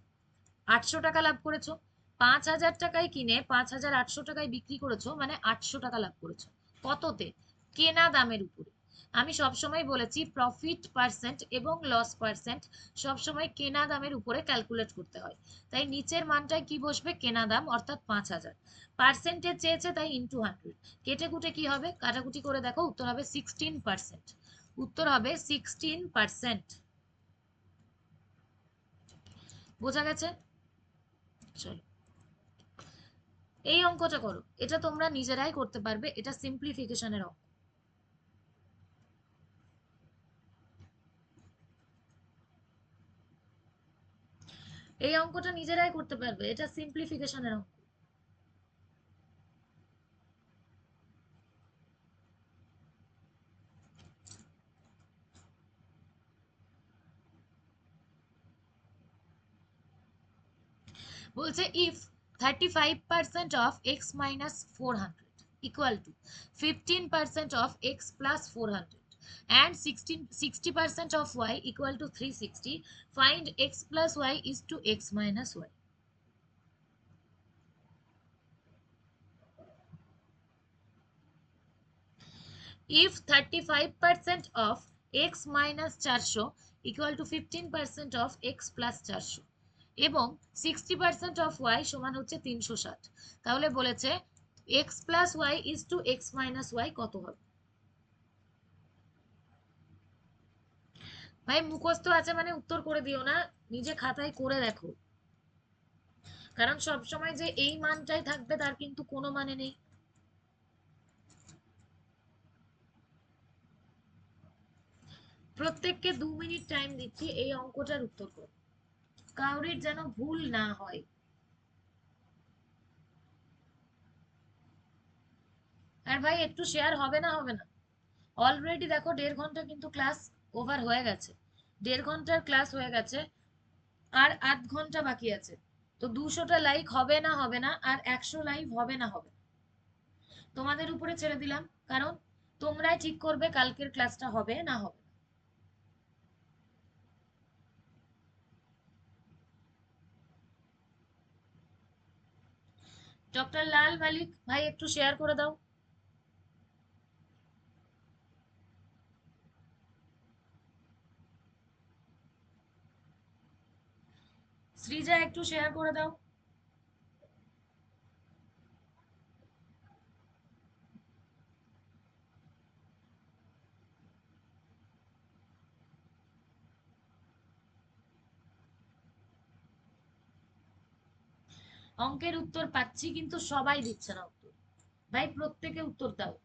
800 টাকা লাভ করেছো। 5,000 টাকায় কিনে 5,800 টাকায় বিক্রি করেছো, মানে 800 টাকা লাভ করেছো। কততে? কেনা দামের উপরে। আমি সবসময় বলেছি প্রফিট পার্সেন্ট এবং লস পার্সেন্ট সবসময় কেনা দামের উপরে ক্যালকুলেট করতে হয়। তাই নিচের মানটায় কি বসবে? কেনা দাম, অর্থাৎ 5,000। পার্সেন্টেজ চেয়েছে তাই ইন্টু 100। কেটে কুটে কি হবে? কাটাকুটি করে দেখো, উত্তর হবে 16%। উত্তর হবে 16%। বোঝা গেছে? চলো এই অঙ্কটা করো, এটা তোমরা নিজেরাই করতে পারবে, এটা সিম্পলিফিকেশনের অঙ্ক। এই অঙ্কটা নিজেরাই করতে পারবে, এটা সিম্পলিফিকেশনের অঙ্ক। বলছে if 35% of x minus 400 equal to 15% of x plus 400 and 60% of y equal to 360, find x plus y is to x minus y. If 35% of x minus 400 equal to 15% of x plus 400 এবং 60% of y সমান হচ্ছে 360, তাহলে বলেছে x plus y is to x minus y কত হবে? ভাই মুখস্থ আছে মানে উত্তর করে দিও না, নিজে খাতায় করে দেখো। কারণ সব সময় যে এই মানটাই থাকবে তার কিন্তু কোনো মানে নেই। প্রত্যেককে 2 মিনিট টাইম দিচ্ছি এই অঙ্কটার উত্তর করো, কাউরির যেন ভুল না হয়। আর ভাই একটু শেয়ার হবে না? হবে না? অলরেডি দেখো 1.5 ঘন্টা কিন্তু ক্লাস ওভার হয়ে গেছে, 1.5 ঘন্টার ক্লাস হয়ে গেছে, আর 8 ঘন্টা বাকি আছে। তো 200টা লাইক হবে না? হবে না? আর 100 লাইভ হবে না? হবে না? তোমাদের উপরে ছেড়ে দিলাম, কারণ তোমরাই ঠিক করবে কালকের ক্লাসটা হবে না হবে। ডক্টর লাল মালিক ভাই একটু শেয়ার করে দাও। সৃজা একটু শেয়ার করে দাও। অঙ্কের উত্তর পাচ্ছি কিন্তু সবাই দিচ্ছে না উত্তর। ভাই প্রত্যেকে উত্তর দাও।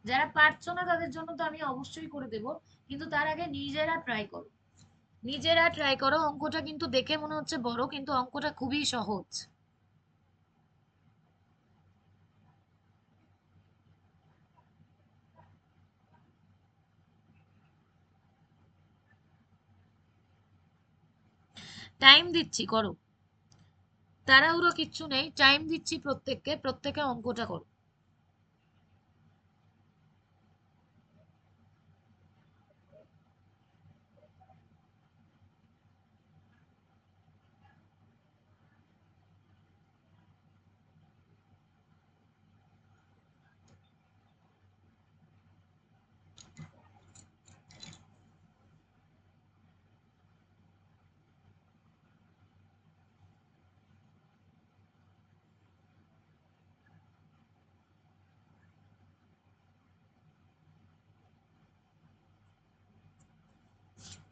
যারা পারছো না তাদের জন্য তো আমি অবশ্যই করে দেব, কিন্তু তার আগে নিজেরা ট্রাই করো। নিজেরা ট্রাই করো, অঙ্কটা কিন্তু দেখে মনে হচ্ছে বড়, কিন্তু অঙ্কটা খুবই সহজ। টাইম দিচ্ছি, করো। তাড়াহুড়ো কিচ্ছু নেই, টাইম দিচ্ছি প্রত্যেককে, প্রত্যেকে অঙ্কটা করো।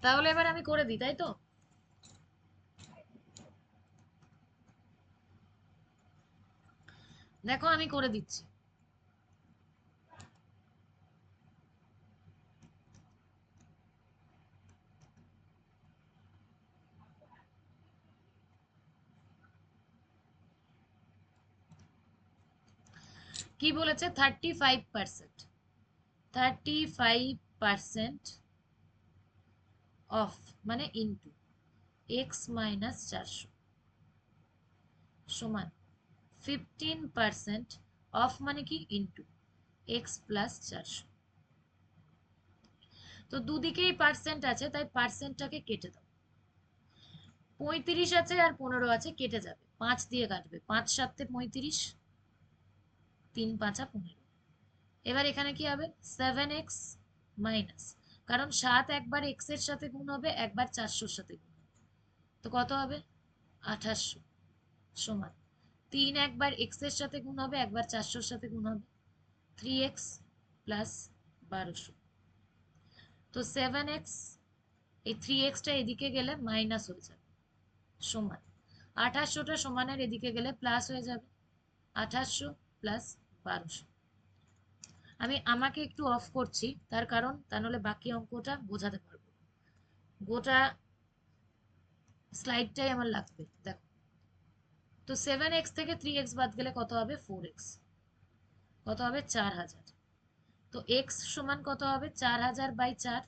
তাহলে এবার আমি করে দিই, তাই তো? দেখো আমি করে দিচ্ছি। কি বলেছে? 35%। 35% অফ মানে ইন্টু এক্স মাইনাস 400 সমান 15% অফ মানে কি ইন্টু এক্স প্লাস 400। তো দুদিকেই পার্সেন্ট আছে, তাই পার্সেন্টটাকে কেটে দাও। 35 আছে আর 15 আছে, কেটে যাবে, 5 দিয়ে কাটবে, 5 সাতে 35, 3 5 15। এবার এখানে কি হবে? 7x মাইনাস, কারণ 7 একবার এক্স এর সাথে গুণ হবে, একবার 400 সাথে গুণ হবে, তো কত হবে? 2800 সমান 3 একবার এক্স এর সাথে গুণ হবে, একবার 400 সাথে গুণ হবে, 3x প্লাস 1200। তো 7x, এই 3x টা এদিকে গেলে মাইনাস হয়ে যাবে, সমান 2800টা সমানের এদিকে গেলে প্লাস হয়ে যাবে, 2800 প্লাস 1200। আমি আমাকে একটু অফ করছি, তার কারণ তা নাহলে বাকি অঙ্কটা বোঝাতে পারবো। গোটা স্লাইডটাই আমার লাগবে, দেখো। তো 7x থেকে 3x বাদ গেলে কত হবে? 4x। কত হবে? 4000। তো x সমান কত হবে? 4000 বাই 4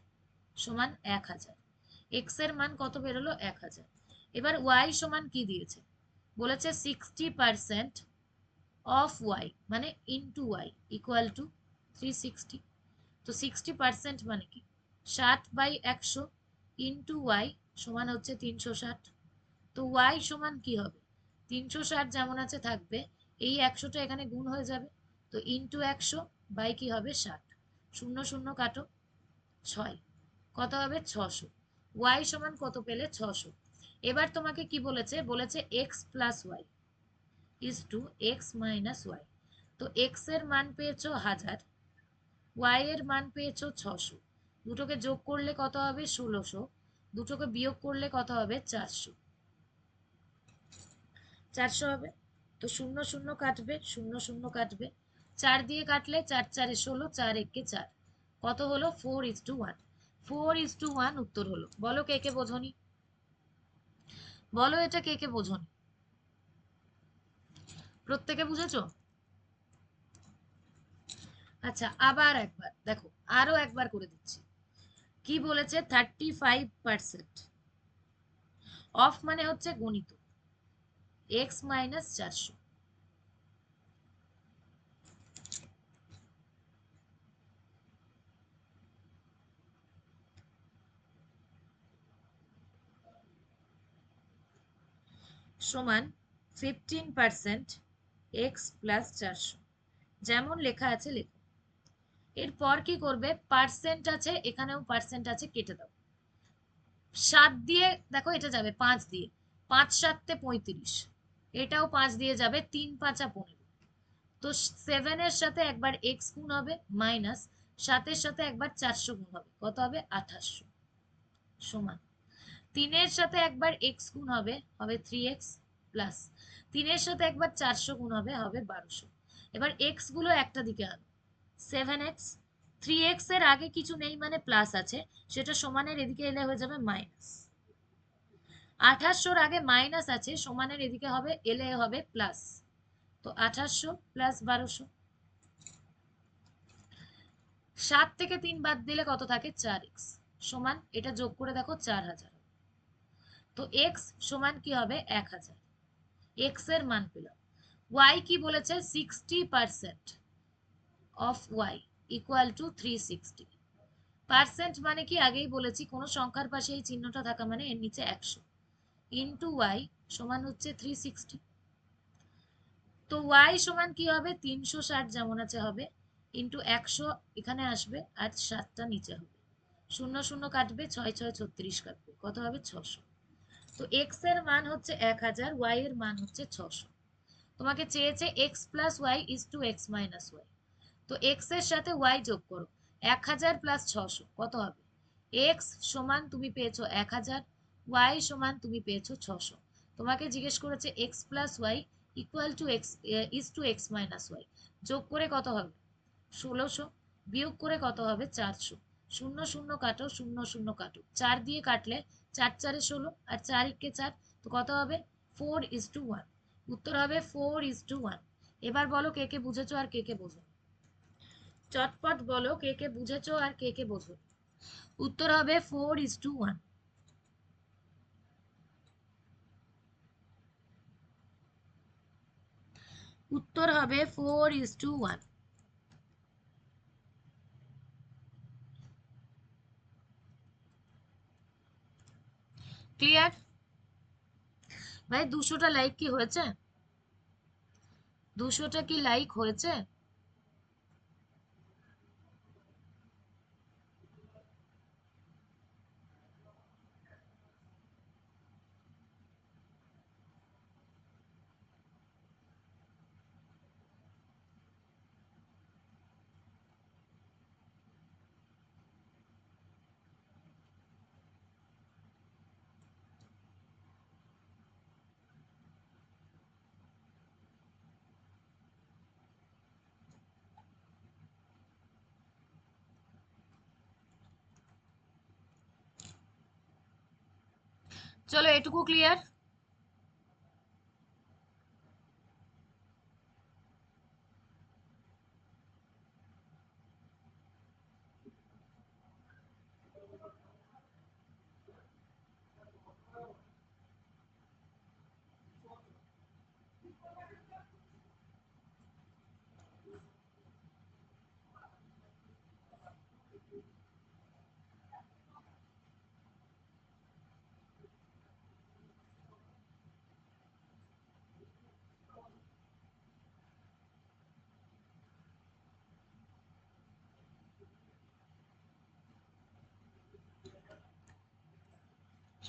সমান 1000। x এর মান কত বেরোলো? 1000। এবার y সমান কি দিয়েছে? বলেছে 60% অফ y মানে ইন্টু y ইকুয়াল টু 360। তো 60% মানে কি? 60/100 ইন্টু ওয়াই সমান হচ্ছে 360। তো ওয়াই সমান কি হবে? 360 যেমন আছে থাকবে, এই 100টা এখানে গুণ হয়ে যাবে, তো ইন্টু 100 বাই কি হবে? 60। শূন্য শূন্য কাটো, 6। কত হবে? 600। ওয়াই সমান কত পেলে? 600। এবার তোমাকে কি বলেছে? বলেছে x plus y is to x minus y. তো এক্স এর মান পেয়েছো 1000, ওয়াই এর মান পেয়েছো 600। দুটোকে যোগ করলে কত হবে? 1600। দুটোকে বিয়োগ করলে কত হবে? 400। 400 হবে। তো শূন্য শূন্য কাটবে, শূন্য শূন্য কাটবে, 4 দিয়ে কাটলে 4 4 16, 4 একে 4, কত হলো? 4:1। 4:1 উত্তর হলো। বলো কে কে বোঝনি? বলো এটা কে কে বোঝনি? প্রত্যেকে বুঝেছো? আচ্ছা, আবার একবার দেখো, আরো একবার করে দিচ্ছি। কি বলেছে? 35% অফ মানে হচ্ছে গণিত, এক্স মাইনাস 400 সমান 15% এক্স প্লাস 400। যেমন লেখা আছে লেখো। এরপর কি করবে? পার্সেন্ট আছে, এখানেও পার্সেন্ট আছে, কেটে দাও। 7 দিয়ে দেখো এটা যাবে 5 দিয়ে, 5 7 35, এটাও 5 দিয়ে যাবে, 3 5 15। তো 7 এর সাথে একবার এক্স গুণ হবে, মাইনাস 7 এর সাথে একবার 400 গুণ হবে, কত হবে? 2800 সমান 3 এর সাথে একবার এক্স গুণ হবে, হবে 3x প্লাস 3 এর সাথে একবার 400 গুণ হবে, হবে 1200। এবার এক্স গুলো একটা দিকে আনো, 7x, 3x এর আগে কিছু নেই মানে প্লাস আছে, সেটা সমানের এদিকে এলে হয়ে যাবে মাইনাস। 2800 আগে মাইনাস আছে, সমানের এদিকে হবে এলে হবে প্লাস। তো 2800 প্লাস 1200। 7 থেকে 3 বাদ দিলে কত থাকে? 4x সমান, এটা যোগ করে দেখো 4000। তো x সমান কি হবে? 1000। x এর মান পেলাম। y কি বলেছে? 60% of y equal to 360। Percent মানে কি আগেই বলেছি, কোন সংখ্যার পাশে এই চিহ্নটা থাকা মানে এর নিচে 100, ইন্টু y সমান হচ্ছে 360। তো y সমান কি হবে? 360 যেমন আছে হবে, ইন্টু 100 এখানে আসবে আর 7টা নিচে হবে, শূন্য শূন্য কাটবে, 6 6 36 কাটবে, কত হবে? 600। তো x এর মান হচ্ছে 1000, y এর মান হচ্ছে 600। তোমাকে চেয়েছে x plus y is to x minus y. তো x এর সাথে y যোগ করো, 1000 প্লাস 600 কত হবে? x সমান তুমি পেয়েছো 1000, y সমান তুমি পেয়েছো 600। তোমাকে জিজ্ঞেস করেছে x plus y equal to x is to x minus y, যোগ করে কত হবে? 1600, বিয়োগ করে কত হবে? 400। শূন্য শূন্য কাটো, শূন্য শূন্য কাটো, 4 দিয়ে কাটলে 4 4 16 আর 4 একে 4, তো কত হবে? 4:1। উত্তর হবে 4:1। এবার বলো কে কে বুঝেছো আর কে কে বোঝো, চটপট বলো কে কে বুঝেছো আর কে কে বোঝো। উত্তর হবে 4:1। উত্তর হবে 4:1। ক্লিয়ার? ভাই 200টা লাইক কি হয়েছে? 200টা কি লাইক হয়েছে? চলো এটুকু ক্লিয়ার।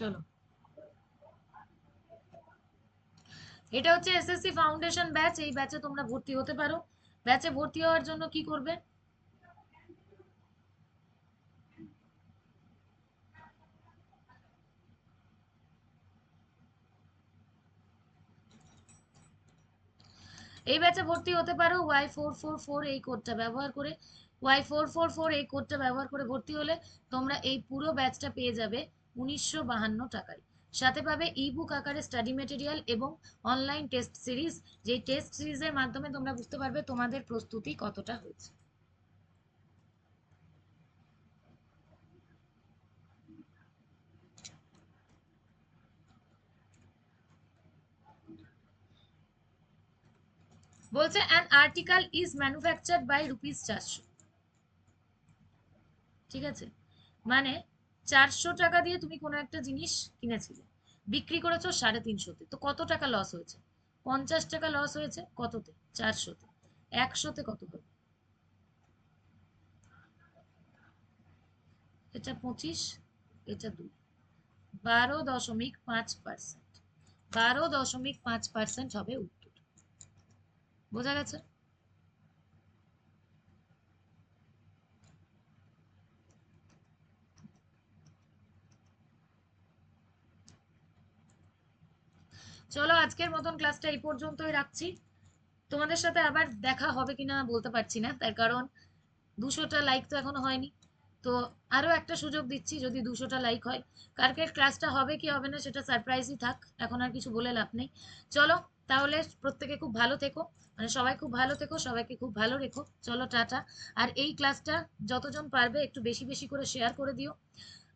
চলো, এটা হচ্ছে এসএসসি ফাউন্ডেশন ব্যাচ, এই ব্যাচে তোমরা ভর্তি হতে পারো। ব্যাচে ভর্তি হওয়ার জন্য কি করবে? এই ব্যাচে ভর্তি হতে পারো Y444 এই কোডটা ব্যবহার করে। Y444 এই কোডটা ব্যবহার করে ভর্তি হলে তোমরা এই পুরো ব্যাচটা পেয়ে যাবে 1952 টাকায়। সাথে পাবে ইবুক আকারে স্টাডি মেটেরিয়াল এবং অনলাইন টেস্ট সিরিজ, যে টেস্ট সিরিজের মাধ্যমে তোমরা বুঝতে পারবে তোমাদের প্রস্তুতি কতটা হয়েছে। বলছে an article is manufactured by ₹400। ঠিক আছে, মানে 400 টাকা দিয়ে তুমি কোনো একটা জিনিস কিনেছিলে, বিক্রি করেছো 350-তে, তো কত টাকা লস হয়েছে? 50 টাকা লস হয়েছে। কততে? 400-তে। 100-তে কত হবে? এটা 25, এটা 2, 12.5%। 12.5% হবে উত্তর। বোঝা গেছে? চলো আজকের মতন ক্লাসটা এই পর্যন্তই রাখছি। তোমাদের সাথে আবার দেখা হবে কিনা বলতে পারছি না, তার কারণ 200টা লাইক তো এখনো হয়নি। তো আরো একটা সুযোগ দিচ্ছি, যদি 200টা লাইক হয়। কালকের ক্লাসটা হবে কি হবে না সেটা সারপ্রাইজই থাক, এখন আর কিছু বলে লাভ নেই। চলো, তাহলে প্রত্যেকে খুব ভালো থেকো, মানে সবাই খুব ভালো থেকো, সবাইকে খুব ভালো রেখো। চলো, টাটা। আর এই ক্লাসটা যতজন পারবে একটু বেশি বেশি করে শেয়ার করে দিও,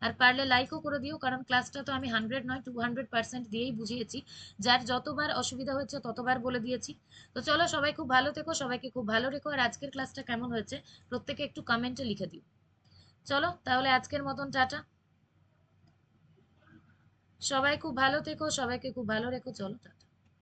আর পারলে লাইকও করে দিও, কারণ ক্লাসটা তো আমি 100 নয় 200% দিয়েই বুঝিয়েছি। যার যতবার অসুবিধা হয়েছে ততবার বলে দিয়েছি। তো চলো, সবাই খুব ভালো থেকো, সবাইকে খুব ভালো রেখো। আর আজকের ক্লাসটা কেমন হয়েছে প্রত্যেকে একটু কমেন্টে লিখে দিও। চলো তাহলে আজকের মতন টাটা। সবাই খুব ভালো থেকো, সবাইকে খুব ভালো রেখো। চলো, টাটা।